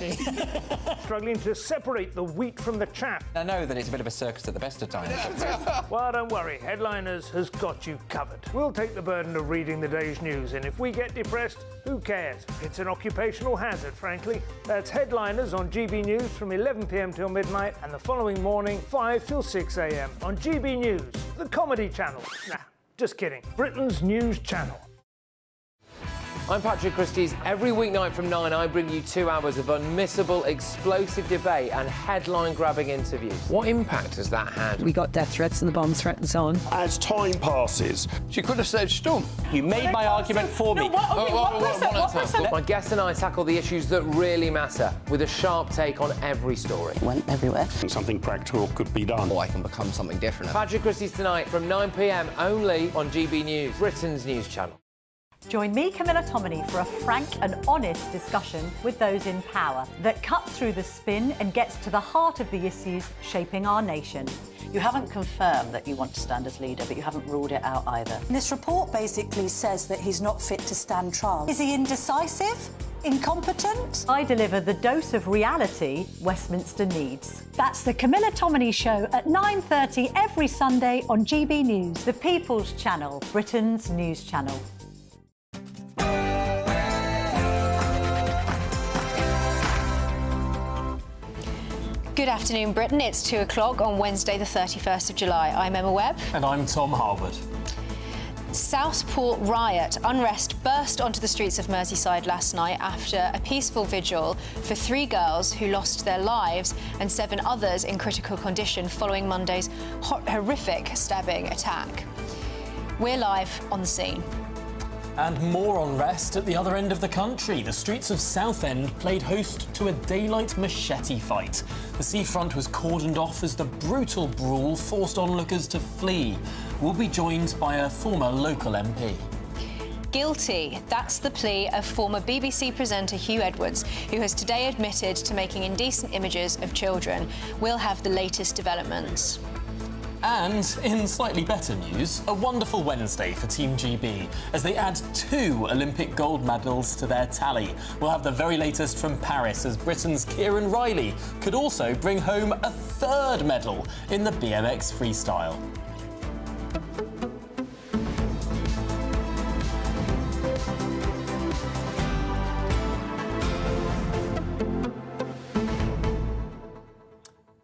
Struggling to separate the wheat from the chaff? I know that it's a bit of a circus at the best of times. Well, don't worry. Headliners has got you covered. We'll take the burden of reading the day's news, and if we get depressed, who cares? It's an occupational hazard, frankly. That's Headliners on GB News from 11 p.m. till midnight, and the following morning, 5 till 6 a.m. on GB News, the comedy channel. Nah, just kidding. Britain's news channel. I'm Patrick Christie's. Every weeknight from 9, I bring you 2 hours of unmissable, explosive debate and headline-grabbing interviews. What impact has that had? We got death threats and the bomb threat and so on. As time passes, she could have said stump. You made my argument for me. My guests and I tackle the issues that really matter with a sharp take on every story. Went everywhere. Something practical could be done. Or I can become something different. Patrick Christie's tonight from 9 p.m. only on GB News, Britain's news channel. Join me, Camilla Tominey, for a frank and honest discussion with those in power that cuts through the spin and gets to the heart of the issues shaping our nation. You haven't confirmed that you want to stand as leader, but you haven't ruled it out either. This report basically says that he's not fit to stand trial. Is he indecisive? Incompetent? I deliver the dose of reality Westminster needs. That's the Camilla Tominey Show at 9:30 every Sunday on GB News, the People's Channel, Britain's news channel. Good afternoon, Britain. It's 2 o'clock on Wednesday, the 31st of July. I'm Emma Webb. And I'm Tom Harwood. Southport riot. Unrest burst onto the streets of Merseyside last night after a peaceful vigil for 3 girls who lost their lives and 7 others in critical condition following Monday's horrific stabbing attack. We're live on the scene. And more unrest at the other end of the country. The streets of Southend played host to a daylight machete fight. The seafront was cordoned off as the brutal brawl forced onlookers to flee. We'll be joined by a former local MP. Guilty. That's the plea of former BBC presenter Hugh Edwards, who has today admitted to making indecent images of children. We'll have the latest developments. And in slightly better news, a wonderful Wednesday for Team GB as they add 2 Olympic gold medals to their tally. We'll have the very latest from Paris as Britain's Kieran Riley could also bring home a 3rd medal in the BMX freestyle.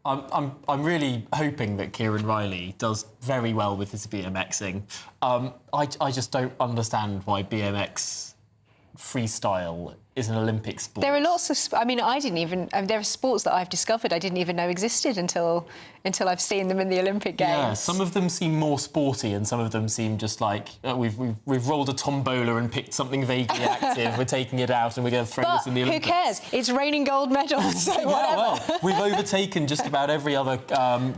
I'm really hoping that Kieran Riley does very well with his BMXing. I just don't understand why BMX freestyle is an Olympic sport. There are lots of... there are sports that I've discovered I didn't even know existed until I've seen them in the Olympic Games. Yeah, some of them seem more sporty and some of them seem just like, we've rolled a tombola and picked something vaguely active, we're taking it out and we're going to throw this in the Olympics. Who cares? It's raining gold medals, so whatever. Well, we've overtaken just about every other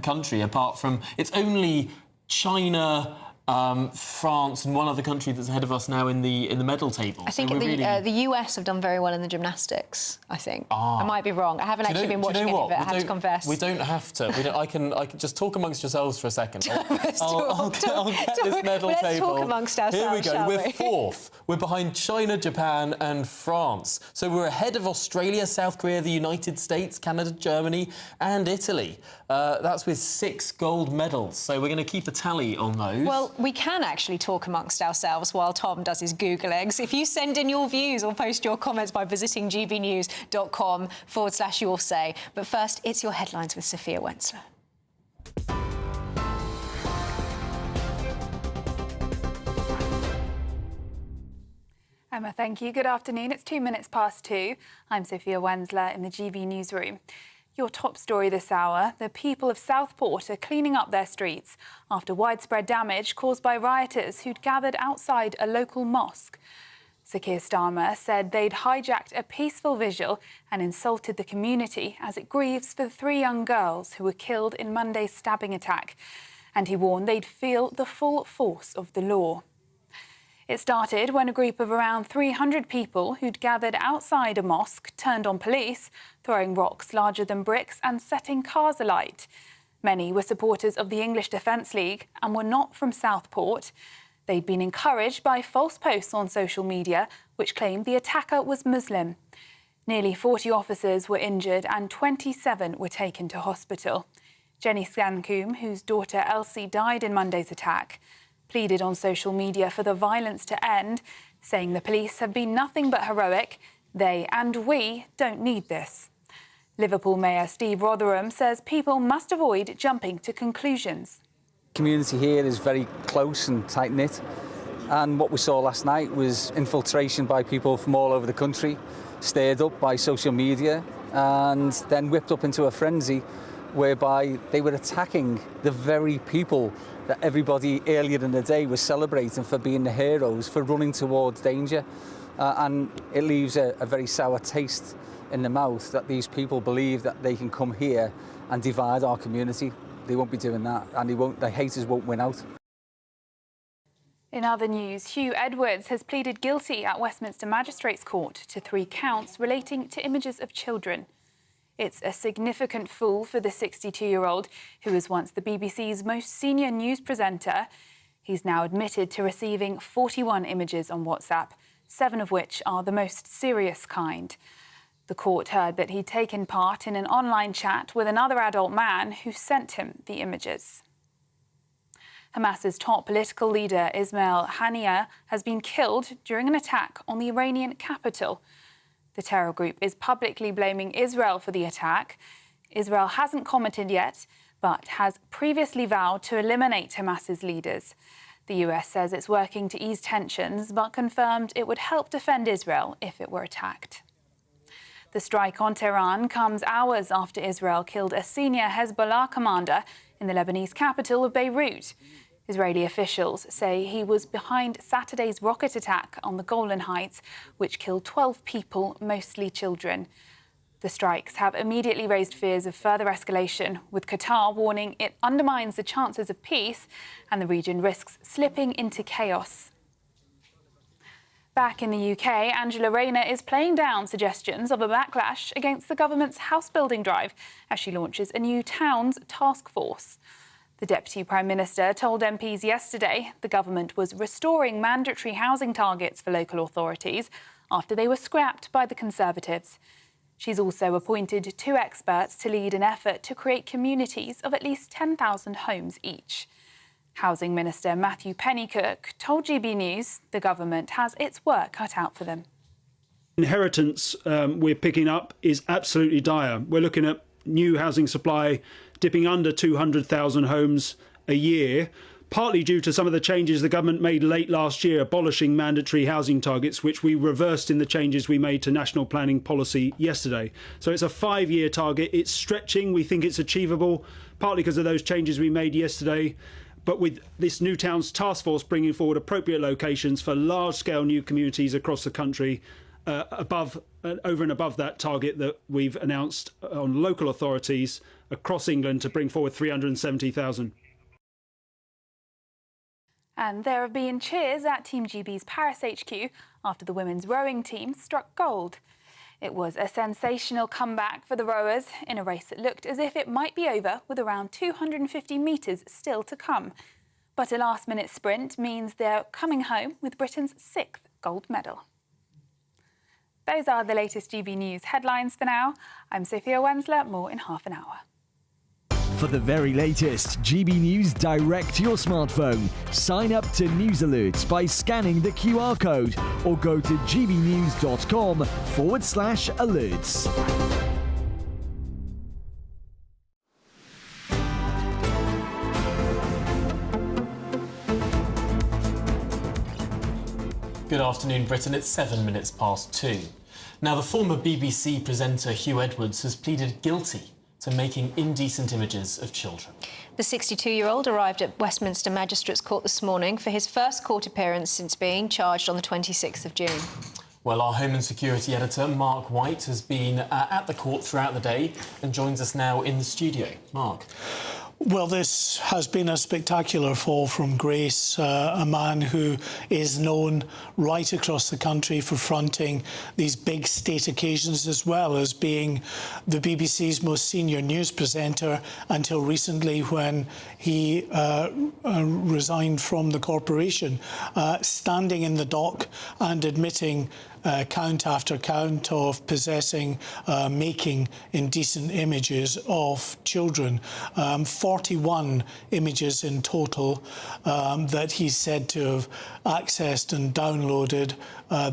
country apart from... It's only China... France and one other country that's ahead of us now in the medal table. I think the US have done very well in the gymnastics. I think I might be wrong. I haven't actually been watching any of it. I have to confess. We don't have to. I can just talk amongst yourselves for a second. I'll get this medal table. Let's talk amongst ourselves. Here we go. We're 4th. We're behind China, Japan, and France. So we're ahead of Australia, South Korea, the United States, Canada, Germany, and Italy. That's with 6 gold medals. So we're going to keep a tally on those. Well, we can actually talk amongst ourselves while Tom does his Google eggs. If you send in your views or post your comments by visiting gbnews.com/your say. But first, it's your headlines with Sophia Wensler. Emma, thank you. Good afternoon. It's 2 minutes past 2. I'm Sophia Wensler in the GB newsroom. Your top story this hour, the people of Southport are cleaning up their streets after widespread damage caused by rioters who'd gathered outside a local mosque. Sir Keir Starmer said they'd hijacked a peaceful vigil and insulted the community as it grieves for the 3 young girls who were killed in Monday's stabbing attack. And he warned they'd feel the full force of the law. It started when a group of around 300 people who'd gathered outside a mosque turned on police, throwing rocks larger than bricks and setting cars alight. Many were supporters of the English Defence League and were not from Southport. They'd been encouraged by false posts on social media which claimed the attacker was Muslim. Nearly 40 officers were injured and 27 were taken to hospital. Jenny Scancoombe, whose daughter Elsie died in Monday's attack, pleaded on social media for the violence to end, saying the police have been nothing but heroic. They and we don't need this. Liverpool Mayor Steve Rotherham says people must avoid jumping to conclusions. The community here is very close and tight-knit. And what we saw last night was infiltration by people from all over the country, stirred up by social media, and then whipped up into a frenzy whereby they were attacking the very people that everybody earlier in the day was celebrating for being the heroes, for running towards danger. And it leaves a very sour taste in the mouth that these people believe that they can come here and divide our community. They won't be doing that, and the haters won't win out. In other news, Hugh Edwards has pleaded guilty at Westminster Magistrates Court to 3 counts relating to images of children. It's a significant fall for the 62-year-old, who was once the BBC's most senior news presenter. He's now admitted to receiving 41 images on WhatsApp, 7 of which are the most serious kind. The court heard that he'd taken part in an online chat with another adult man who sent him the images. Hamas's top political leader, Ismail Haniyeh, has been killed during an attack on the Iranian capital. The terror group is publicly blaming Israel for the attack. Israel hasn't commented yet, but has previously vowed to eliminate Hamas's leaders. The US says it's working to ease tensions, but confirmed it would help defend Israel if it were attacked. The strike on Tehran comes hours after Israel killed a senior Hezbollah commander in the Lebanese capital of Beirut. Israeli officials say he was behind Saturday's rocket attack on the Golan Heights, which killed 12 people, mostly children. The strikes have immediately raised fears of further escalation, with Qatar warning it undermines the chances of peace and the region risks slipping into chaos. Back in the UK, Angela Rayner is playing down suggestions of a backlash against the government's house-building drive as she launches a new towns task force. The Deputy Prime Minister told MPs yesterday the government was restoring mandatory housing targets for local authorities after they were scrapped by the Conservatives. She's also appointed 2 experts to lead an effort to create communities of at least 10,000 homes each. Housing Minister Matthew Pennycook told GB News the government has its work cut out for them. Inheritance we're picking up is absolutely dire. We're looking at new housing supply dipping under 200,000 homes a year, partly due to some of the changes the government made late last year, abolishing mandatory housing targets, which we reversed in the changes we made to national planning policy yesterday. So it's a 5-year target. It's stretching. We think it's achievable, partly because of those changes we made yesterday. But with this new towns task force bringing forward appropriate locations for large-scale new communities across the country, over and above that target that we've announced on local authorities across England to bring forward 370,000. And there have been cheers at Team GB's Paris HQ after the women's rowing team struck gold. It was a sensational comeback for the rowers in a race that looked as if it might be over with around 250 metres still to come. But a last-minute sprint means they're coming home with Britain's 6th gold medal. Those are the latest GB News headlines for now. I'm Sophia Wensler, more in half an hour. For the very latest GB News direct to your smartphone, sign up to News Alerts by scanning the QR code or go to gbnews.com/alerts. Good afternoon, Britain. It's 7 minutes past 2. Now, the former BBC presenter Hugh Edwards has pleaded guilty to making indecent images of children. The 62-year-old arrived at Westminster Magistrates Court this morning for his first court appearance since being charged on the 26th of June. Well, our Home and Security editor, Mark White, has been at the court throughout the day and joins us now in the studio. Mark. Well, this has been a spectacular fall from grace. A man who is known right across the country for fronting these big state occasions, as well as being the BBC's most senior news presenter until recently, when he resigned from the corporation, standing in the dock and admitting count after count of possessing, making indecent images of children. 41 images in total that he's said to have accessed and downloaded,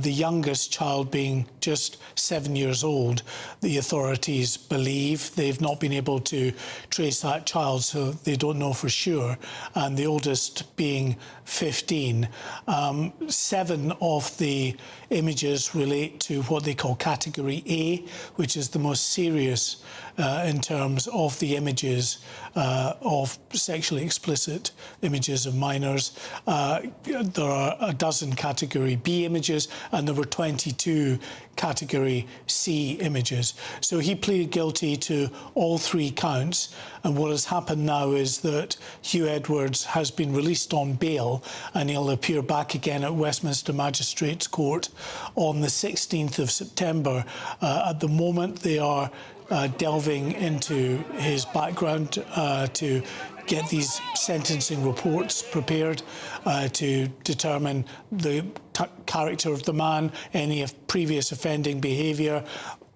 the youngest child being just 7 years old. The authorities believe they've not been able to trace that child, so they don't know for sure, and the oldest being 15. 7 of the images relate to what they call Category A, which is the most serious in terms of the images of sexually explicit images of minors. There are a dozen Category B images, and there were 22 Category C images. So he pleaded guilty to all 3 counts, and what has happened now is that Hugh Edwards has been released on bail, and he'll appear back again at Westminster Magistrates Court on the 16th of September. At the moment, they are delving into his background to get these sentencing reports prepared to determine the character of the man, any previous offending behaviour,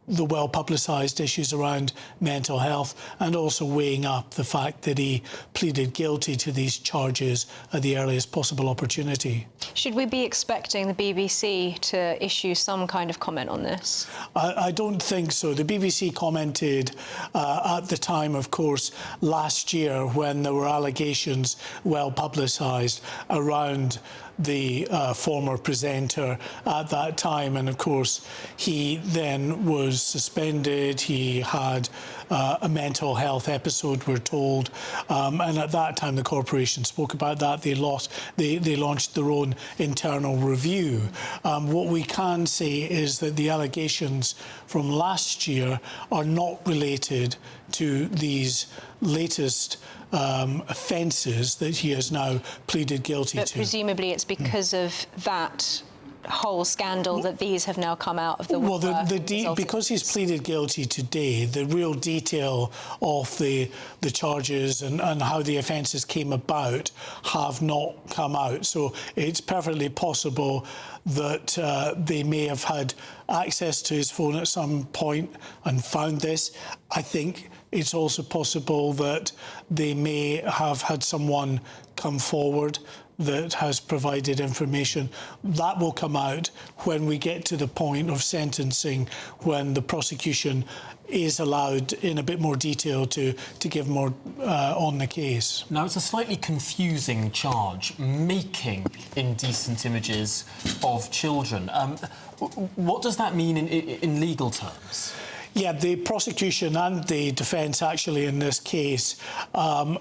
the well-publicised issues around mental health, and also weighing up the fact that he pleaded guilty to these charges at the earliest possible opportunity. Should we be expecting the BBC to issue some kind of comment on this? I don't think so. The BBC commented at the time, of course, last year when there were allegations well publicised around the former presenter at that time, and of course he then was suspended. He had a mental health episode, we're told, and at that time the corporation spoke about that. They launched their own internal review. What we can say is that the allegations from last year are not related to these latest offences that he has now pleaded guilty but to. Presumably it's because of that whole scandal that these have now come out of the woodwork. Well, because he's pleaded guilty today, the real detail of the charges and how the offences came about have not come out. So it's perfectly possible that they may have had access to his phone at some point and found this. I think it's also possible that they may have had someone come forward that has provided information. That will come out when we get to the point of sentencing, when the prosecution is allowed in a bit more detail to give more on the case. Now, it's a slightly confusing charge, making indecent images of children. What does that mean in legal terms? Yeah, the prosecution and the defence actually in this case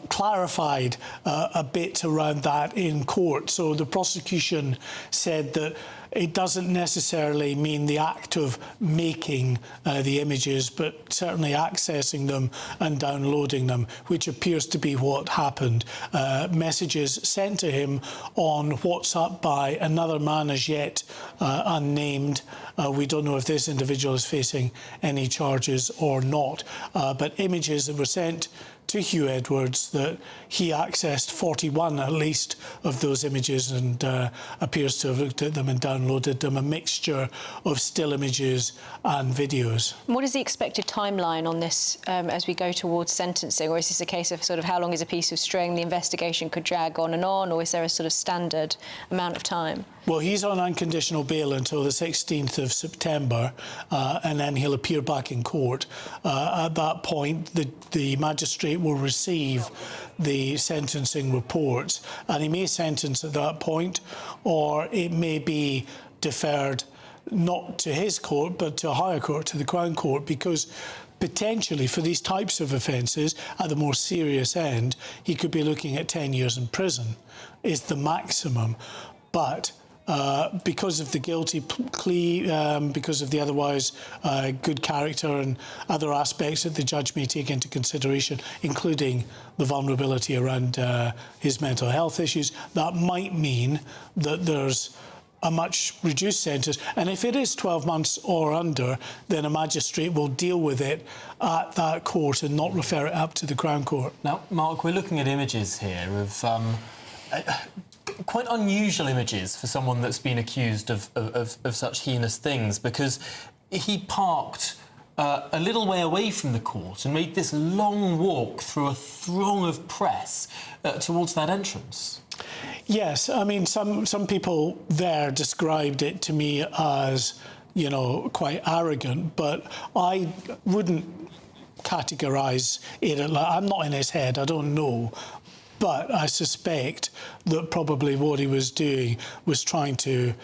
clarified a bit around that in court. So the prosecution said that it doesn't necessarily mean the act of making the images, but certainly accessing them and downloading them, which appears to be what happened. Messages sent to him on WhatsApp by another man as yet unnamed. We don't know if this individual is facing any charges or not, but images that were sent to Hugh Edwards, that he accessed 41 at least of those images and appears to have looked at them and downloaded them, a mixture of still images and videos. What is the expected timeline on this as we go towards sentencing, or is this a case of sort of how long is a piece of string, the investigation could drag on, or is there a sort of standard amount of time? Well, he's on unconditional bail until the 16th of September, and then he'll appear back in court. At that point, the magistrate will receive the sentencing reports, and he may sentence at that point, or it may be deferred not to his court, but to a higher court, to the Crown Court, because potentially for these types of offences, at the more serious end, he could be looking at 10 years in prison, is the maximum. But because of the guilty plea, because of the otherwise good character and other aspects that the judge may take into consideration, including the vulnerability around his mental health issues, that might mean that there's a much reduced sentence. And if it is 12 months or under, then a magistrate will deal with it at that court and not refer it up to the Crown Court. Now, Mark, we're looking at images here of quite unusual images for someone that's been accused of such heinous things, because he parked a little way away from the court and made this long walk through a throng of press towards that entrance. Yes, I mean, some people there described it to me as, you know, quite arrogant, but I wouldn't categorise it. I'm not in his head, I don't know. But I suspect that probably what he was doing was trying to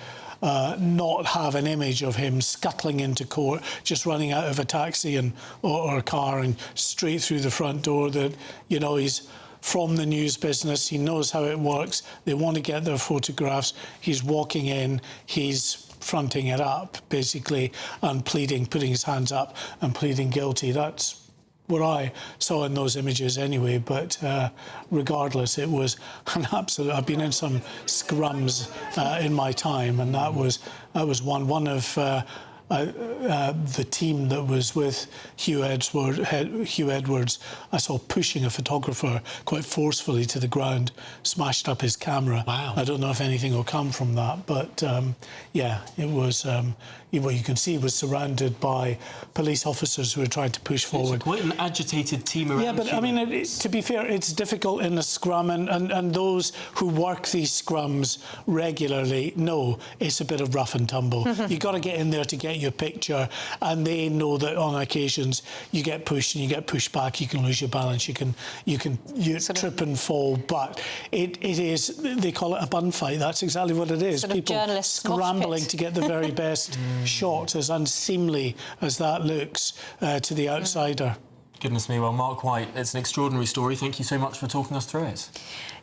not have an image of him scuttling into court, just running out of a taxi or a car and straight through the front door. That, you know, he's from the news business, he knows how it works, they want to get their photographs, he's walking in, he's fronting it up, basically, and pleading, putting his hands up and pleading guilty. That's what I saw in those images anyway, but regardless, it was an absolute... I've been in some scrums in my time, and that was one of the team that was with Hugh Edwards. I saw pushing a photographer quite forcefully to the ground, smashed up his camera. Wow. I don't know if anything will come from that, but yeah, it was... what you can see was surrounded by police officers who were trying to push forward. It's quite an agitated team around. Yeah, but I mean, to be fair, it's difficult in a scrum, and those who work these scrums regularly know it's a bit of rough and tumble. You got to get in there to get your picture, and they know that on occasions you get pushed and you get pushed back. You can lose your balance. You trip and fall. But it is, they call it a bun fight. That's exactly what it is. People scrambling to get the very best shot, as unseemly as that looks to the outsider. Goodness me, well, Mark White, it's an extraordinary story. Thank you so much for talking us through it.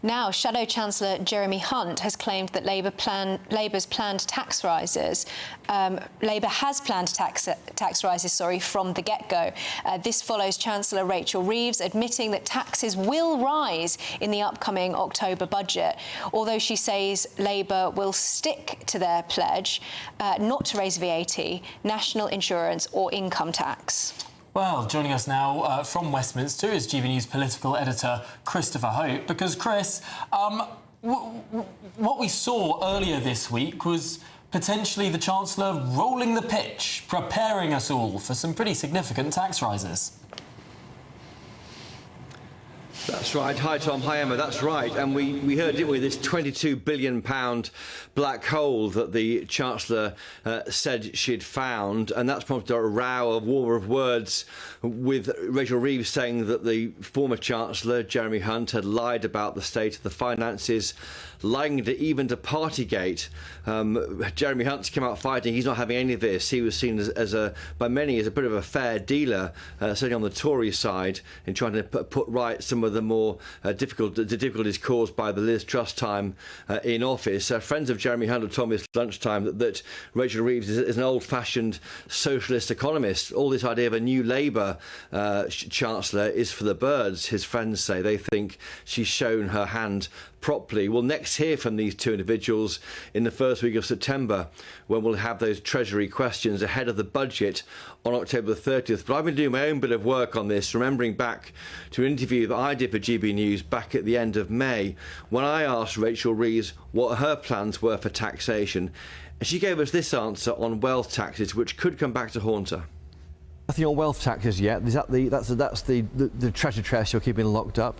Now, Shadow Chancellor Jeremy Hunt has claimed that Labour's planned tax rises. Labour has planned tax rises, from the get-go. This follows Chancellor Rachel Reeves admitting that taxes will rise in the upcoming October budget, although she says Labour will stick to their pledge not to raise VAT, national insurance or income tax. Well, joining us now from Westminster is GBNews political editor Christopher Hope. Because, Chris, what we saw earlier this week was potentially the Chancellor rolling the pitch, preparing us all for some pretty significant tax rises. That's right. Hi, Tom. Hi, Emma. That's right. And we heard, didn't we, this £22 billion black hole that the Chancellor said she'd found. And that's prompted a row, a war of words, with Rachel Reeves saying that the former Chancellor, Jeremy Hunt, had lied about the state of the finances, lying even to Partygate. Jeremy Hunt's come out fighting. He's not having any of this. He was seen by many as a bit of a fair dealer, certainly on the Tory side, in trying to put right some of the more difficulties caused by the Liz Truss time in office. Friends of Jeremy Hunt have told me this lunchtime that Rachel Reeves is an old-fashioned socialist economist. All this idea of a new Labour Chancellor is for the birds, his friends say. They think she's shown her hand properly. We'll next hear from these two individuals in the first week of September, when we'll have those Treasury questions ahead of the budget on October the 30th. But I've been doing my own bit of work on this, remembering back to an interview that I did for GB News back at the end of May, when I asked Rachel Reeves what her plans were for taxation. And she gave us this answer on wealth taxes, which could come back to haunt her. Nothing on wealth taxes yet. Is that that's the treasure chest you're keeping locked up?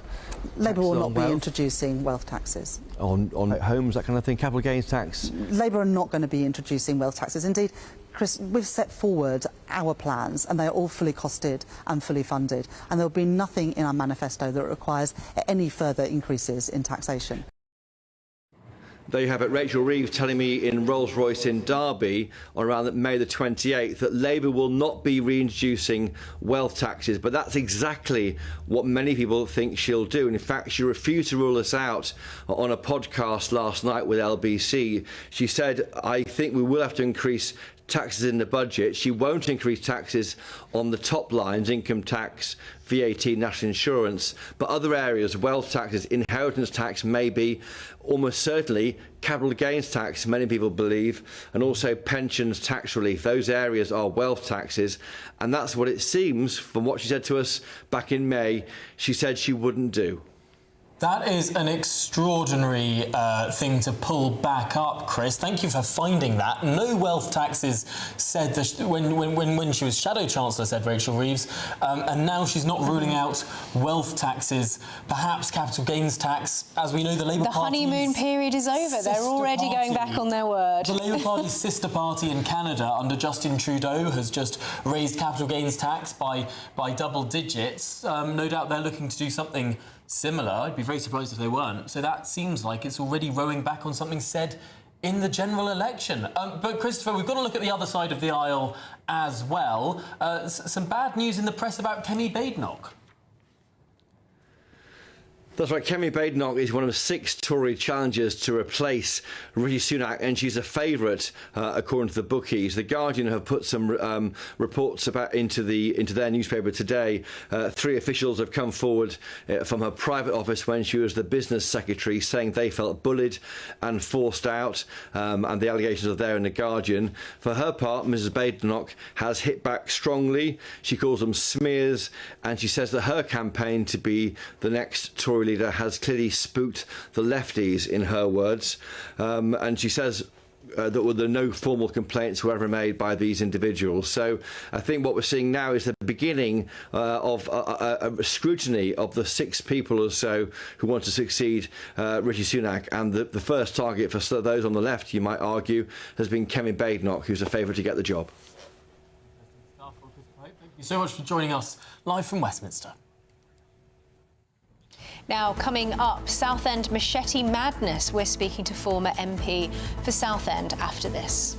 Labour will not be introducing wealth taxes. On homes, that kind of thing, capital gains tax? Labour are not going to be introducing wealth taxes. Indeed, Chris, we've set forward our plans and they are all fully costed and fully funded. And there will be nothing in our manifesto that requires any further increases in taxation. There you have it, Rachel Reeves telling me in Rolls-Royce in Derby on around May the 28th that Labour will not be reintroducing wealth taxes, but that's exactly what many people think she'll do. And in fact, she refused to rule us out on a podcast last night with LBC. She said, I think we will have to increase taxes in the budget. She won't increase taxes on the top lines, income tax, VAT, national insurance, but other areas, wealth taxes, inheritance tax, maybe, almost certainly capital gains tax, many people believe, and also pensions tax relief. Those areas are wealth taxes, and that's what it seems, from what she said to us back in May, she said she wouldn't do. That is an extraordinary thing to pull back up, Chris. Thank you for finding that. No wealth taxes, said when she was Shadow Chancellor, said Rachel Reeves, and now she's not ruling out wealth taxes, perhaps capital gains tax. As we know, the Labour Party. The honeymoon period is over. They're already going back on their word. The Labour Party's sister party in Canada, under Justin Trudeau, has just raised capital gains tax by double digits. No doubt they're looking to do something similar. I'd be very surprised if they weren't. So that seems like it's already rowing back on something said in the general election. But Christopher, we've got to look at the other side of the aisle as well. Some bad news in the press about Kemi Badenoch. That's right, Kemi Badenoch is one of 6 Tory challengers to replace Rishi Sunak, and she's a favourite according to the bookies. The Guardian have put some reports about into their newspaper today. 3 officials have come forward from her private office when she was the business secretary, saying they felt bullied and forced out, and the allegations are there in the Guardian. For her part, Mrs Badenoch has hit back strongly. She calls them smears, and she says that her campaign to be the next Tory leader has clearly spooked the lefties, in her words, and she says that no formal complaints were ever made by these individuals. So I think what we're seeing now is the beginning of a scrutiny of the 6 people or so who want to succeed Rishi Sunak, and the first target for those on the left, you might argue, has been Kemi Badenoch, who's a favourite to get the job. Thank you so much for joining us live from Westminster. Now, coming up, Southend machete madness. We're speaking to former MP for Southend after this.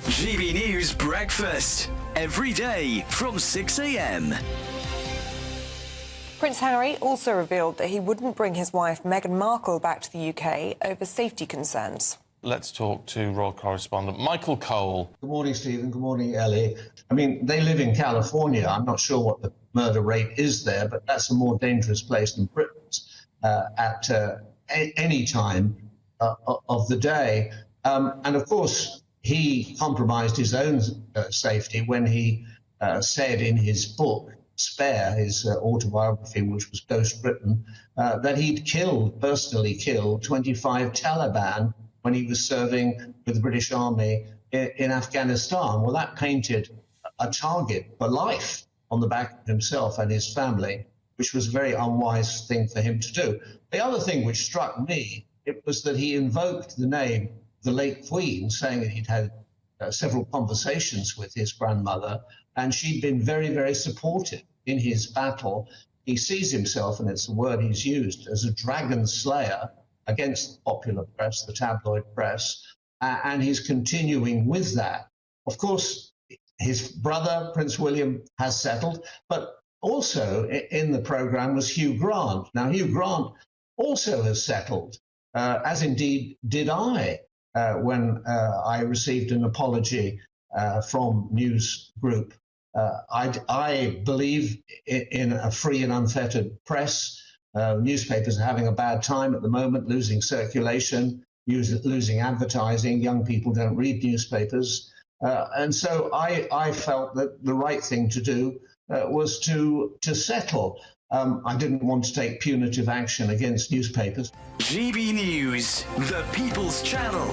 GB News Breakfast. Every day from 6 a.m. Prince Harry also revealed that he wouldn't bring his wife Meghan Markle back to the UK over safety concerns. Let's talk to royal correspondent Michael Cole. Good morning, Stephen. Good morning, Ellie. I mean, they live in California. I'm not sure what the murder rate is there, but that's a more dangerous place than Britain's at any time of the day. And of course, he compromised his own safety when he said in his book, Spare, his autobiography, which was Ghost Britain, that he'd personally killed 25 Taliban when he was serving with the British Army in Afghanistan. Well, that painted a target for life on the back of himself and his family, which was a very unwise thing for him to do. The other thing which struck me, it was that he invoked the name of the late Queen, saying that he'd had several conversations with his grandmother, and she'd been very, very supportive in his battle. He sees himself, and it's the word he's used, as a dragon slayer against the popular press, the tabloid press, and he's continuing with that. Of course, his brother, Prince William, has settled, but also in the programme was Hugh Grant. Now, Hugh Grant also has settled, as indeed did I, when I received an apology from News Group. I believe in a free and unfettered press. Newspapers are having a bad time at the moment, losing circulation, losing advertising. Young people don't read newspapers. And so I felt that the right thing to do was to settle. I didn't want to take punitive action against newspapers. GB News, the People's Channel.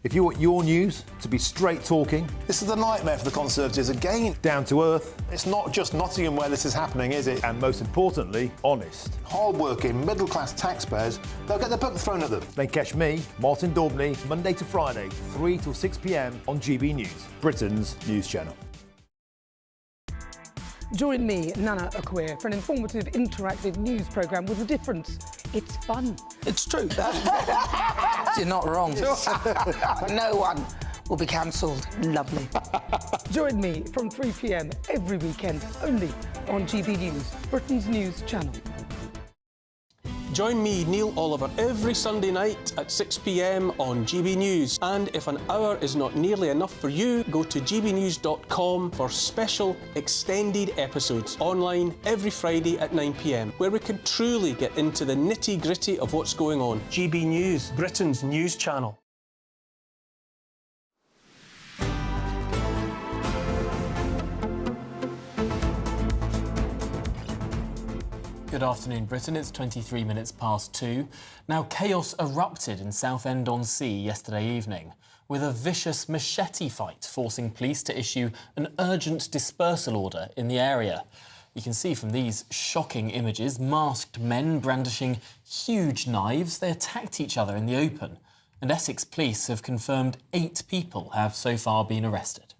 If you want your news to be straight talking... This is a nightmare for the Conservatives again. Down to earth. It's not just Nottingham where this is happening, is it? And most importantly, honest. Hard-working, middle-class taxpayers, they'll get their book thrown at them. Then catch me, Martin Daubney, Monday to Friday, 3 till 6 p.m. on GB News, Britain's news channel. Join me, Nana Akweer, for an informative, interactive news programme with a difference. It's fun. It's true. You're not wrong. No one will be cancelled. Lovely. Join me from 3 p.m. every weekend, only on GB News, Britain's news channel. Join me, Neil Oliver, every Sunday night at 6 p.m. on GB News. And if an hour is not nearly enough for you, go to gbnews.com for special extended episodes online every Friday at 9 p.m, where we can truly get into the nitty-gritty of what's going on. GB News, Britain's news channel. Good afternoon, Britain. It's 23 minutes past 2. Now, chaos erupted in Southend-on-Sea yesterday evening, with a vicious machete fight forcing police to issue an urgent dispersal order in the area. You can see from these shocking images masked men brandishing huge knives. They attacked each other in the open. And Essex police have confirmed 8 people have so far been arrested.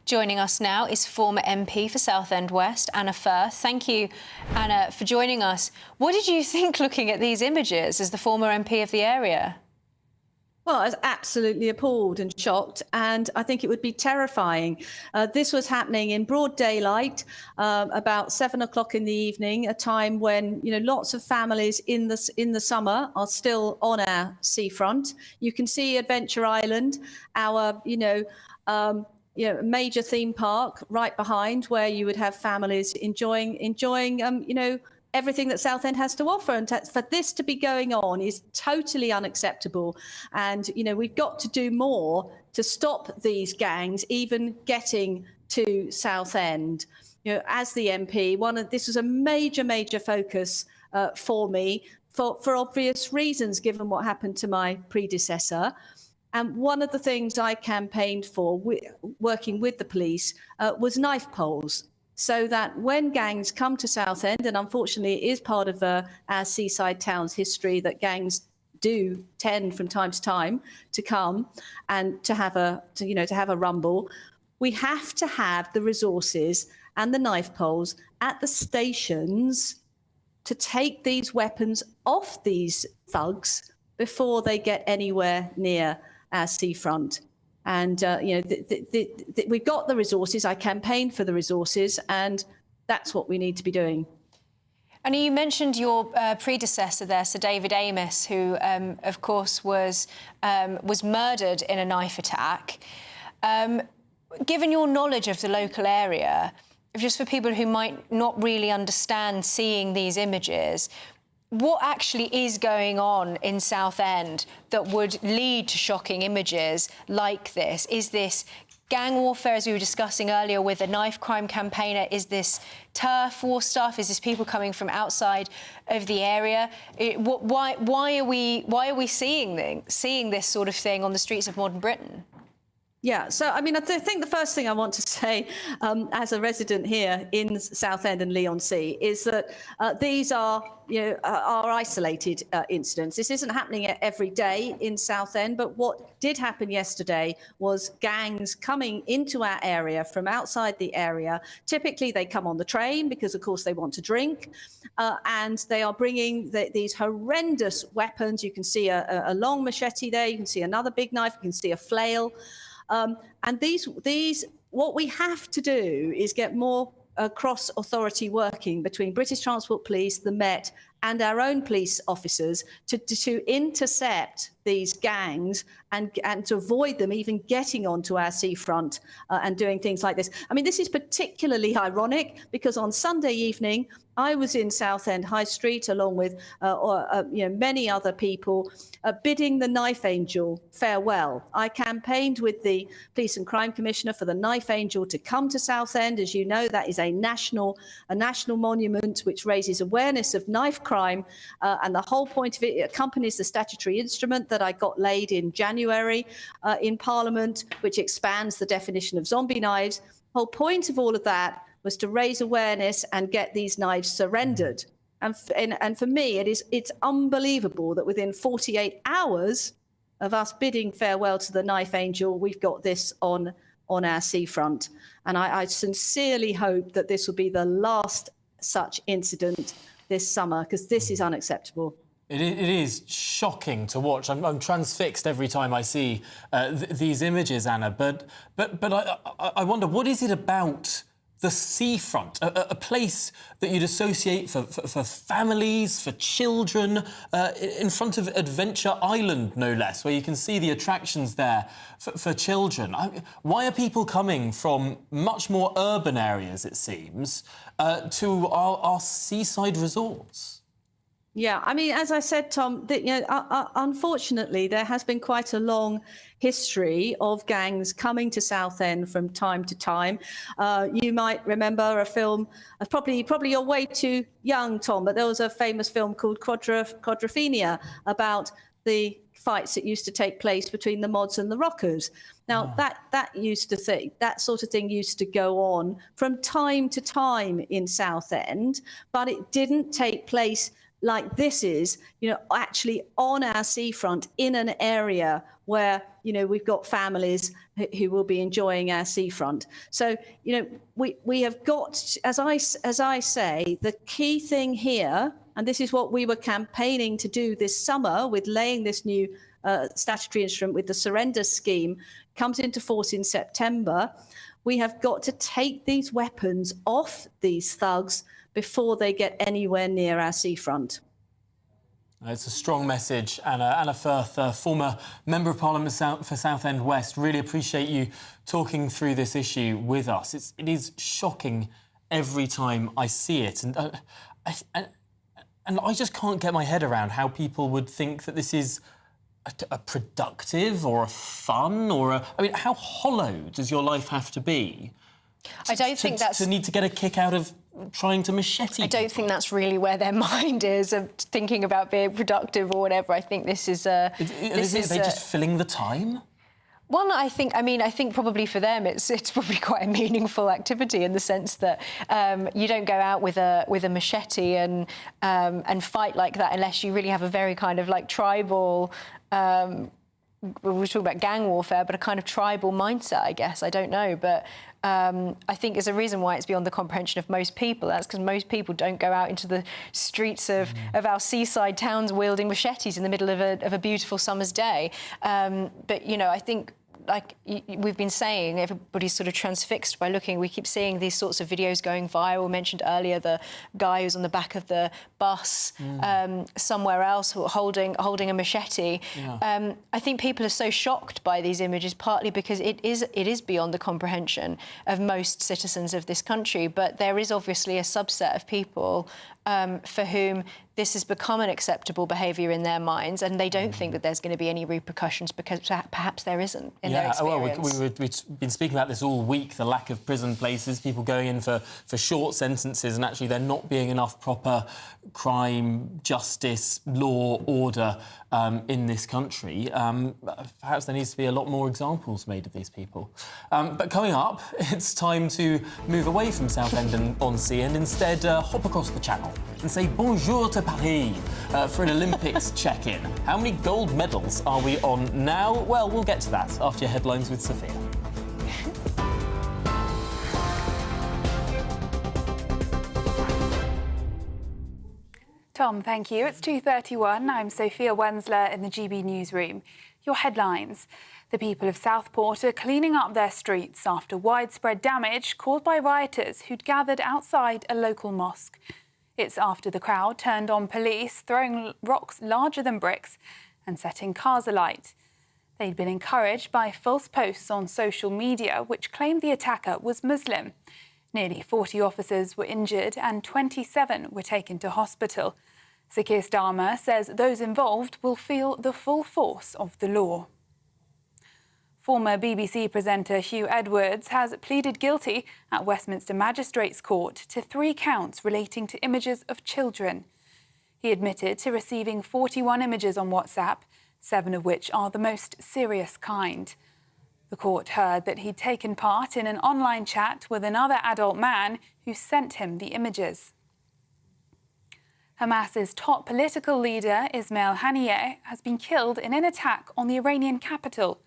Joining us now is former MP for Southend West, Anna Firth. Thank you, Anna, for joining us. What did you think looking at these images as the former MP of the area? Well, I was absolutely appalled and shocked, and I think it would be terrifying. This was happening in broad daylight, about 7 o'clock in the evening, a time when lots of families in the summer are still on our seafront. You can see Adventure Island, our major theme park right behind, where you would have families enjoying everything that Southend has to offer. And for this to be going on is totally unacceptable. And, we've got to do more to stop these gangs even getting to Southend. As the MP, this was a major focus for me for obvious reasons, given what happened to my predecessor. And one of the things I campaigned for, working with the police, was knife poles, so that when gangs come to Southend, and unfortunately it is part of our seaside town's history that gangs do tend from time to time to come and to have a rumble, we have to have the resources and the knife poles at the stations to take these weapons off these thugs before they get anywhere near our seafront. And, we've got the resources. I campaigned for the resources, and that's what we need to be doing. And you mentioned your predecessor there, Sir David Amess, who, of course, was murdered in a knife attack. Given your knowledge of the local area, just for people who might not really understand seeing these images, what actually is going on in Southend that would lead to shocking images like this? Is this gang warfare, as we were discussing earlier with a knife crime campaigner? Is this turf war stuff? Is this people coming from outside of the area? Why are we seeing this sort of thing on the streets of modern Britain? Yeah, so I think the first thing I want to say, as a resident here in Southend and Leigh-on-Sea, is that these are isolated incidents. This isn't happening every day in Southend, but what did happen yesterday was gangs coming into our area from outside the area. Typically, they come on the train because, of course, they want to drink, and they are bringing these horrendous weapons. You can see a long machete there. You can see another big knife. You can see a flail. And these, what we have to do is get more cross-authority working between British Transport Police, the Met, and our own police officers to intercept these gangs and to avoid them even getting onto our seafront and doing things like this. This is particularly ironic because on Sunday evening, I was in Southend High Street along with many other people bidding the Knife Angel farewell. I campaigned with the Police and Crime Commissioner for the Knife Angel to come to Southend. As you know, that is a national monument which raises awareness of knife crime, and the whole point of it accompanies the statutory instrument that I got laid in January in Parliament, which expands the definition of zombie knives. The whole point of all of that was to raise awareness and get these knives surrendered. And for me, it's unbelievable that within 48 hours of us bidding farewell to the Knife Angel, we've got this on our seafront. And I sincerely hope that this will be the last such incident this summer, because this is unacceptable. It is shocking to watch. I'm transfixed every time I see these images, Anna. But I wonder, what is it about the seafront, a place that you'd associate for families, for children, in front of Adventure Island, no less, where you can see the attractions there for children? Why are people coming from much more urban areas, it seems, to our seaside resorts? Yeah, I mean, as I said, Tom, unfortunately, there has been quite a long history of gangs coming to Southend from time to time. You might remember a film, probably you're way too young, Tom, but there was a famous film called Quadrophenia about the fights that used to take place between the mods and the rockers. Now, that sort of thing used to go on from time to time in Southend, but it didn't take place like this is, actually on our seafront in an area where, we've got families who will be enjoying our seafront. So, we have got, as I say, the key thing here, and this is what we were campaigning to do this summer with laying this new statutory instrument with the surrender scheme, comes into force in September. We have got to take these weapons off these thugs before they get anywhere near our seafront. It's a strong message. Anna Firth, former Member of Parliament for Southend West, really appreciate you talking through this issue with us. It is shocking every time I see it. And I just can't get my head around how people would think that this is a productive or a fun or I mean, how hollow does your life have to be? I don't think that's... To need to get a kick out of trying to machete. I don't think that's really where their mind is, of thinking about being productive or whatever. I think this is a... Are they just filling the time? Well, I think probably for them it's probably quite a meaningful activity in the sense that you don't go out with a machete and fight like that unless you really have a very kind of like tribal. We're talking about gang warfare, but a kind of tribal mindset, I guess. I don't know, but I think there's a reason why it's beyond the comprehension of most people. That's because most people don't go out into the streets of our seaside towns wielding machetes in the middle of a beautiful summer's day. But, I think, like we've been saying, everybody's sort of transfixed by looking. We keep seeing these sorts of videos going viral. We mentioned earlier the guy who's on the back of the bus somewhere else holding a machete. Yeah. I think people are so shocked by these images, partly because it is beyond the comprehension of most citizens of this country. But there is obviously a subset of people for whom this has become an acceptable behaviour in their minds, and they don't think that there's going to be any repercussions because perhaps there isn't in their experience. Well, we've been speaking about this all week, the lack of prison places, people going in for short sentences, and actually there not being enough proper crime, justice, law, order in this country. Perhaps there needs to be a lot more examples made of these people. But coming up, it's time to move away from Southend-on-Sea and instead hop across the channel and say bonjour to Paris for an Olympics check-in. How many gold medals are we on now? Well, we'll get to that after your headlines with Sophia. Tom, thank you. It's 2:31. I'm Sophia Wensler in the GB newsroom. Your headlines. The people of Southport are cleaning up their streets after widespread damage caused by rioters who'd gathered outside a local mosque. It's after the crowd turned on police, throwing rocks larger than bricks and setting cars alight. They'd been encouraged by false posts on social media which claimed the attacker was Muslim. Nearly 40 officers were injured and 27 were taken to hospital. Sir Keir Starmer says those involved will feel the full force of the law. Former BBC presenter Hugh Edwards has pleaded guilty at Westminster Magistrates Court to 3 counts relating to images of children. He admitted to receiving 41 images on WhatsApp, 7 of which are the most serious kind. The court heard that he'd taken part in an online chat with another adult man who sent him the images. Hamas's top political leader, Ismail Haniyeh, has been killed in an attack on the Iranian capital.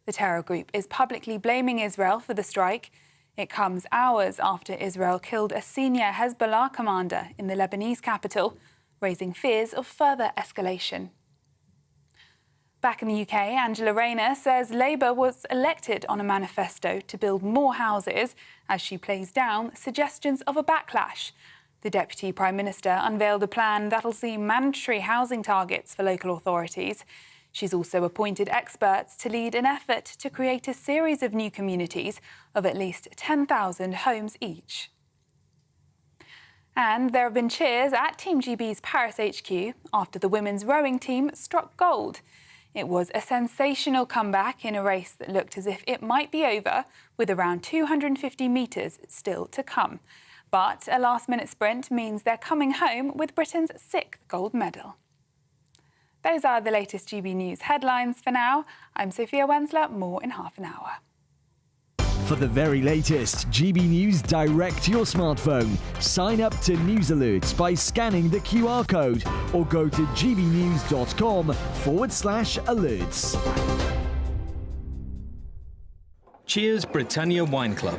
The terror group is publicly blaming Israel for the strike. It comes hours after Israel killed a senior Hezbollah commander in the Lebanese capital, raising fears of further escalation. Back in the UK, Angela Rayner says Labour was elected on a manifesto to build more houses as she plays down suggestions of a backlash. The Deputy Prime Minister unveiled a plan that'll see mandatory housing targets for local authorities. She's also appointed experts to lead an effort to create a series of new communities of at least 10,000 homes each. And there have been cheers at Team GB's Paris HQ after the women's rowing team struck gold. It was a sensational comeback in a race that looked as if it might be over, with around 250 metres still to come. But a last-minute sprint means they're coming home with Britain's 6th gold medal. Those are the latest GB News headlines for now. I'm Sophia Wensler, more in half an hour. For the very latest GB News direct to your smartphone, sign up to News Alerts by scanning the QR code or go to gbnews.com/alerts. Cheers Britannia Wine Club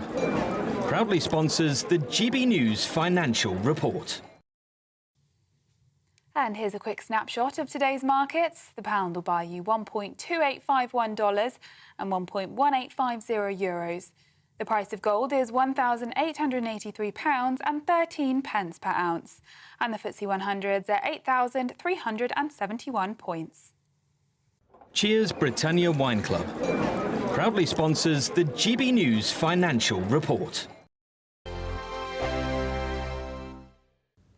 proudly sponsors the GB News Financial Report. And here's a quick snapshot of today's markets. The pound will buy you $1.2851 and €1.1850. The price of gold is £1,883 and 13 pence per ounce. And the FTSE 100's at 8,371 points. Cheers Britannia Wine Club proudly sponsors the GB News Financial Report.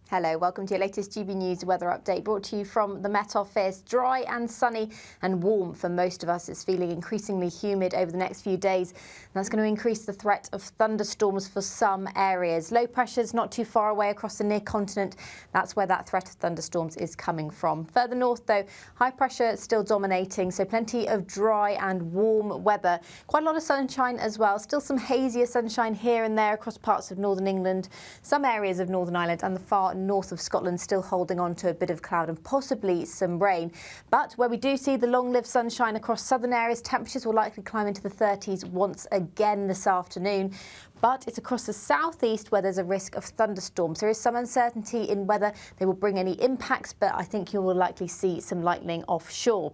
Hello, welcome to your latest GB News weather update brought to you from the Met Office. Dry and sunny and warm for most of us. It's feeling increasingly humid over the next few days. That's going to increase the threat of thunderstorms for some areas. Low pressure's not too far away across the near continent. That's where that threat of thunderstorms is coming from. Further north, though, high pressure still dominating, so plenty of dry and warm weather. Quite a lot of sunshine as well. Still some hazier sunshine here and there across parts of northern England, some areas of Northern Ireland and the far north of Scotland still holding on to a bit of cloud and possibly some rain. But where we do see the long-lived sunshine across southern areas, temperatures will likely climb into the 30s once again this afternoon. But it's across the southeast where there's a risk of thunderstorms. There is some uncertainty in whether they will bring any impacts, but I think you will likely see some lightning offshore.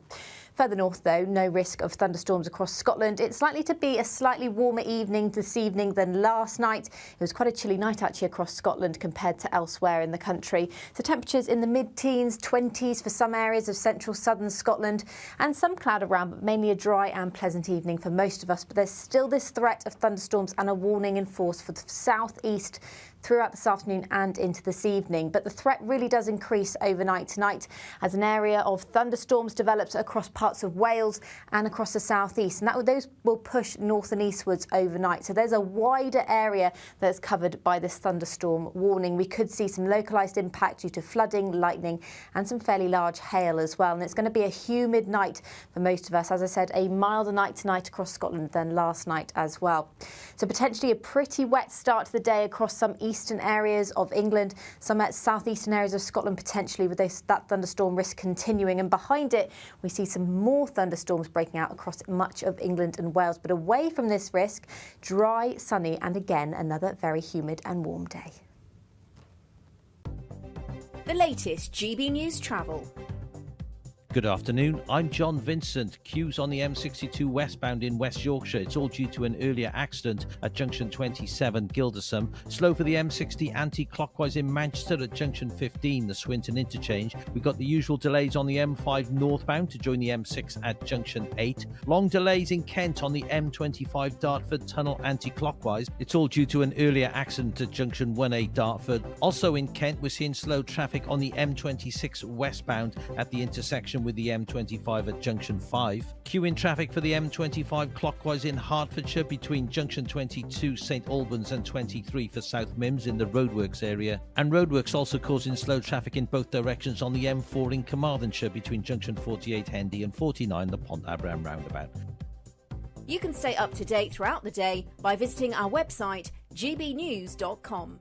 Further north, though, no risk of thunderstorms across Scotland. It's likely to be a slightly warmer evening this evening than last night. It was quite a chilly night, actually, across Scotland compared to elsewhere in the country. So temperatures in the mid-teens, 20s for some areas of central southern Scotland, and some cloud around, but mainly a dry and pleasant evening for most of us. But there's still this threat of thunderstorms and a warning in force for the southeast throughout this afternoon and into this evening. But the threat really does increase overnight tonight as an area of thunderstorms develops across parts of Wales and across the southeast. And those will push north and eastwards overnight. So there's a wider area that's covered by this thunderstorm warning. We could see some localised impact due to flooding, lightning and some fairly large hail as well. And it's going to be a humid night for most of us. As I said, a milder night tonight across Scotland than last night as well. So potentially a pretty wet start to the day across some eastern areas of England, some southeastern areas of Scotland potentially with that thunderstorm risk continuing, and behind it we see some more thunderstorms breaking out across much of England and Wales. But away from this risk, dry, sunny and again another very humid and warm day. The latest GB News travel. Good afternoon, I'm John Vincent. Queues on the M62 westbound in West Yorkshire. It's all due to an earlier accident at junction 27, Gildersham. Slow for the M60 anti-clockwise in Manchester at junction 15, the Swinton interchange. We've got the usual delays on the M5 northbound to join the M6 at junction 8. Long delays in Kent on the M25 Dartford tunnel anti-clockwise. It's all due to an earlier accident at junction 1A Dartford. Also in Kent, we're seeing slow traffic on the M26 westbound at the intersection with the M25 at junction 5. Queue in traffic for the M25 clockwise in Hertfordshire between junction 22 St Albans and 23 for South Mims in the roadworks area. And roadworks also causing slow traffic in both directions on the M4 in Carmarthenshire between junction 48 Hendy and 49 the Pont Abraham roundabout. You can stay up to date throughout the day by visiting our website gbnews.com.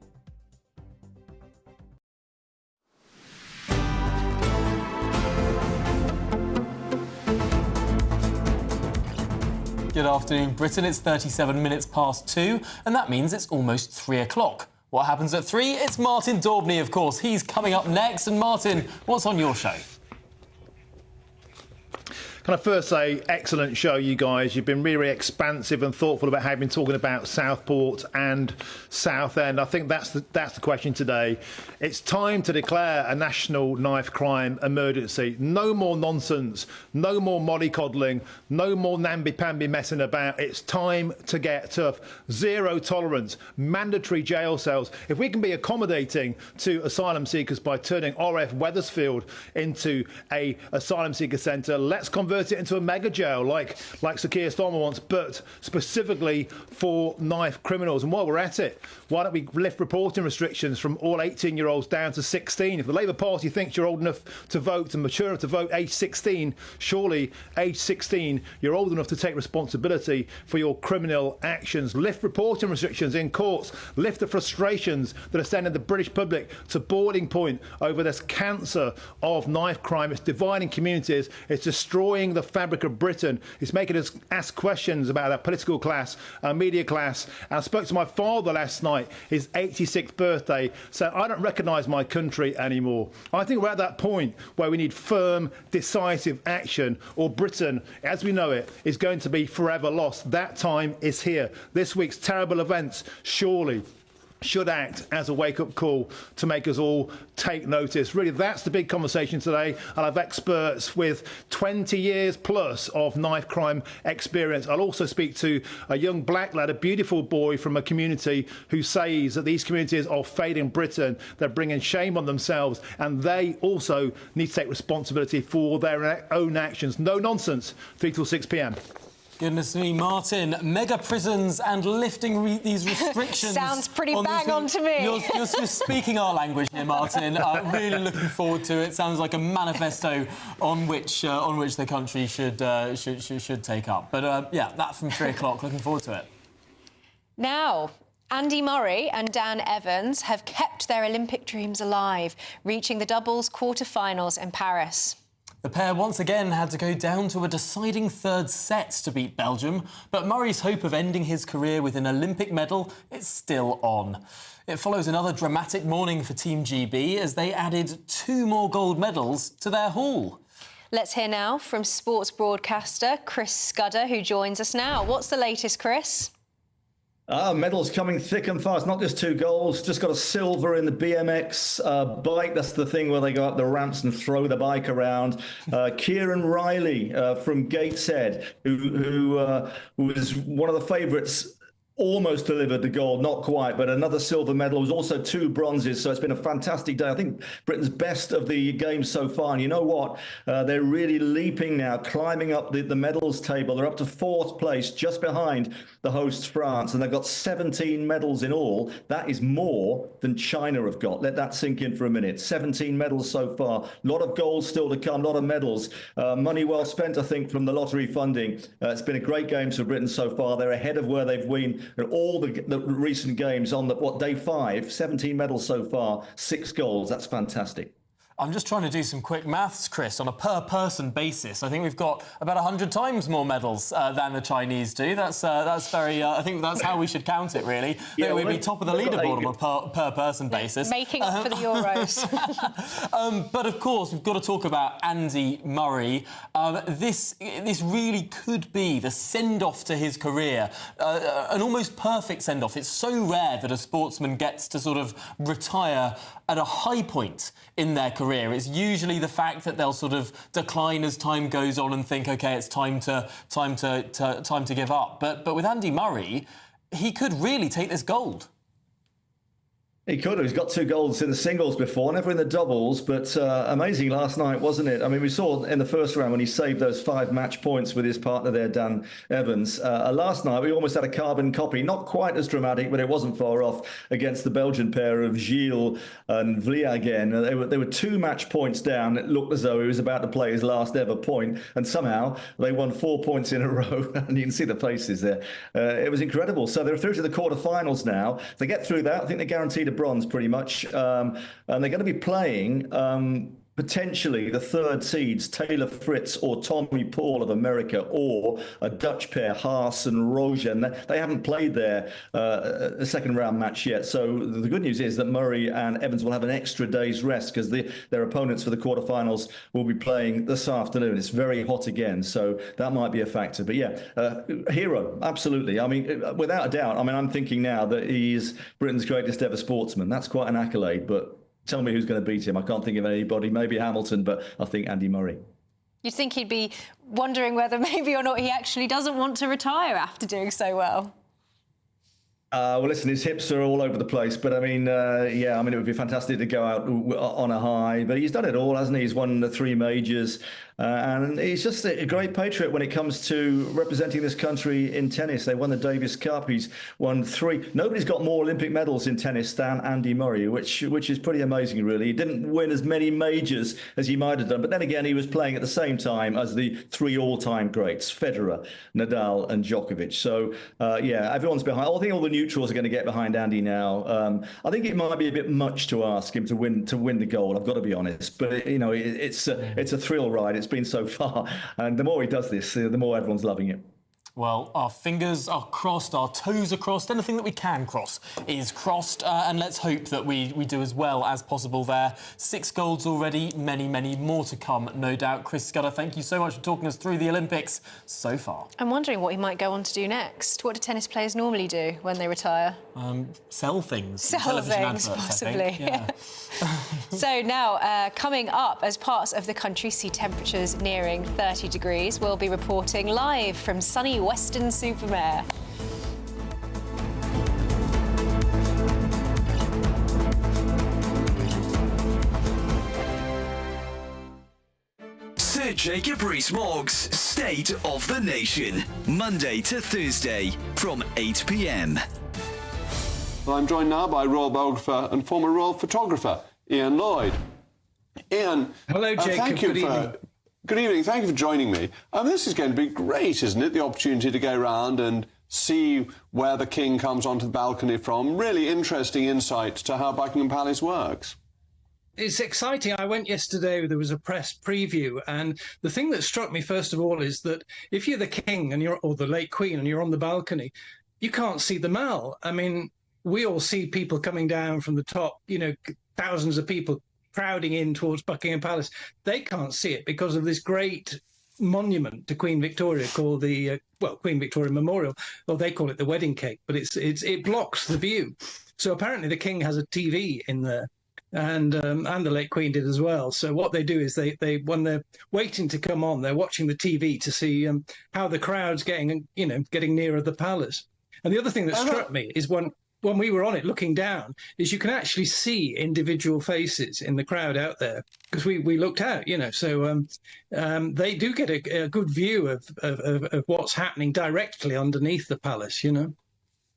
Good afternoon, Britain. It's 37 minutes past 2, and that means it's almost 3 o'clock. What happens at 3? It's Martin Daubney, of course. He's coming up next. And Martin, what's on your show? Can I first say, excellent show, you guys. You've been really expansive and thoughtful about how you've been talking about Southport and Southend. I think that's the question today. It's time to declare a national knife crime emergency. No more nonsense, no more mollycoddling, no more namby-pamby messing about. It's time to get tough. Zero tolerance, mandatory jail cells. If we can be accommodating to asylum seekers by turning RF Wethersfield into a asylum seeker centre, let's convert it into a mega jail like Sir Keir Starmer wants, but specifically for knife criminals. And while we're at it, why don't we lift reporting restrictions from all 18-year-olds down to 16? If the Labour Party thinks you're old enough to vote and mature enough to vote age 16, surely age 16 you're old enough to take responsibility for your criminal actions. Lift reporting restrictions in courts. Lift the frustrations that are sending the British public to boiling point over this cancer of knife crime. It's dividing communities. It's destroying the fabric of Britain. It's making us ask questions about our political class, our media class. And I spoke to my father last night, his 86th birthday, so I don't recognise my country anymore. I think we're at that point where we need firm, decisive action, or Britain, as we know it, is going to be forever lost. That time is here. This week's terrible events surely should act as a wake-up call to make us all take notice. Really, that's the big conversation today. I'll have experts with 20 years plus of knife crime experience. I'll also speak to a young black lad, a beautiful boy from a community who says that these communities are failing Britain. They're bringing shame on themselves, and they also need to take responsibility for their own actions. No nonsense. 3 till 6 p.m. Goodness me, Martin, mega prisons and lifting these restrictions. Sounds pretty bang on to me. You're speaking our language here, Martin. Really looking forward to it. Sounds like a manifesto on which the country should take up. But yeah, that from 3 o'clock. Looking forward to it. Now, Andy Murray and Dan Evans have kept their Olympic dreams alive, reaching the doubles quarter-finals in Paris. The pair once again had to go down to a deciding third set to beat Belgium, but Murray's hope of ending his career with an Olympic medal is still on. It follows another dramatic morning for Team GB as they added 2 more gold medals to their haul. Let's hear now from sports broadcaster Chris Scudder, who joins us now. What's the latest, Chris? Medals coming thick and fast. Not just 2 golds, just got a silver in the BMX bike. That's the thing where they go up the ramps and throw the bike around. Kieran Riley from Gateshead, who was one of the favourites, almost delivered the gold, not quite, but another silver medal. It was also 2 bronzes, so it's been a fantastic day. I think Britain's best of the games so far. And you know what? They're really leaping now, climbing up the medals table. They're up to 4th place, just behind the hosts France, and they've got 17 medals in all. That is more than China have got. Let that sink in for a minute. 17 medals so far. A lot of gold still to come, a lot of medals. Money well spent, I think, from the lottery funding. It's been a great game for Britain so far. They're ahead of where they've been in all the recent games on day 5. 17 medals so far, 6 goals. That's fantastic. I'm just trying to do some quick maths, Chris, on a per-person basis. I think we've got about 100 times more medals than the Chinese do. That's very... I think that's how we should count it, really. Yeah, we'd be top of the leaderboard on a per-person basis. Making up for the Euros. But, of course, we've got to talk about Andy Murray. This really could be the send-off to his career, an almost perfect send-off. It's so rare that a sportsman gets to sort of retire at a high point in their career. It's usually the fact that they'll sort of decline as time goes on and think, OK, it's time to give up. But with Andy Murray, he could really take this gold. He could have. He's got 2 golds in the singles before, never in the doubles, but amazing last night, wasn't it? I mean, we saw in the first round when he saved those 5 match points with his partner there, Dan Evans. Last night, we almost had a carbon copy, not quite as dramatic, but it wasn't far off against the Belgian pair of Gilles and Vliegen. They were 2 match points down. It looked as though he was about to play his last ever point, and somehow they won 4 points in a row, and you can see the faces there. It was incredible. So they're through to the quarterfinals now. If they get through that, I think they're guaranteed a bronze pretty much, and they're going to be playing potentially the third seeds, Taylor Fritz or Tommy Paul of America, or a Dutch pair, Haas and Roger. And they haven't played their second round match yet. So the good news is that Murray and Evans will have an extra day's rest, because their opponents for the quarterfinals will be playing this afternoon. It's very hot again, so that might be a factor. But yeah, hero, absolutely. I mean, without a doubt. I mean, I'm thinking now that he is Britain's greatest ever sportsman. That's quite an accolade, but tell me who's going to beat him. I can't think of anybody. Maybe Hamilton, but I think Andy Murray. You'd think he'd be wondering whether maybe or not he actually doesn't want to retire after doing so well. Well, listen, his hips are all over the place, but I mean, yeah, I mean, it would be fantastic to go out on a high, but he's done it all, hasn't he? He's won the 3 majors, and he's just a great patriot when it comes to representing this country in tennis. They won the Davis Cup. He's won 3. Nobody's got more Olympic medals in tennis than Andy Murray, which is pretty amazing, really. He didn't win as many majors as he might have done, but then again, he was playing at the same time as the 3 all-time greats, Federer, Nadal, and Djokovic. So, yeah, everyone's behind. I think all the neutrals are going to get behind Andy now. I think it might be a bit much to ask him to win the gold. I've got to be honest, but you know, it's a thrill ride. It's been so far, and the more he does this, the more everyone's loving it. Well, our fingers are crossed, our toes are crossed, anything that we can cross is crossed, and let's hope that we do as well as possible there. 6 golds already, many, many more to come, no doubt. Chris Scudder, thank you so much for talking us through the Olympics so far. I'm wondering what he might go on to do next. What do tennis players normally do when they retire? Sell things. Sell things, possibly. Yeah. So now, coming up, as parts of the country see temperatures nearing 30 degrees, we'll be reporting live from sunny Western-super-Mare. Sir Jacob Rees-Mogg's State of the Nation, Monday to Thursday from 8 p.m. Well, I'm joined now by royal biographer and former royal photographer, Ian Lloyd. Ian, hello, Jacob. Thank you Good evening. Good evening. Thank you for joining me. This is going to be great, isn't it? The opportunity to go around and see where the King comes onto the balcony from. Really interesting insight to how Buckingham Palace works. It's exciting. I went yesterday, there was a press preview, and the thing that struck me first of all is that if you're the King and or the late Queen and you're on the balcony, you can't see the Mall. I mean, we all see people coming down from the top, you know, thousands of people crowding in towards Buckingham Palace. They can't see it because of this great monument to Queen Victoria called the Queen Victoria Memorial, or they call it the wedding cake, but it blocks the view. So apparently the King has a TV in there, and the late Queen did as well. So what they do is they when they're waiting to come on, they're watching the TV to see how the crowd's getting nearer the palace. And the other thing that struck me is when we were on it looking down, is you can actually see individual faces in the crowd out there, because we looked out, you know. So they do get a good view of what's happening directly underneath the palace, you know.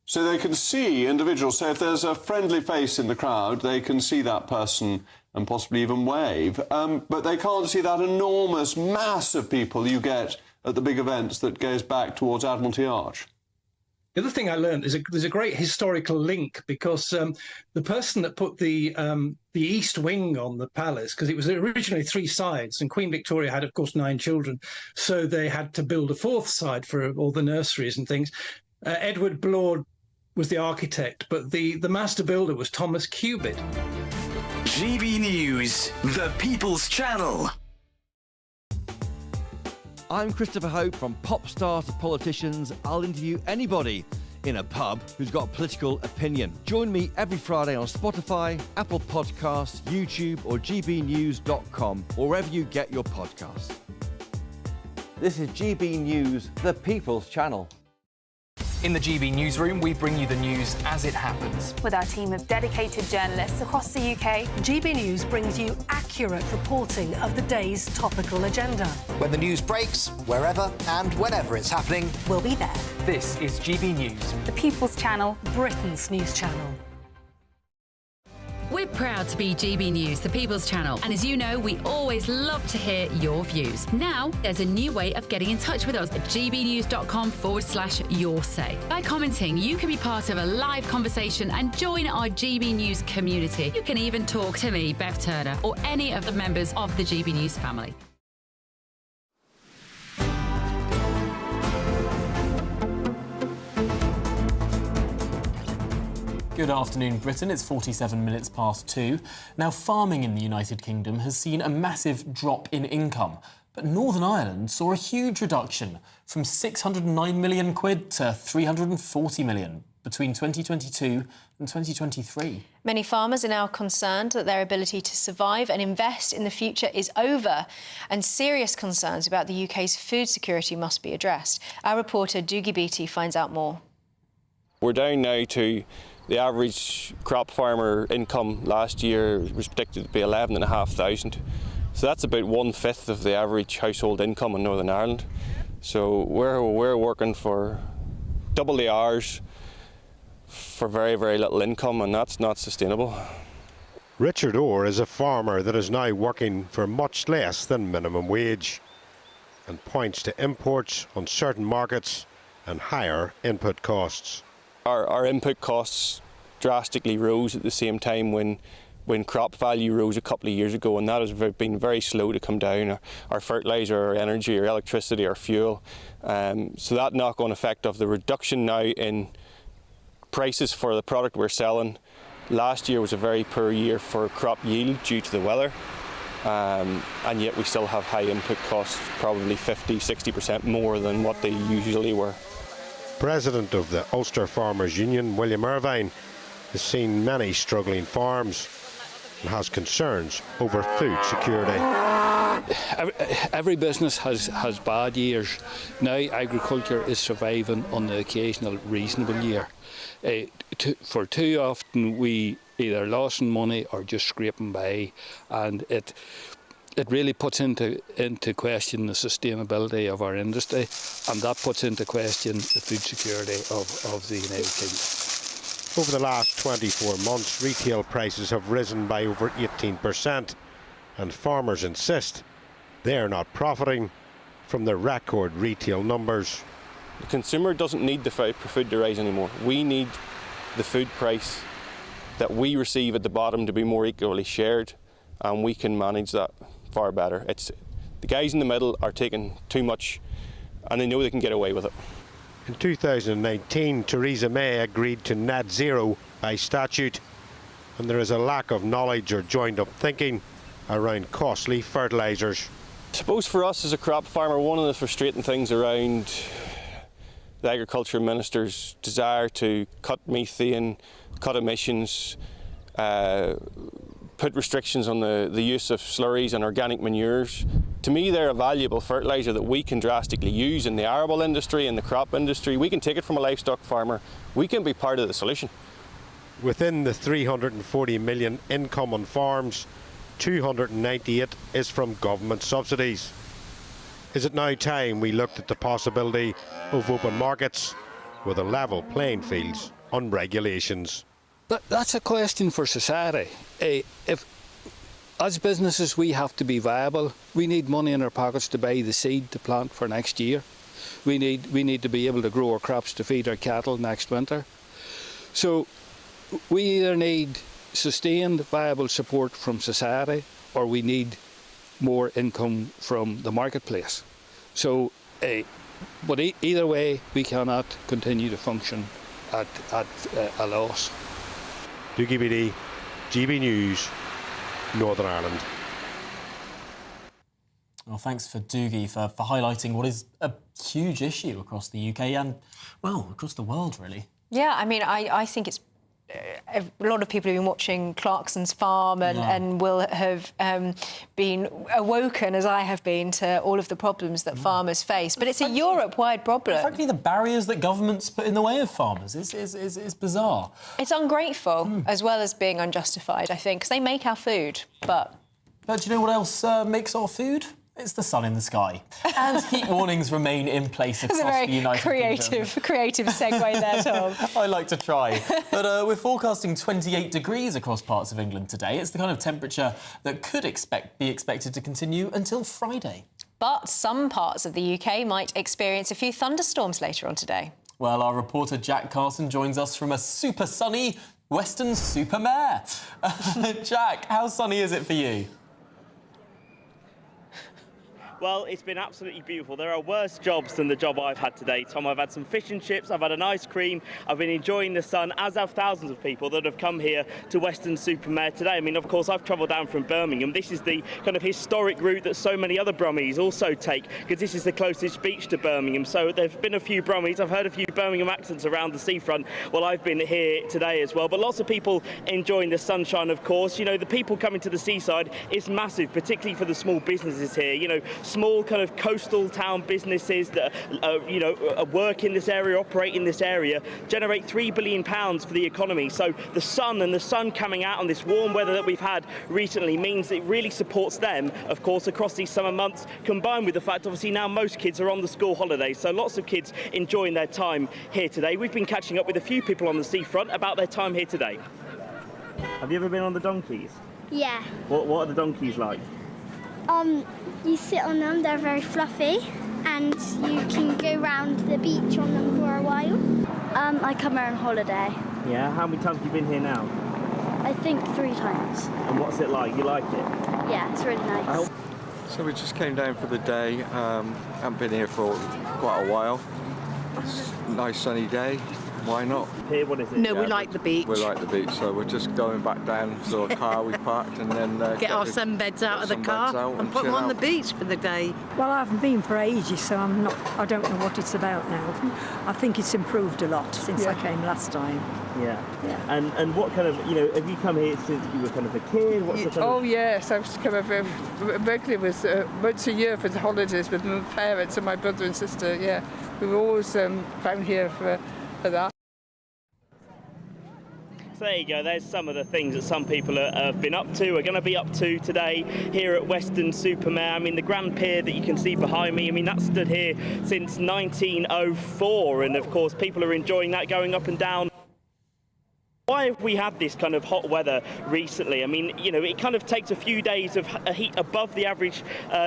So they can see individuals. So if there's a friendly face in the crowd, they can see that person and possibly even wave. But they can't see that enormous mass of people you get at the big events that goes back towards Admiralty Arch. The other thing I learned is there's a great historical link, because the person that put the east wing on the palace, because it was originally 3 sides, and Queen Victoria had, of course, 9 children, so they had to build a 4th side for all the nurseries and things. Edward Blord was the architect, but the master builder was Thomas Cubitt. GB News, the People's Channel. I'm Christopher Hope. From pop stars to politicians, I'll interview anybody in a pub who's got a political opinion. Join me every Friday on Spotify, Apple Podcasts, YouTube or gbnews.com, or wherever you get your podcasts. This is GB News, the People's Channel. In the GB newsroom, we bring you the news as it happens. With our team of dedicated journalists across the UK, GB News brings you accurate reporting of the day's topical agenda. When the news breaks, wherever and whenever it's happening, we'll be there. This is GB News, the People's Channel, Britain's news channel. We're proud to be GB News, the People's Channel, and as you know, we always love to hear your views. Now, there's a new way of getting in touch with us at gbnews.com/your-say. By commenting, you can be part of a live conversation and join our GB News community. You can even talk to me, Bev Turner, or any of the members of the GB News family. Good afternoon, Britain. It's 47 minutes past 2. Now, farming in the United Kingdom has seen a massive drop in income, but Northern Ireland saw a huge reduction from 609 million quid to 340 million between 2022 and 2023. Many farmers are now concerned that their ability to survive and invest in the future is over, and serious concerns about the UK's food security must be addressed. Our reporter Dougie Beattie finds out more. We're down now to the average crop farmer income last year was predicted to be 11,500. So that's about 1/5 of the average household income in Northern Ireland. So we're working for double the hours for very, very little income, and that's not sustainable. Richard Orr is a farmer that is now working for much less than minimum wage and points to imports on certain markets and higher input costs. Our input costs drastically rose at the same time when crop value rose a couple of years ago, and that has been very slow to come down. Our fertiliser, our energy, our electricity, our fuel. So that knock-on effect of the reduction now in prices for the product we're selling. Last year was a very poor year for crop yield due to the weather, and yet we still have high input costs, probably 50–60% more than what they usually were. President of the Ulster Farmers Union, William Irvine, has seen many struggling farms and has concerns over food security. Every business has bad years. Now agriculture is surviving on the occasional reasonable year. For too often we either losing money or just scraping by, and it really puts into question the sustainability of our industry, and that puts into question the food security of the United Kingdom. Over the last 24 months, retail prices have risen by over 18%, and farmers insist they are not profiting from the record retail numbers. The consumer doesn't need the food to rise anymore. We need the food price that we receive at the bottom to be more equally shared, and we can manage that far better. The guys in the middle are taking too much, and they know they can get away with it. In 2019, Theresa May agreed to net zero by statute, and there is a lack of knowledge or joined-up thinking around costly fertilisers. I suppose for us as a crop farmer, one of the frustrating things around the Agriculture Minister's desire to cut methane, cut emissions, put restrictions on the use of slurries and organic manures. To me, they're a valuable fertiliser that we can drastically use in the arable industry, in the crop industry. We can take it from a livestock farmer. We can be part of the solution. Within the 340 million income on farms, 298 is from government subsidies. Is it now time we looked at the possibility of open markets with a level playing fields on regulations? That's a question for society. If, as businesses, we have to be viable. We need money in our pockets to buy the seed to plant for next year. We need to be able to grow our crops to feed our cattle next winter. So we either need sustained, viable support from society, or we need more income from the marketplace. So, but either way, we cannot continue to function at a loss. Dougie Beattie, GB News, Northern Ireland. Well, thanks for Dougie for highlighting what is a huge issue across the UK and, well, across the world, really. Yeah, I mean, I think it's a lot of people have been watching Clarkson's Farm and will have been awoken, as I have been, to all of the problems that farmers face. But it's a Europe-wide problem. Frankly, the barriers that governments put in the way of farmers is bizarre. It's ungrateful as well as being unjustified, I think, because they make our food, but... But do you know what else makes our food? It's the sun in the sky. And heat warnings remain in place across That's a the United Kingdom. creative segue there, Tom. I like to try. But we're forecasting 28 degrees across parts of England today. It's the kind of temperature that could be expected to continue until Friday. But some parts of the UK might experience a few thunderstorms later on today. Well, our reporter Jack Carson joins us from a super sunny Western-super-Mare. Jack, how sunny is it for you? Well, it's been absolutely beautiful. There are worse jobs than the job I've had today, Tom. I've had some fish and chips, I've had an ice cream, I've been enjoying the sun, as have thousands of people that have come here to Western-super-Mare today. I mean, of course, I've travelled down from Birmingham. This is the kind of historic route that so many other Brummies also take, because this is the closest beach to Birmingham. So there have been a few Brummies. I've heard a few Birmingham accents around the seafront. Well, I've been here today as well. But lots of people enjoying the sunshine, of course. You know, the people coming to the seaside is massive, particularly for the small businesses here. You know, small kind of coastal town businesses that work in this area, operate in this area, generate £3 billion for the economy. So the sun coming out on this warm weather that we've had recently means it really supports them, of course, across these summer months, combined with the fact obviously now most kids are on the school holidays, so lots of kids enjoying their time here today. We've been catching up with a few people on the seafront about their time here today. Have you ever been on the donkeys? Yeah. What are the donkeys like? You sit on them, they're very fluffy, and you can go round the beach on them for a while. I come here on holiday. Yeah, how many times have you been here now? I think 3 times. And what's it like? You like it? Yeah, it's really nice. So we just came down for the day, haven't been here for quite a while. It's a nice sunny day. Why not? Here, what is it? No, we like the beach. We like the beach, so we're just going back down to a car we parked and then get our sunbeds out of the car and put them on the beach for the day. Well, I haven't been for ages, so I don't know what it's about now. I think it's improved a lot since I came last time. Yeah. And what kind of, have you come here since you were kind of a kid? What's the kind of... yes, I've come over regularly once a year for the holidays with my parents and my brother and sister. Yeah, we were always found here for that. So there you go, there's some of the things that some people have been up to, are going to be up to today here at Western-super-Mare. I mean, the Grand Pier that you can see behind me, I mean, that's stood here since 1904, and of course people are enjoying that, going up and down. Why have we had this kind of hot weather recently? I mean, it kind of takes a few days of heat above the average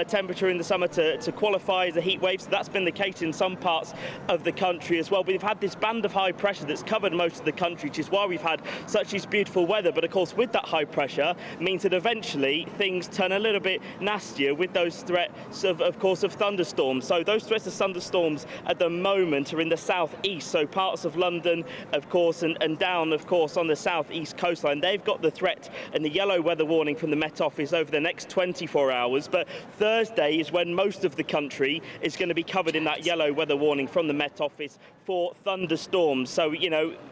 temperature in the summer to qualify as a heat wave. So that's been the case in some parts of the country as well. We've had this band of high pressure that's covered most of the country, which is why we've had such this beautiful weather. But of course, with that high pressure means that eventually things turn a little bit nastier with those threats of course, of thunderstorms. So those threats of thunderstorms at the moment are in the southeast. So parts of London, of course, and down, of course, on the southeast coastline. They've got the threat and the yellow weather warning from the Met Office over the next 24 hours. But Thursday is when most of the country is going to be covered in that yellow weather warning from the Met Office for thunderstorms. So,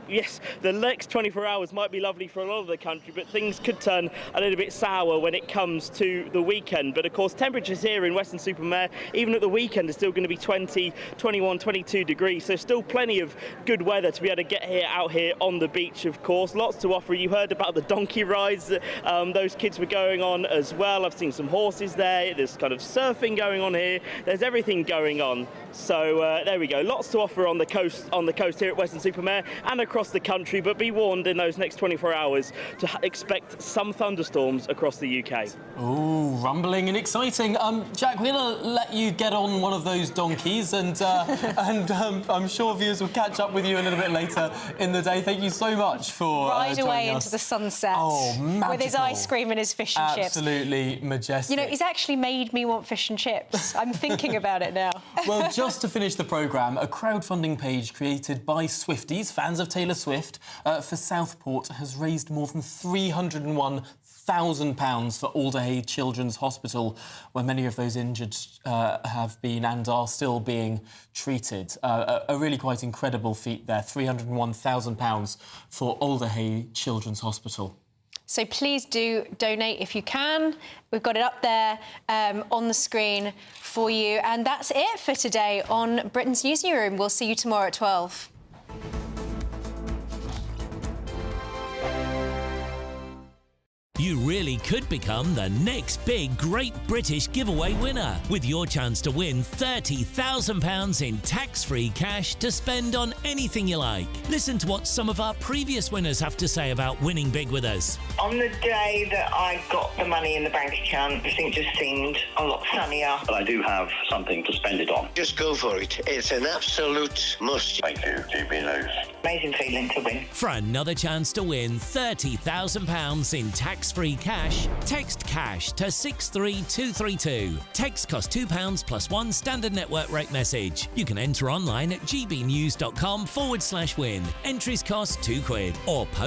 yes, the next 24 hours might be lovely for a lot of the country, but things could turn a little bit sour when it comes to the weekend. But of course, temperatures here in Western-super-Mare, even at the weekend, are still going to be 20, 21, 22 degrees. So still plenty of good weather to be able to get out here on the beach, of course. Lots to offer. You heard about the donkey rides that those kids were going on as well. I've seen some horses there. There's kind of surfing going on here. There's everything going on. So there we go. Lots to offer on the coast here at Western-super-Mare and across the country. But be warned in those next 24 hours to expect some thunderstorms across the UK. Ooh, rumbling and exciting. Jack, we're going to let you get on one of those donkeys, and I'm sure viewers will catch up with you a little bit later in the day. Thank you so much for Ride away us into the sunset. Oh, magical. With his ice cream and his fish and chips. Absolutely majestic. He's actually made me want fish and chips. I'm thinking about it now. Well, just to finish the programme, a crowdfunding page created by Swifties, fans of Taylor Swift, for Southport has raised more than £301,000 for Alderhay Children's Hospital, where many of those injured have been and are still being treated. A really quite incredible feat there, £301,000 for Alderhay Children's Hospital. So please do donate if you can. We've got it up there on the screen for you. And that's it for today on Britain's Newsroom. We'll see you tomorrow at 12. You really could become the next big Great British Giveaway winner with your chance to win £30,000 in tax-free cash to spend on anything you like. Listen to what some of our previous winners have to say about winning big with us. On the day that I got the money in the bank account, everything just seemed a lot sunnier. But I do have something to spend it on. Just go for it. It's an absolute must. Thank you, GBNews. Amazing feeling to win. For another chance to win £30,000 in tax-free cash, text CASH to 63232. Text costs £2 plus one standard network rate message. You can enter online at gbnews.com/win. Entries cost £2 or post